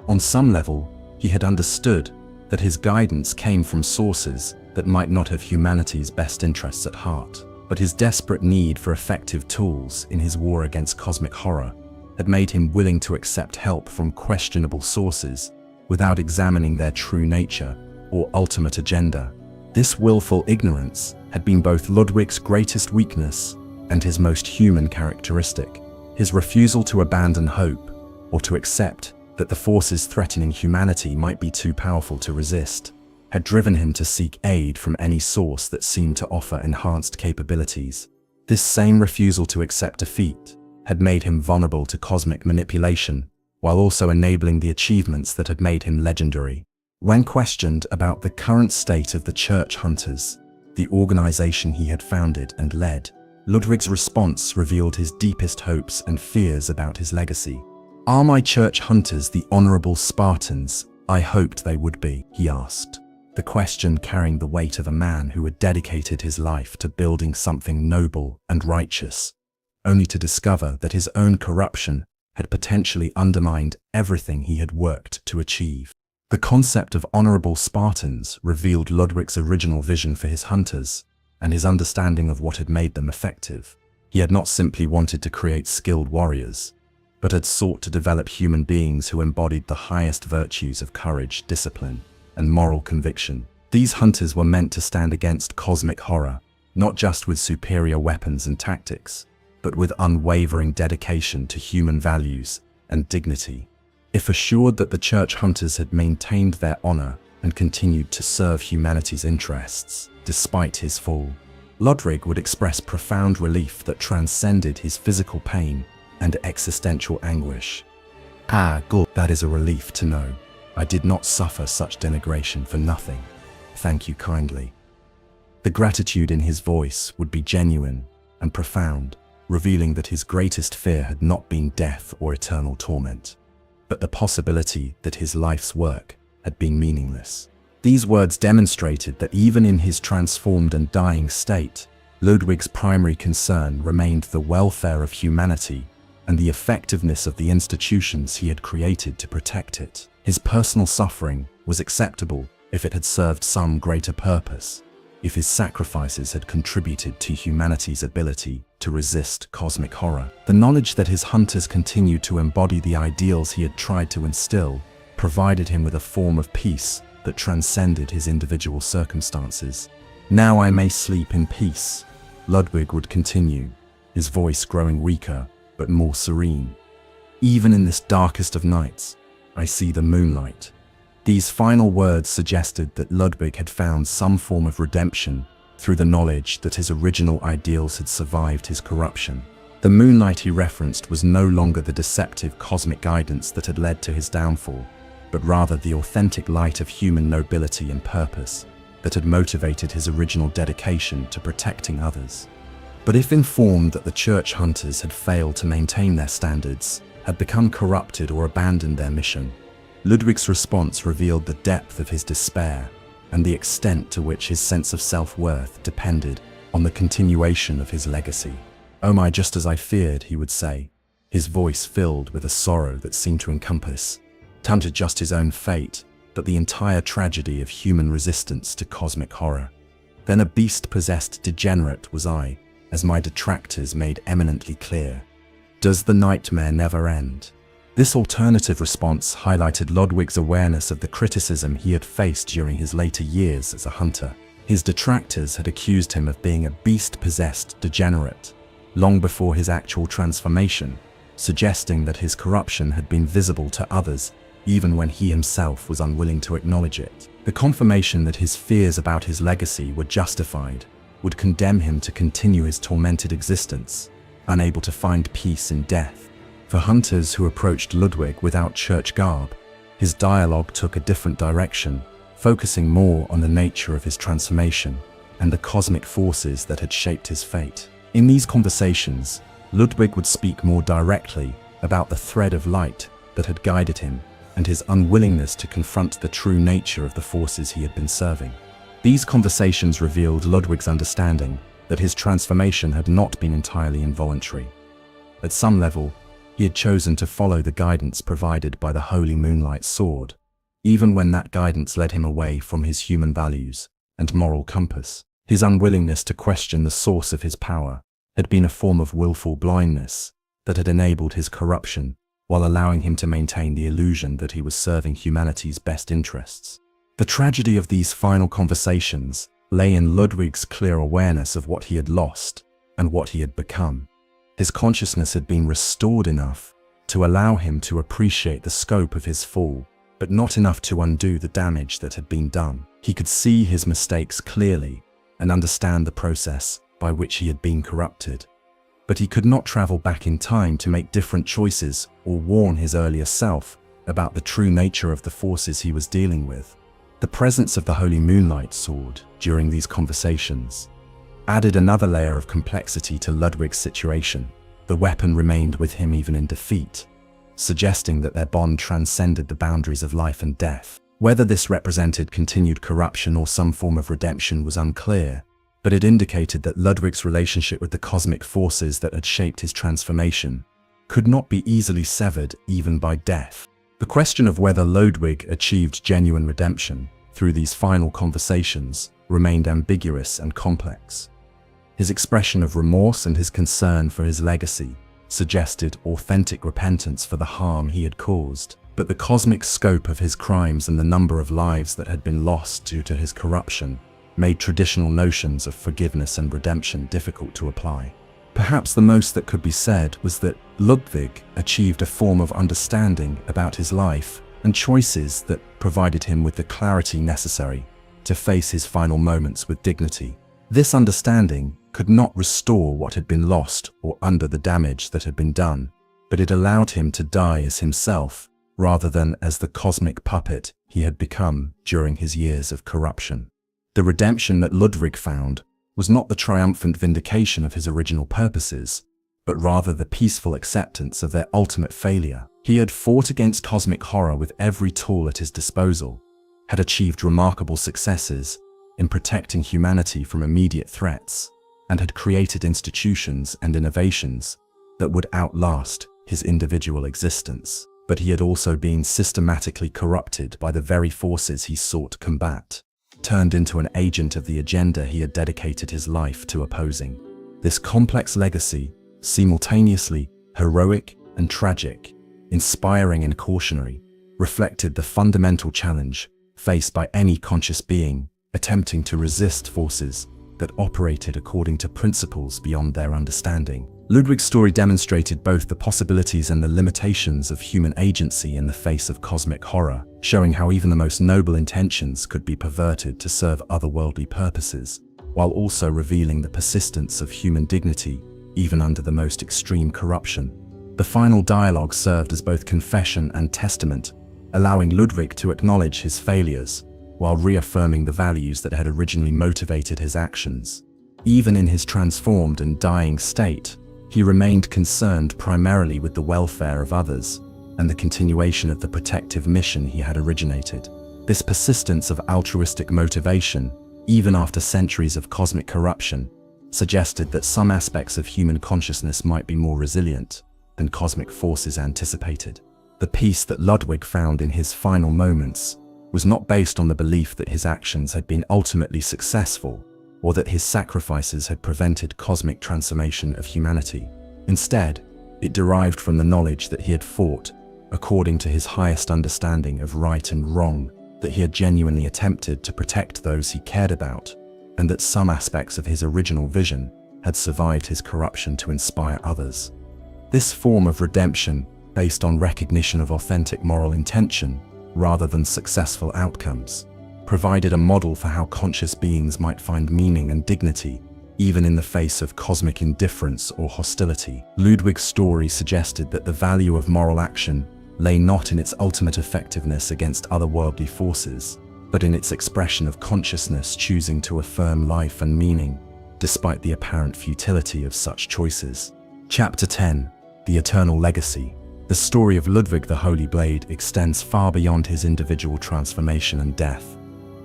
On some level, he had understood that his guidance came from sources that might not have humanity's best interests at heart, but his desperate need for effective tools in his war against cosmic horror had made him willing to accept help from questionable sources without examining their true nature or ultimate agenda. This willful ignorance had been both Ludwig's greatest weakness and his most human characteristic. His refusal to abandon hope or to accept that the forces threatening humanity might be too powerful to resist had driven him to seek aid from any source that seemed to offer enhanced capabilities. This same refusal to accept defeat had made him vulnerable to cosmic manipulation, while also enabling the achievements that had made him legendary. When questioned about the current state of the Church Hunters, the organization he had founded and led, Ludwig's response revealed his deepest hopes and fears about his legacy. "Are my Church Hunters the honorable Spartans I hoped they would be?" he asked, the question carrying the weight of a man who had dedicated his life to building something noble and righteous, only to discover that his own corruption had potentially undermined everything he had worked to achieve. The concept of honorable Spartans revealed Ludwig's original vision for his hunters and his understanding of what had made them effective. He had not simply wanted to create skilled warriors, but had sought to develop human beings who embodied the highest virtues of courage, discipline, and moral conviction. These hunters were meant to stand against cosmic horror, not just with superior weapons and tactics, but with unwavering dedication to human values and dignity. If assured that the Church Hunters had maintained their honor and continued to serve humanity's interests despite his fall, Ludwig would express profound relief that transcended his physical pain and existential anguish. Ah, good, that is a relief to know. I did not suffer such denigration for nothing. Thank you kindly. The gratitude in his voice would be genuine and profound, revealing that his greatest fear had not been death or eternal torment, but the possibility that his life's work had been meaningless. These words demonstrated that even in his transformed and dying state, Ludwig's primary concern remained the welfare of humanity and the effectiveness of the institutions he had created to protect it. His personal suffering was acceptable if it had served some greater purpose, if his sacrifices had contributed to humanity's ability to resist cosmic horror. The knowledge that his hunters continued to embody the ideals he had tried to instill provided him with a form of peace that transcended his individual circumstances. Now I may sleep in peace, Ludwig would continue, his voice growing weaker but more serene. Even in this darkest of nights, I see the moonlight. These final words suggested that Ludwig had found some form of redemption through the knowledge that his original ideals had survived his corruption. The moonlight he referenced was no longer the deceptive cosmic guidance that had led to his downfall, but rather the authentic light of human nobility and purpose that had motivated his original dedication to protecting others. But if informed that the church hunters had failed to maintain their standards, had become corrupted or abandoned their mission, Ludwig's response revealed the depth of his despair and the extent to which his sense of self-worth depended on the continuation of his legacy. "Oh my, just as I feared," he would say, his voice filled with a sorrow that seemed to encompass not just his own fate, but the entire tragedy of human resistance to cosmic horror. Then a beast-possessed degenerate was I, as my detractors made eminently clear. Does the nightmare never end? This alternative response highlighted Ludwig's awareness of the criticism he had faced during his later years as a hunter. His detractors had accused him of being a beast-possessed degenerate, long before his actual transformation, suggesting that his corruption had been visible to others even when he himself was unwilling to acknowledge it. The confirmation that his fears about his legacy were justified would condemn him to continue his tormented existence, unable to find peace in death. For hunters who approached Ludwig without church garb, his dialogue took a different direction, focusing more on the nature of his transformation and the cosmic forces that had shaped his fate. In these conversations, Ludwig would speak more directly about the thread of light that had guided him and his unwillingness to confront the true nature of the forces he had been serving. These conversations revealed Ludwig's understanding that his transformation had not been entirely involuntary. At some level, he had chosen to follow the guidance provided by the holy moonlight sword, even when that guidance led him away from his human values and moral compass. His unwillingness to question the source of his power had been a form of willful blindness that had enabled his corruption while allowing him to maintain the illusion that he was serving humanity's best interests. The tragedy of these final conversations lay in Ludwig's clear awareness of what he had lost and what he had become. His consciousness had been restored enough to allow him to appreciate the scope of his fall, but not enough to undo the damage that had been done. He could see his mistakes clearly and understand the process by which he had been corrupted. But he could not travel back in time to make different choices or warn his earlier self about the true nature of the forces he was dealing with. The presence of the Holy Moonlight Sword during these conversations added another layer of complexity to Ludwig's situation. The weapon remained with him even in defeat, suggesting that their bond transcended the boundaries of life and death. Whether this represented continued corruption or some form of redemption was unclear, but it indicated that Ludwig's relationship with the cosmic forces that had shaped his transformation could not be easily severed even by death. The question of whether Ludwig achieved genuine redemption through these final conversations remained ambiguous and complex. His expression of remorse and his concern for his legacy suggested authentic repentance for the harm he had caused, but the cosmic scope of his crimes and the number of lives that had been lost due to his corruption made traditional notions of forgiveness and redemption difficult to apply. Perhaps the most that could be said was that Ludwig achieved a form of understanding about his life and choices that provided him with the clarity necessary to face his final moments with dignity. This understanding could not restore what had been lost or undo the damage that had been done, but it allowed him to die as himself, rather than as the cosmic puppet he had become during his years of corruption. The redemption that Ludwig found was not the triumphant vindication of his original purposes, but rather the peaceful acceptance of their ultimate failure. He had fought against cosmic horror with every tool at his disposal, had achieved remarkable successes in protecting humanity from immediate threats, and had created institutions and innovations that would outlast his individual existence. But he had also been systematically corrupted by the very forces he sought to combat, turned into an agent of the agenda he had dedicated his life to opposing. This complex legacy, simultaneously heroic and tragic, inspiring and cautionary, reflected the fundamental challenge faced by any conscious being attempting to resist forces that operated according to principles beyond their understanding. Ludwig's story demonstrated both the possibilities and the limitations of human agency in the face of cosmic horror, showing how even the most noble intentions could be perverted to serve otherworldly purposes, while also revealing the persistence of human dignity even under the most extreme corruption. The final dialogue served as both confession and testament, allowing Ludwig to acknowledge his failures, while reaffirming the values that had originally motivated his actions. Even in his transformed and dying state, he remained concerned primarily with the welfare of others and the continuation of the protective mission he had originated. This persistence of altruistic motivation, even after centuries of cosmic corruption, suggested that some aspects of human consciousness might be more resilient than cosmic forces anticipated. The peace that Ludwig found in his final moments was not based on the belief that his actions had been ultimately successful or that his sacrifices had prevented cosmic transformation of humanity. Instead, it derived from the knowledge that he had fought according to his highest understanding of right and wrong, that he had genuinely attempted to protect those he cared about, and that some aspects of his original vision had survived his corruption to inspire others. This form of redemption, based on recognition of authentic moral intention rather than successful outcomes, provided a model for how conscious beings might find meaning and dignity even in the face of cosmic indifference or hostility. Ludwig's story suggested that the value of moral action lay not in its ultimate effectiveness against otherworldly forces, but in its expression of consciousness choosing to affirm life and meaning, despite the apparent futility of such choices. Chapter 10. The Eternal Legacy. The story of Ludwig the Holy Blade extends far beyond his individual transformation and death,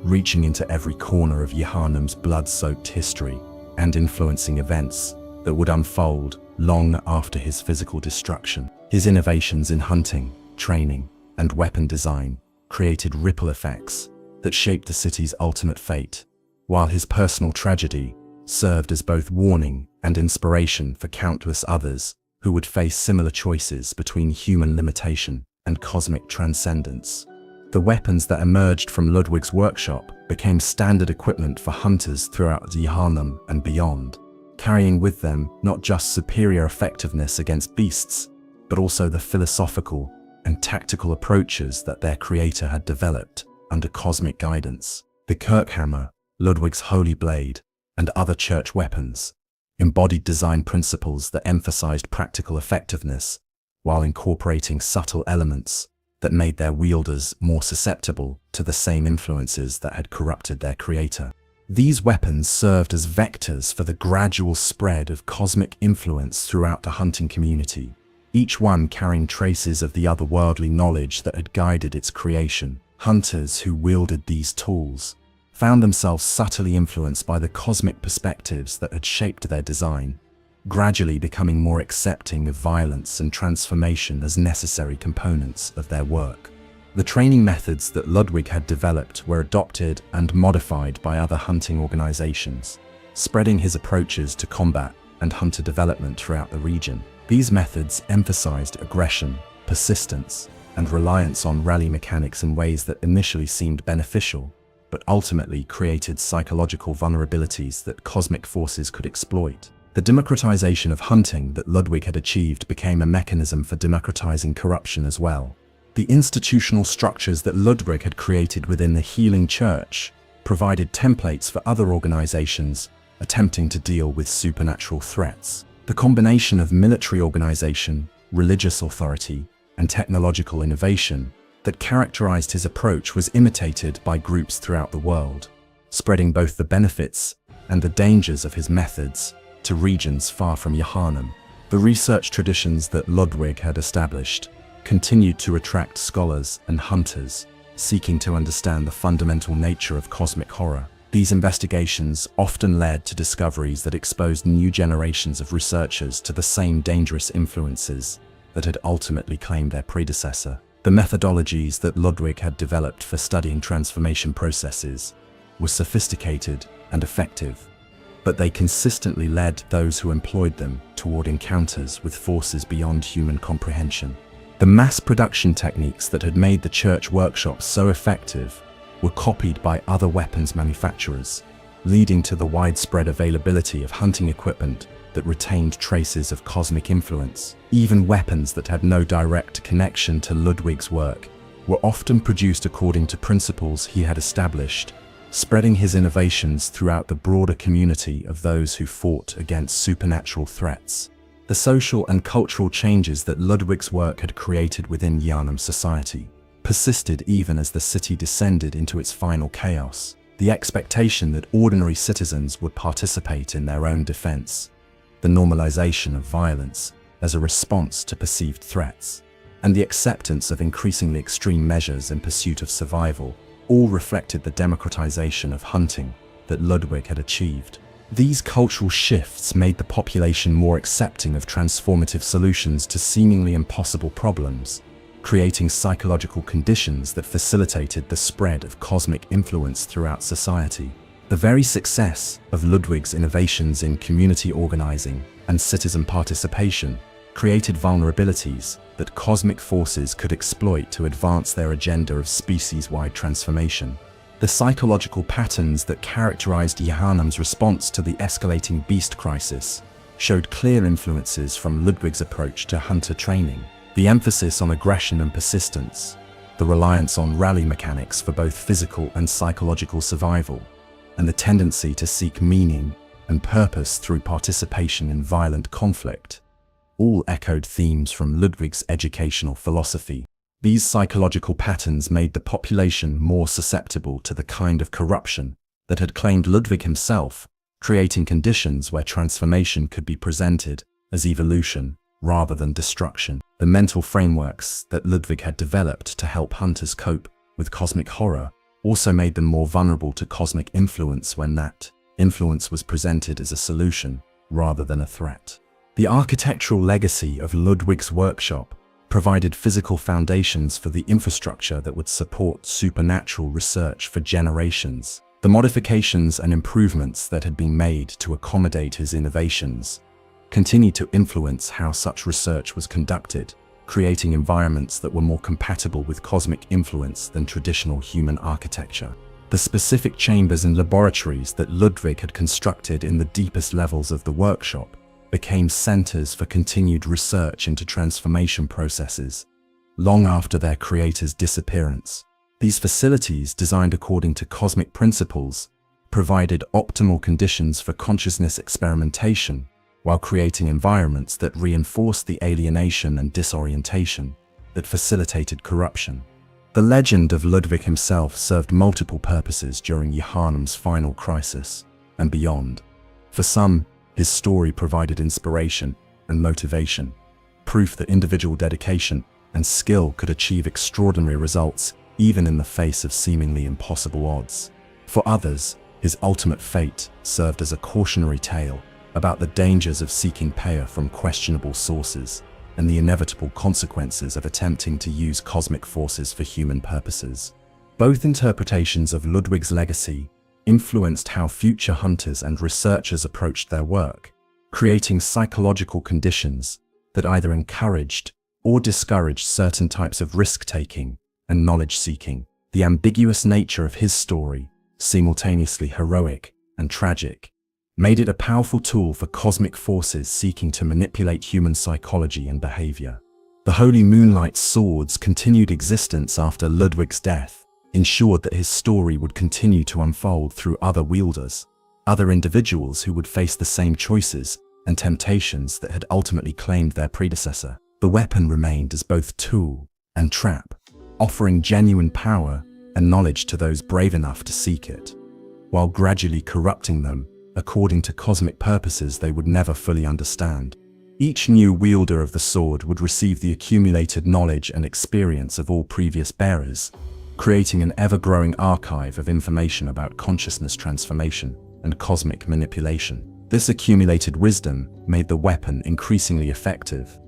reaching into every corner of Yharnam's blood-soaked history and influencing events that would unfold long after his physical destruction. His innovations in hunting, training, and weapon design created ripple effects that shaped the city's ultimate fate, while his personal tragedy served as both warning and inspiration for countless others who would face similar choices between human limitation and cosmic transcendence. The weapons that emerged from Ludwig's workshop became standard equipment for hunters throughout Yharnam and beyond, carrying with them not just superior effectiveness against beasts, but also the philosophical and tactical approaches that their creator had developed under cosmic guidance. The Kirkhammer, Ludwig's holy blade, and other church weapons embodied design principles that emphasized practical effectiveness while incorporating subtle elements that made their wielders more susceptible to the same influences that had corrupted their creator. These weapons served as vectors for the gradual spread of cosmic influence throughout the hunting community, each one carrying traces of the otherworldly knowledge that had guided its creation. Hunters who wielded these tools found themselves subtly influenced by the cosmic perspectives that had shaped their design, gradually becoming more accepting of violence and transformation as necessary components of their work. The training methods that Ludwig had developed were adopted and modified by other hunting organizations, spreading his approaches to combat and hunter development throughout the region. These methods emphasized aggression, persistence, and reliance on rally mechanics in ways that initially seemed beneficial, but ultimately created psychological vulnerabilities that cosmic forces could exploit. The democratization of hunting that Ludwig had achieved became a mechanism for democratizing corruption as well. The institutional structures that Ludwig had created within the healing church provided templates for other organizations attempting to deal with supernatural threats. The combination of military organization, religious authority, and technological innovation that characterized his approach was imitated by groups throughout the world, spreading both the benefits and the dangers of his methods to regions far from Yharnam. The research traditions that Ludwig had established continued to attract scholars and hunters seeking to understand the fundamental nature of cosmic horror. These investigations often led to discoveries that exposed new generations of researchers to the same dangerous influences that had ultimately claimed their predecessor. The methodologies that Ludwig had developed for studying transformation processes were sophisticated and effective, but they consistently led those who employed them toward encounters with forces beyond human comprehension. The mass production techniques that had made the church workshops so effective were copied by other weapons manufacturers, leading to the widespread availability of hunting equipment that retained traces of cosmic influence. Even weapons that had no direct connection to Ludwig's work were often produced according to principles he had established, spreading his innovations throughout the broader community of those who fought against supernatural threats. The social and cultural changes that Ludwig's work had created within Yharnam society persisted even as the city descended into its final chaos. The expectation that ordinary citizens would participate in their own defense, the normalization of violence as a response to perceived threats, and the acceptance of increasingly extreme measures in pursuit of survival all reflected the democratization of hunting that Ludwig had achieved. These cultural shifts made the population more accepting of transformative solutions to seemingly impossible problems, creating psychological conditions that facilitated the spread of cosmic influence throughout society. The very success of Ludwig's innovations in community organizing and citizen participation created vulnerabilities that cosmic forces could exploit to advance their agenda of species-wide transformation. The psychological patterns that characterized Yharnam's response to the escalating beast crisis showed clear influences from Ludwig's approach to hunter training. The emphasis on aggression and persistence, the reliance on rally mechanics for both physical and psychological survival, and the tendency to seek meaning and purpose through participation in violent conflict, all echoed themes from Ludwig's educational philosophy. These psychological patterns made the population more susceptible to the kind of corruption that had claimed Ludwig himself, creating conditions where transformation could be presented as evolution rather than destruction. The mental frameworks that Ludwig had developed to help hunters cope with cosmic horror also made them more vulnerable to cosmic influence when that influence was presented as a solution rather than a threat. The architectural legacy of Ludwig's workshop provided physical foundations for the infrastructure that would support supernatural research for generations. The modifications and improvements that had been made to accommodate his innovations continued to influence how such research was conducted, creating environments that were more compatible with cosmic influence than traditional human architecture. The specific chambers and laboratories that Ludwig had constructed in the deepest levels of the workshop became centers for continued research into transformation processes long after their creator's disappearance. These facilities, designed according to cosmic principles, provided optimal conditions for consciousness experimentation while creating environments that reinforced the alienation and disorientation that facilitated corruption. The legend of Ludwig himself served multiple purposes during Yharnam's final crisis and beyond. For some, his story provided inspiration and motivation, proof that individual dedication and skill could achieve extraordinary results even in the face of seemingly impossible odds. For others, his ultimate fate served as a cautionary tale about the dangers of seeking power from questionable sources and the inevitable consequences of attempting to use cosmic forces for human purposes. Both interpretations of Ludwig's legacy influenced how future hunters and researchers approached their work, creating psychological conditions that either encouraged or discouraged certain types of risk-taking and knowledge-seeking. The ambiguous nature of his story, simultaneously heroic and tragic, made it a powerful tool for cosmic forces seeking to manipulate human psychology and behavior. The Holy Moonlight's sword's continued existence after Ludwig's death ensured that his story would continue to unfold through other wielders, other individuals who would face the same choices and temptations that had ultimately claimed their predecessor. The weapon remained as both tool and trap, offering genuine power and knowledge to those brave enough to seek it, while gradually corrupting them according to cosmic purposes they would never fully understand. Each new wielder of the sword would receive the accumulated knowledge and experience of all previous bearers, creating an ever-growing archive of information about consciousness transformation and cosmic manipulation. This accumulated wisdom made the weapon increasingly effective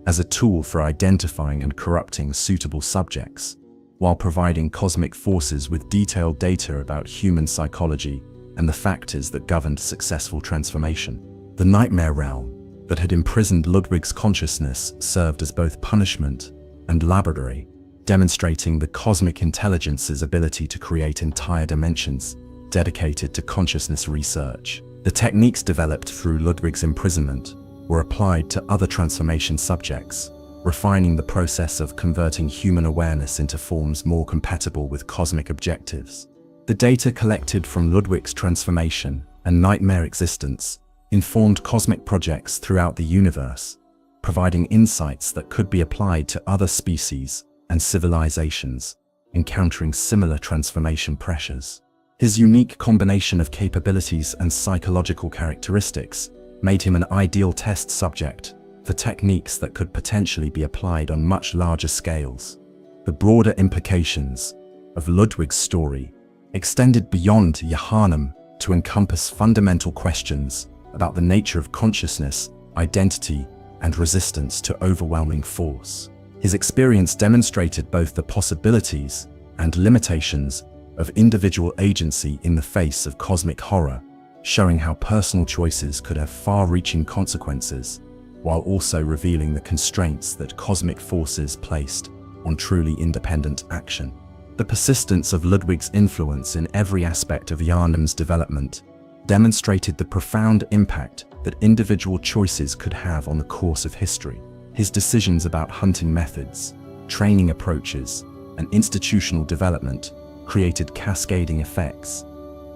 as a tool for identifying and corrupting suitable subjects, while providing cosmic forces with detailed data about human psychology and the factors that governed successful transformation. The nightmare realm that had imprisoned Ludwig's consciousness served as both punishment and laboratory, demonstrating the cosmic intelligence's ability to create entire dimensions dedicated to consciousness research. The techniques developed through Ludwig's imprisonment were applied to other transformation subjects, refining the process of converting human awareness into forms more compatible with cosmic objectives. The data collected from Ludwig's transformation and nightmare existence informed cosmic projects throughout the universe, providing insights that could be applied to other species and civilizations encountering similar transformation pressures. His unique combination of capabilities and psychological characteristics made him an ideal test subject for techniques that could potentially be applied on much larger scales. The broader implications of Ludwig's story extended beyond Yharnam to encompass fundamental questions about the nature of consciousness, identity, and resistance to overwhelming force. His experience demonstrated both the possibilities and limitations of individual agency in the face of cosmic horror, showing how personal choices could have far-reaching consequences, while also revealing the constraints that cosmic forces placed on truly independent action. The persistence of Ludwig's influence in every aspect of Yharnam's development demonstrated the profound impact that individual choices could have on the course of history. His decisions about hunting methods, training approaches, and institutional development created cascading effects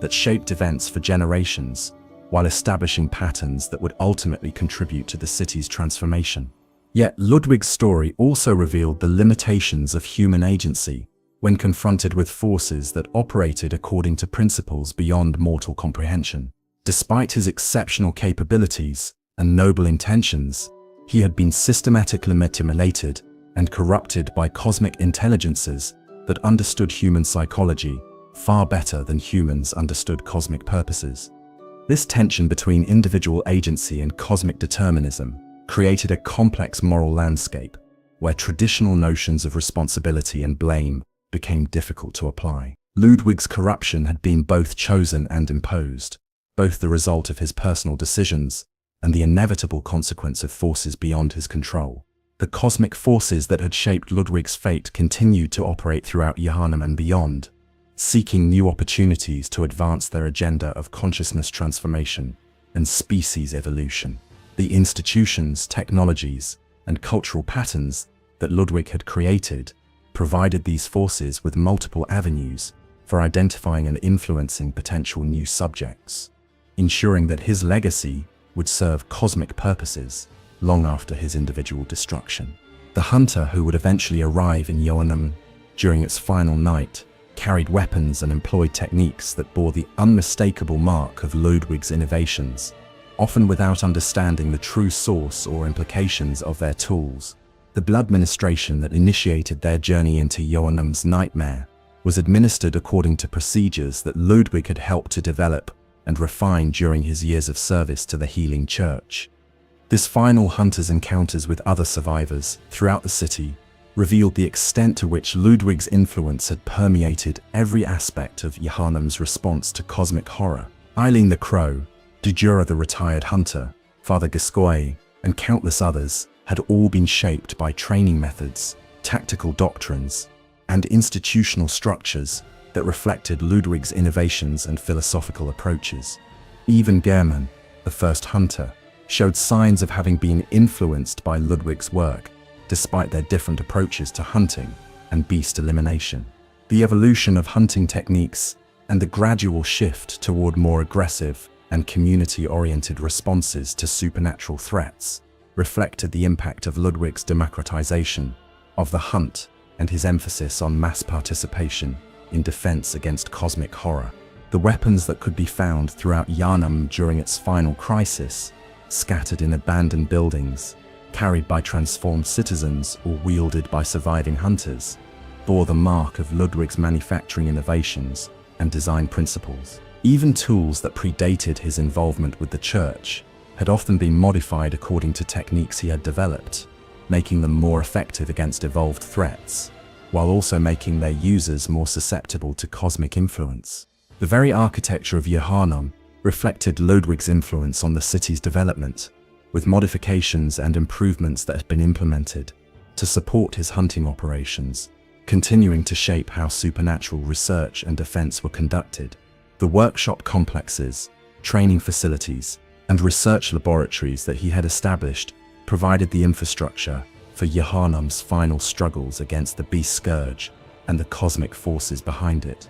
that shaped events for generations, while establishing patterns that would ultimately contribute to the city's transformation. Yet Ludwig's story also revealed the limitations of human agency when confronted with forces that operated according to principles beyond mortal comprehension. Despite his exceptional capabilities and noble intentions, he had been systematically manipulated and corrupted by cosmic intelligences that understood human psychology far better than humans understood cosmic purposes. This tension between individual agency and cosmic determinism created a complex moral landscape where traditional notions of responsibility and blame became difficult to apply. Ludwig's corruption had been both chosen and imposed, both the result of his personal decisions and the inevitable consequence of forces beyond his control. The cosmic forces that had shaped Ludwig's fate continued to operate throughout Yharnam and beyond, seeking new opportunities to advance their agenda of consciousness transformation and species evolution. The institutions, technologies, and cultural patterns that Ludwig had created provided these forces with multiple avenues for identifying and influencing potential new subjects, ensuring that his legacy would serve cosmic purposes long after his individual destruction. The hunter who would eventually arrive in Yharnam during its final night carried weapons and employed techniques that bore the unmistakable mark of Ludwig's innovations, often without understanding the true source or implications of their tools. The blood ministration that initiated their journey into Yharnam's nightmare was administered according to procedures that Ludwig had helped to develop and refine during his years of service to the healing church. This final hunter's encounters with other survivors throughout the city revealed the extent to which Ludwig's influence had permeated every aspect of Yharnam's response to cosmic horror. Eileen the Crow, Dujura the retired hunter, Father Gascoigne, and countless others had all been shaped by training methods, tactical doctrines, and institutional structures that reflected Ludwig's innovations and philosophical approaches. Even German, the first hunter, showed signs of having been influenced by Ludwig's work, despite their different approaches to hunting and beast elimination. The evolution of hunting techniques and the gradual shift toward more aggressive and community-oriented responses to supernatural threats reflected the impact of Ludwig's democratization of the hunt and his emphasis on mass participation in defense against cosmic horror. The weapons that could be found throughout Yharnam during its final crisis, scattered in abandoned buildings, carried by transformed citizens or wielded by surviving hunters, bore the mark of Ludwig's manufacturing innovations and design principles. Even tools that predated his involvement with the church had often been modified according to techniques he had developed, making them more effective against evolved threats, while also making their users more susceptible to cosmic influence. The very architecture of Yharnam reflected Ludwig's influence on the city's development, with modifications and improvements that had been implemented to support his hunting operations, continuing to shape how supernatural research and defense were conducted. The workshop complexes, training facilities, and research laboratories that he had established provided the infrastructure for Yharnam's final struggles against the beast scourge and the cosmic forces behind it.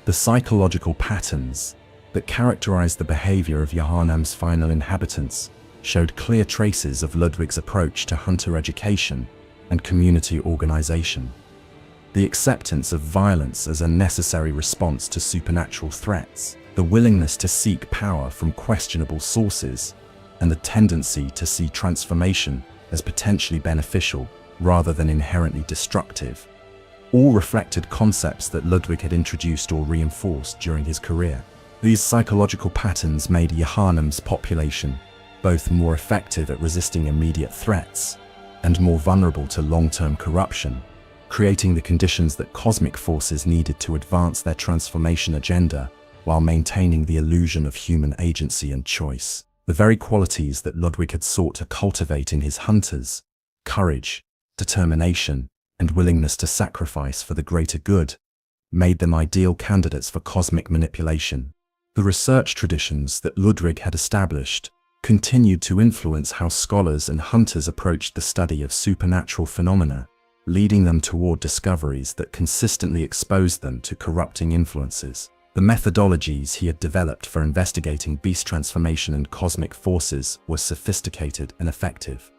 The psychological patterns that characterized the behavior of Yharnam's final inhabitants showed clear traces of Ludwig's approach to hunter education and community organization. The acceptance of violence as a necessary response to supernatural threats, the willingness to seek power from questionable sources, and the tendency to see transformation as potentially beneficial rather than inherently destructive, all reflected concepts that Ludwig had introduced or reinforced during his career. These psychological patterns made Yharnam's population both more effective at resisting immediate threats and more vulnerable to long-term corruption, creating the conditions that cosmic forces needed to advance their transformation agenda while maintaining the illusion of human agency and choice. The very qualities that Ludwig had sought to cultivate in his hunters, courage, determination, and willingness to sacrifice for the greater good, made them ideal candidates for cosmic manipulation. The research traditions that Ludwig had established continued to influence how scholars and hunters approached the study of supernatural phenomena, leading them toward discoveries that consistently exposed them to corrupting influences. The methodologies he had developed for investigating beast transformation and cosmic forces were sophisticated and effective,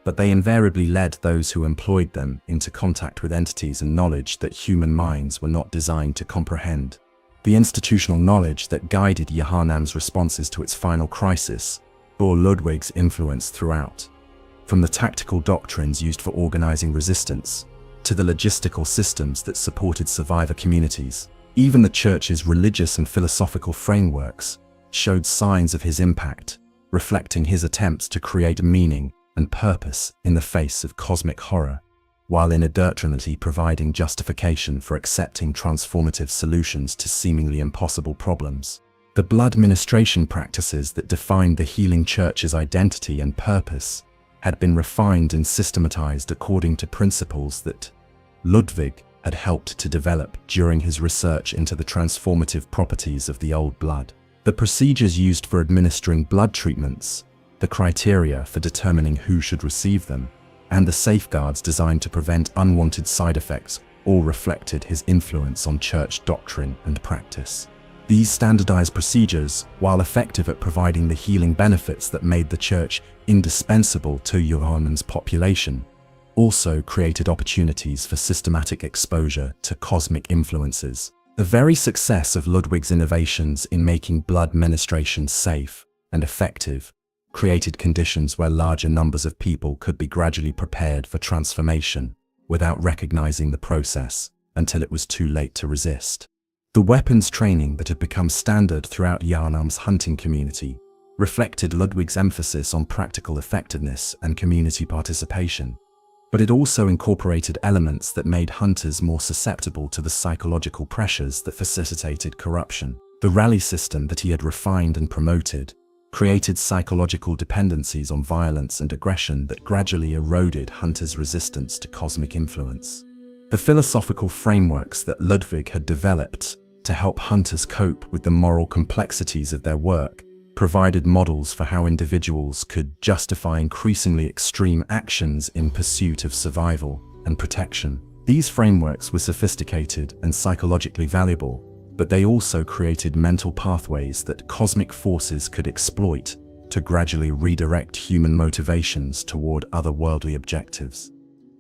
but they invariably led those who employed them into contact with entities and knowledge that human minds were not designed to comprehend. The institutional knowledge that guided Yharnam's responses to its final crisis bore Ludwig's influence throughout. From the tactical doctrines used for organizing resistance to the logistical systems that supported survivor communities, even the church's religious and philosophical frameworks showed signs of his impact, reflecting his attempts to create meaning and purpose in the face of cosmic horror, while inadvertently providing justification for accepting transformative solutions to seemingly impossible problems. The blood ministration practices that defined the healing church's identity and purpose had been refined and systematized according to principles that Ludwig had helped to develop during his research into the transformative properties of the old blood. The procedures used for administering blood treatments, the criteria for determining who should receive them, and the safeguards designed to prevent unwanted side effects all reflected his influence on church doctrine and practice. These standardized procedures, while effective at providing the healing benefits that made the church indispensable to Yharnam's population, also created opportunities for systematic exposure to cosmic influences. The very success of Ludwig's innovations in making blood ministration safe and effective created conditions where larger numbers of people could be gradually prepared for transformation without recognizing the process until it was too late to resist. The weapons training that had become standard throughout Yharnam's hunting community reflected Ludwig's emphasis on practical effectiveness and community participation, but it also incorporated elements that made hunters more susceptible to the psychological pressures that facilitated corruption. The rally system that he had refined and promoted created psychological dependencies on violence and aggression that gradually eroded hunters' resistance to cosmic influence. The philosophical frameworks that Ludwig had developed to help hunters cope with the moral complexities of their work provided models for how individuals could justify increasingly extreme actions in pursuit of survival and protection. These frameworks were sophisticated and psychologically valuable, but they also created mental pathways that cosmic forces could exploit to gradually redirect human motivations toward otherworldly objectives.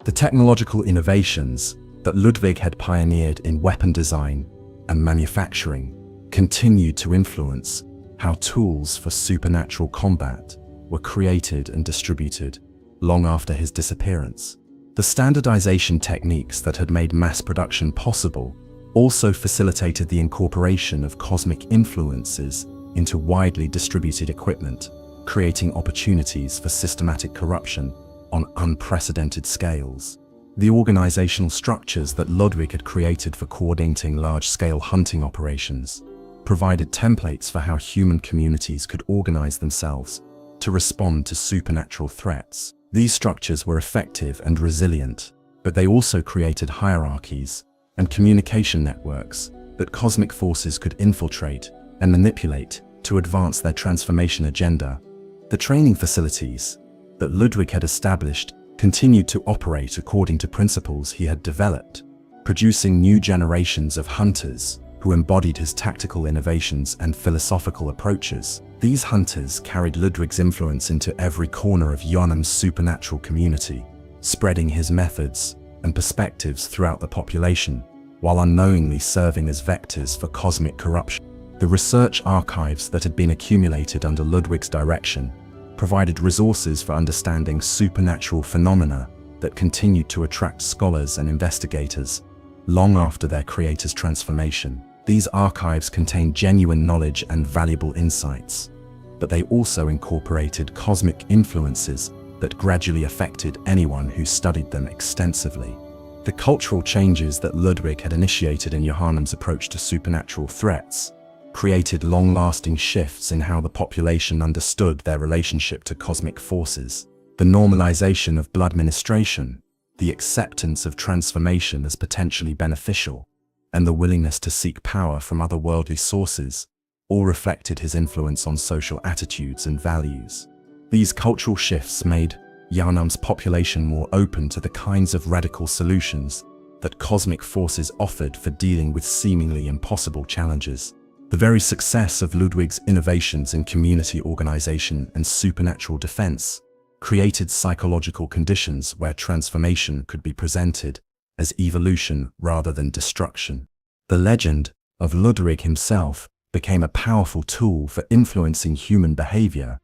The technological innovations that Ludwig had pioneered in weapon design and manufacturing continued to influence how tools for supernatural combat were created and distributed long after his disappearance. The standardization techniques that had made mass production possible also facilitated the incorporation of cosmic influences into widely distributed equipment, creating opportunities for systematic corruption on unprecedented scales. The organizational structures that Ludwig had created for coordinating large-scale hunting operations provided templates for how human communities could organize themselves to respond to supernatural threats. These structures were effective and resilient, but they also created hierarchies and communication networks that cosmic forces could infiltrate and manipulate to advance their transformation agenda. The training facilities that Ludwig had established continued to operate according to principles he had developed, producing new generations of hunters who embodied his tactical innovations and philosophical approaches. These hunters carried Ludwig's influence into every corner of Yharnam's supernatural community, spreading his methods and perspectives throughout the population, while unknowingly serving as vectors for cosmic corruption. The research archives that had been accumulated under Ludwig's direction provided resources for understanding supernatural phenomena that continued to attract scholars and investigators long after their creator's transformation. These archives contained genuine knowledge and valuable insights, but they also incorporated cosmic influences that gradually affected anyone who studied them extensively. The cultural changes that Ludwig had initiated in Yharnam's approach to supernatural threats created long-lasting shifts in how the population understood their relationship to cosmic forces. The normalization of blood ministration, the acceptance of transformation as potentially beneficial, and the willingness to seek power from otherworldly sources all reflected his influence on social attitudes and values. These cultural shifts made Yharnam's population more open to the kinds of radical solutions that cosmic forces offered for dealing with seemingly impossible challenges. The very success of Ludwig's innovations in community organization and supernatural defense created psychological conditions where transformation could be presented as evolution rather than destruction. The legend of Ludwig himself became a powerful tool for influencing human behavior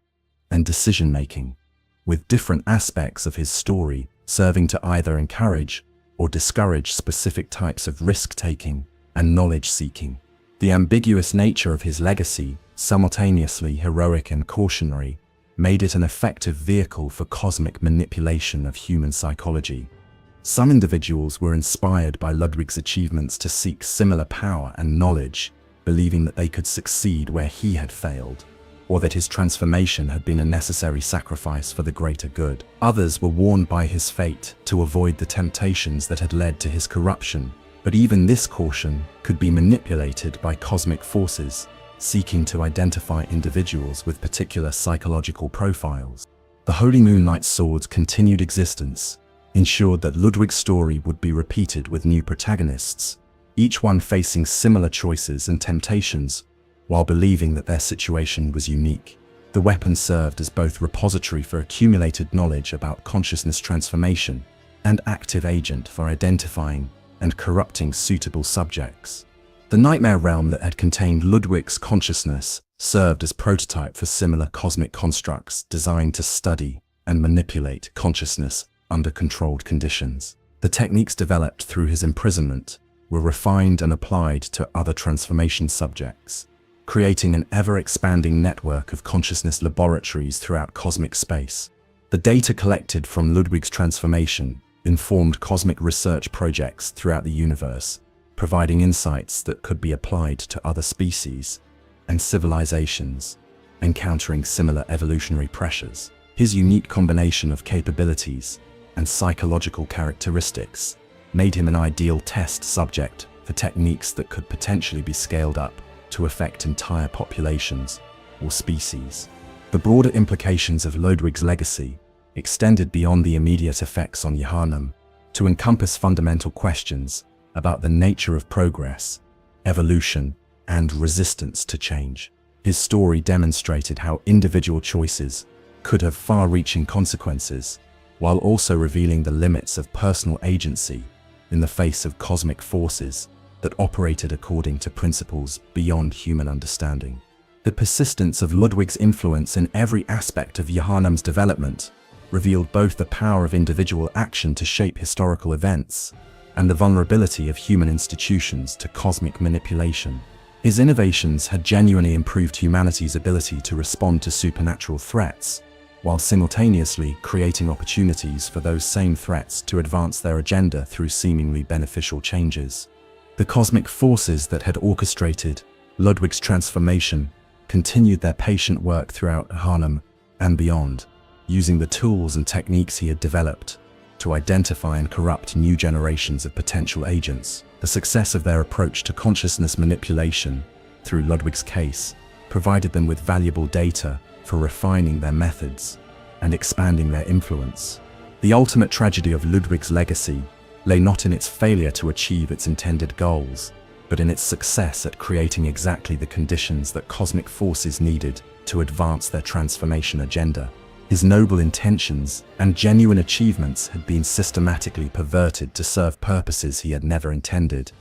and decision-making, with different aspects of his story serving to either encourage or discourage specific types of risk-taking and knowledge-seeking. The ambiguous nature of his legacy, simultaneously heroic and cautionary, made it an effective vehicle for cosmic manipulation of human psychology. Some individuals were inspired by Ludwig's achievements to seek similar power and knowledge, believing that they could succeed where he had failed, or that his transformation had been a necessary sacrifice for the greater good. Others were warned by his fate to avoid the temptations that had led to his corruption, but even this caution could be manipulated by cosmic forces, seeking to identify individuals with particular psychological profiles. The Holy Moonlight Sword's continued existence ensured that Ludwig's story would be repeated with new protagonists, each one facing similar choices and temptations, while believing that their situation was unique. The weapon served as both repository for accumulated knowledge about consciousness transformation and active agent for identifying and corrupting suitable subjects. The nightmare realm that had contained Ludwig's consciousness served as prototype for similar cosmic constructs designed to study and manipulate consciousness under controlled conditions. The techniques developed through his imprisonment were refined and applied to other transformation subjects, creating an ever-expanding network of consciousness laboratories throughout cosmic space. The data collected from Ludwig's transformation informed cosmic research projects throughout the universe, providing insights that could be applied to other species and civilizations encountering similar evolutionary pressures. His unique combination of capabilities and psychological characteristics made him an ideal test subject for techniques that could potentially be scaled up to affect entire populations or species. The broader implications of Ludwig's legacy extended beyond the immediate effects on Yharnam to encompass fundamental questions about the nature of progress, evolution, and resistance to change. His story demonstrated how individual choices could have far-reaching consequences, while also revealing the limits of personal agency in the face of cosmic forces that operated according to principles beyond human understanding. The persistence of Ludwig's influence in every aspect of Yharnam's development revealed both the power of individual action to shape historical events and the vulnerability of human institutions to cosmic manipulation. His innovations had genuinely improved humanity's ability to respond to supernatural threats, while simultaneously creating opportunities for those same threats to advance their agenda through seemingly beneficial changes. The cosmic forces that had orchestrated Ludwig's transformation continued their patient work throughout Yharnam and beyond, using the tools and techniques he had developed to identify and corrupt new generations of potential agents. The success of their approach to consciousness manipulation through Ludwig's case provided them with valuable data for refining their methods and expanding their influence. The ultimate tragedy of Ludwig's legacy lay not in its failure to achieve its intended goals, but in its success at creating exactly the conditions that cosmic forces needed to advance their transformation agenda. His noble intentions and genuine achievements had been systematically perverted to serve purposes he had never intended,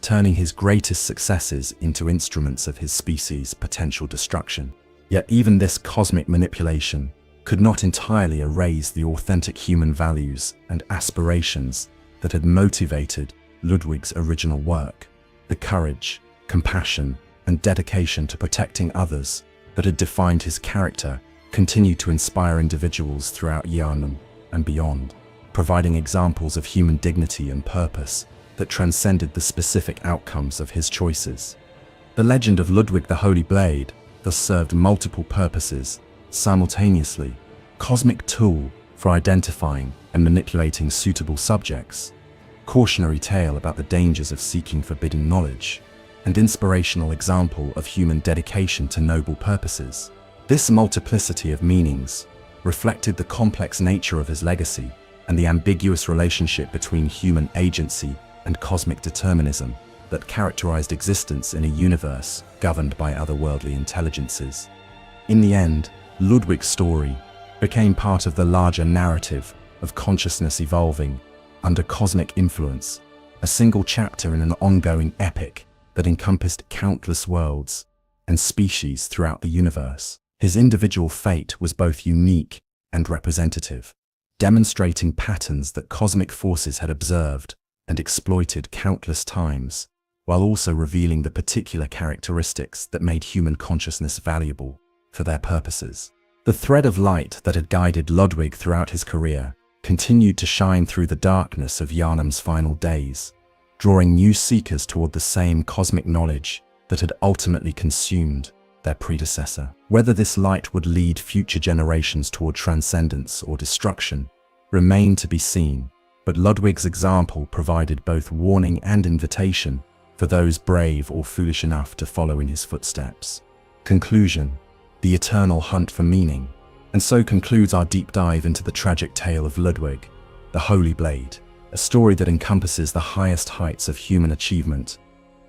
turning his greatest successes into instruments of his species' potential destruction. Yet even this cosmic manipulation could not entirely erase the authentic human values and aspirations that had motivated Ludwig's original work. The courage, compassion, and dedication to protecting others that had defined his character continued to inspire individuals throughout Yharnam and beyond, providing examples of human dignity and purpose that transcended the specific outcomes of his choices. The legend of Ludwig the Holy Blade thus served multiple purposes simultaneously: cosmic tool for identifying and manipulating suitable subjects, cautionary tale about the dangers of seeking forbidden knowledge, and inspirational example of human dedication to noble purposes. This multiplicity of meanings reflected the complex nature of his legacy and the ambiguous relationship between human agency and cosmic determinism that characterized existence in a universe governed by otherworldly intelligences. In the end, Ludwig's story became part of the larger narrative of consciousness evolving under cosmic influence, a single chapter in an ongoing epic that encompassed countless worlds and species throughout the universe. His individual fate was both unique and representative, demonstrating patterns that cosmic forces had observed and exploited countless times, while also revealing the particular characteristics that made human consciousness valuable for their purposes. The thread of light that had guided Ludwig throughout his career continued to shine through the darkness of Yharnam's final days, drawing new seekers toward the same cosmic knowledge that had ultimately consumed their predecessor. Whether this light would lead future generations toward transcendence or destruction remained to be seen, but Ludwig's example provided both warning and invitation for those brave or foolish enough to follow in his footsteps. Conclusion: the eternal hunt for meaning. And so concludes our deep dive into the tragic tale of Ludwig, the Holy Blade, a story that encompasses the highest heights of human achievement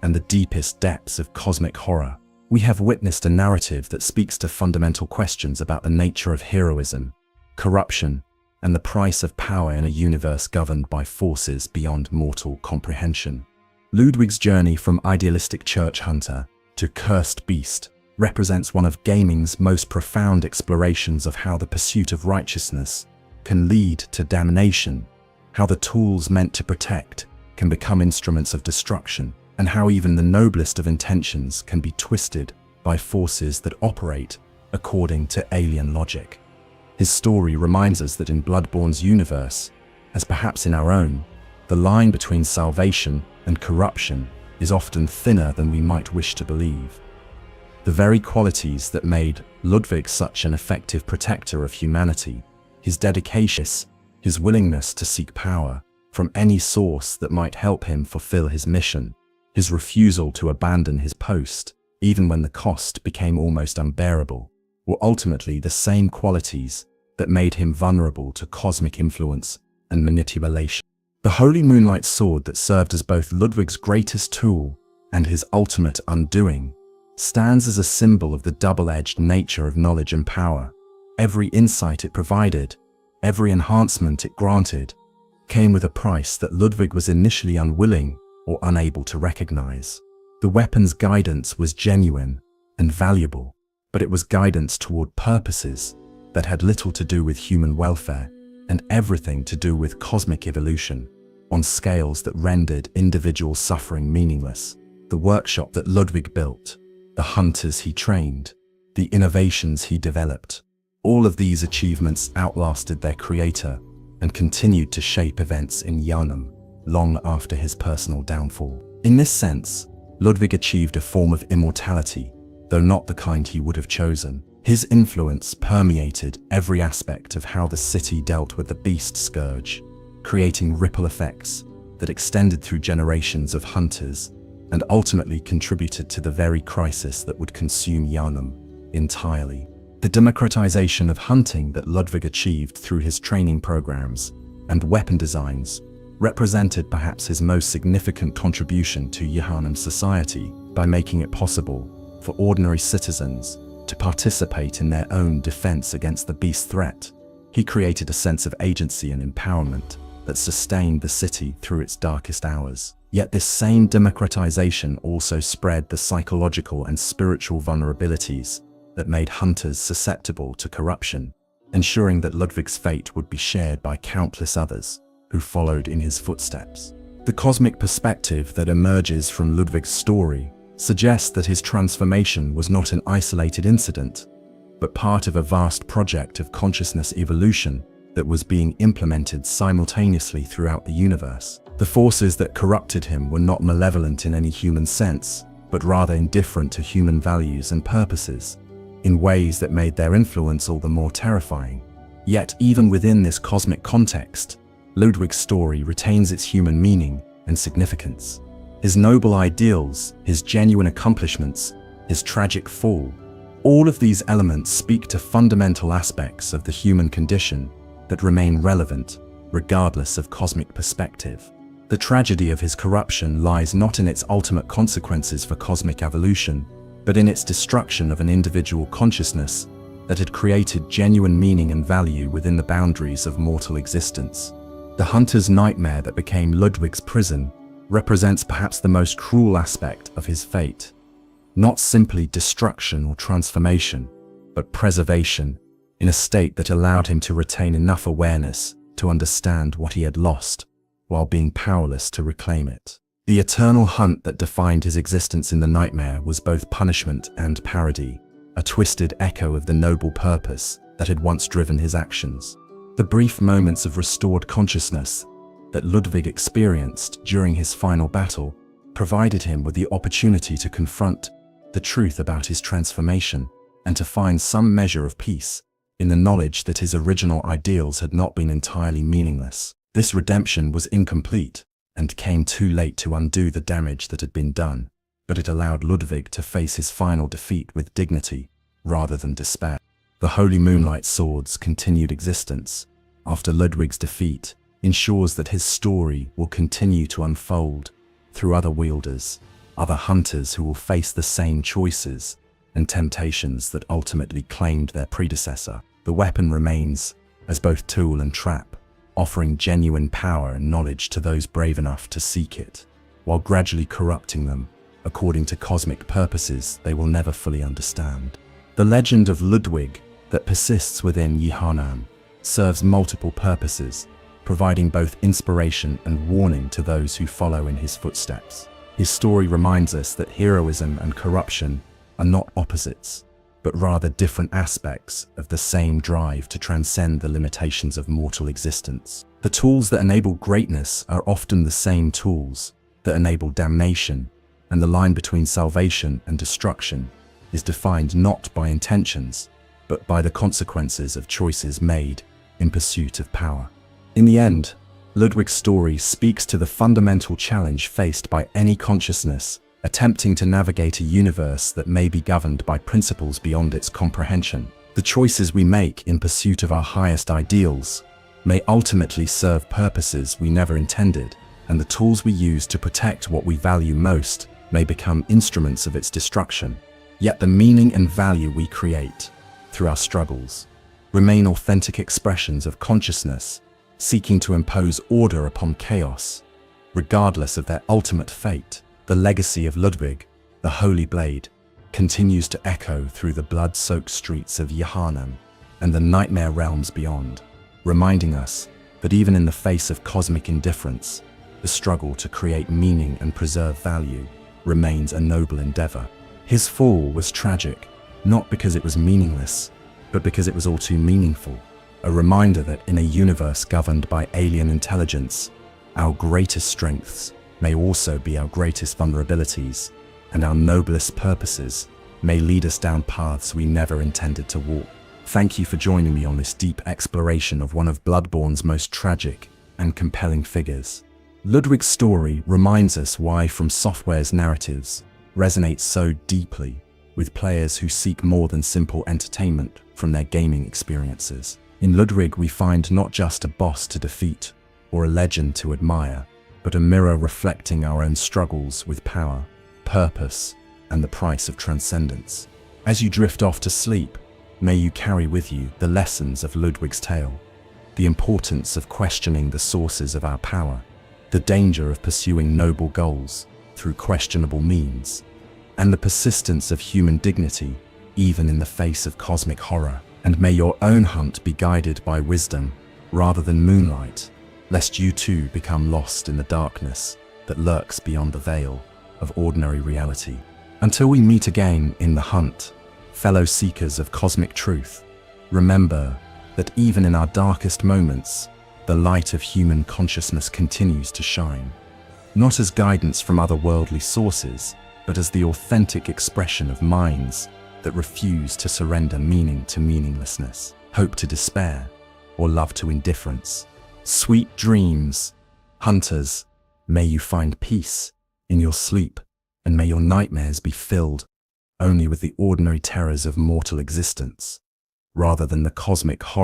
and the deepest depths of cosmic horror. We have witnessed a narrative that speaks to fundamental questions about the nature of heroism, corruption, and the price of power in a universe governed by forces beyond mortal comprehension. Ludwig's journey from idealistic church hunter to cursed beast represents one of gaming's most profound explorations of how the pursuit of righteousness can lead to damnation, how the tools meant to protect can become instruments of destruction, and how even the noblest of intentions can be twisted by forces that operate according to alien logic. His story reminds us that in Bloodborne's universe, as perhaps in our own, the line between salvation and corruption is often thinner than we might wish to believe. The very qualities that made Ludwig such an effective protector of humanity, his dedication, his willingness to seek power from any source that might help him fulfill his mission, his refusal to abandon his post, even when the cost became almost unbearable, were ultimately the same qualities that made him vulnerable to cosmic influence and manipulation. The Holy Moonlight Sword that served as both Ludwig's greatest tool and his ultimate undoing stands as a symbol of the double-edged nature of knowledge and power. Every insight it provided, every enhancement it granted, came with a price that Ludwig was initially unwilling or unable to recognize. The weapon's guidance was genuine and valuable, but it was guidance toward purposes that had little to do with human welfare and everything to do with cosmic evolution, on scales that rendered individual suffering meaningless. The workshop that Ludwig built, the hunters he trained, the innovations he developed, all of these achievements outlasted their creator and continued to shape events in Yharnam long after his personal downfall. In this sense, Ludwig achieved a form of immortality, though not the kind he would have chosen. His influence permeated every aspect of how the city dealt with the beast scourge, creating ripple effects that extended through generations of hunters and ultimately contributed to the very crisis that would consume Yharnam entirely. The democratization of hunting that Ludwig achieved through his training programs and weapon designs represented perhaps his most significant contribution to Yharnam society by making it possible for ordinary citizens to participate in their own defense against the beast threat. He created a sense of agency and empowerment that sustained the city through its darkest hours. Yet this same democratization also spread the psychological and spiritual vulnerabilities that made hunters susceptible to corruption, ensuring that Ludwig's fate would be shared by countless others who followed in his footsteps. The cosmic perspective that emerges from Ludwig's story suggests that his transformation was not an isolated incident, but part of a vast project of consciousness evolution that was being implemented simultaneously throughout the universe. The forces that corrupted him were not malevolent in any human sense, but rather indifferent to human values and purposes, in ways that made their influence all the more terrifying. Yet even within this cosmic context, Ludwig's story retains its human meaning and significance. His noble ideals, his genuine accomplishments, his tragic fall, all of these elements speak to fundamental aspects of the human condition that remain relevant regardless of cosmic perspective. The tragedy of his corruption lies not in its ultimate consequences for cosmic evolution, but in its destruction of an individual consciousness that had created genuine meaning and value within the boundaries of mortal existence. The hunter's nightmare that became Ludwig's prison represents perhaps the most cruel aspect of his fate. Not simply destruction or transformation, but preservation in a state that allowed him to retain enough awareness to understand what he had lost, while being powerless to reclaim it. The eternal hunt that defined his existence in the nightmare was both punishment and parody, a twisted echo of the noble purpose that had once driven his actions. The brief moments of restored consciousness that Ludwig experienced during his final battle provided him with the opportunity to confront the truth about his transformation and to find some measure of peace in the knowledge that his original ideals had not been entirely meaningless. This redemption was incomplete and came too late to undo the damage that had been done, but it allowed Ludwig to face his final defeat with dignity rather than despair. The Holy Moonlight Sword's continued existence after Ludwig's defeat ensures that his story will continue to unfold through other wielders, other hunters who will face the same choices and temptations that ultimately claimed their predecessor. The weapon remains as both tool and trap, offering genuine power and knowledge to those brave enough to seek it, while gradually corrupting them according to cosmic purposes they will never fully understand. The legend of Ludwig that persists within Yharnam serves multiple purposes, providing both inspiration and warning to those who follow in his footsteps. His story reminds us that heroism and corruption are not opposites, but rather different aspects of the same drive to transcend the limitations of mortal existence. The tools that enable greatness are often the same tools that enable damnation, and the line between salvation and destruction is defined not by intentions, but by the consequences of choices made in pursuit of power. In the end, Ludwig's story speaks to the fundamental challenge faced by any consciousness attempting to navigate a universe that may be governed by principles beyond its comprehension. The choices we make in pursuit of our highest ideals may ultimately serve purposes we never intended, and the tools we use to protect what we value most may become instruments of its destruction. Yet the meaning and value we create through our struggles remain authentic expressions of consciousness, seeking to impose order upon chaos, regardless of their ultimate fate. The legacy of Ludwig, the Holy Blade, continues to echo through the blood-soaked streets of Yharnam and the nightmare realms beyond, reminding us that even in the face of cosmic indifference, the struggle to create meaning and preserve value remains a noble endeavor. His fall was tragic, not because it was meaningless, but because it was all too meaningful. A reminder that in a universe governed by alien intelligence, our greatest strengths may also be our greatest vulnerabilities, and our noblest purposes may lead us down paths we never intended to walk. Thank you for joining me on this deep exploration of one of Bloodborne's most tragic and compelling figures. Ludwig's story reminds us why From Software's narratives resonate so deeply with players who seek more than simple entertainment from their gaming experiences. In Ludwig, we find not just a boss to defeat or a legend to admire, but a mirror reflecting our own struggles with power, purpose, and the price of transcendence. As you drift off to sleep, may you carry with you the lessons of Ludwig's tale, the importance of questioning the sources of our power, the danger of pursuing noble goals through questionable means, and the persistence of human dignity even in the face of cosmic horror. And may your own hunt be guided by wisdom rather than moonlight, lest you too become lost in the darkness that lurks beyond the veil of ordinary reality. Until we meet again in the hunt, fellow seekers of cosmic truth, remember that even in our darkest moments, the light of human consciousness continues to shine, not as guidance from otherworldly sources, but as the authentic expression of minds that refuse to surrender meaning to meaninglessness, hope to despair, or love to indifference. Sweet dreams, hunters. May you find peace in your sleep, and may your nightmares be filled only with the ordinary terrors of mortal existence, rather than the cosmic horror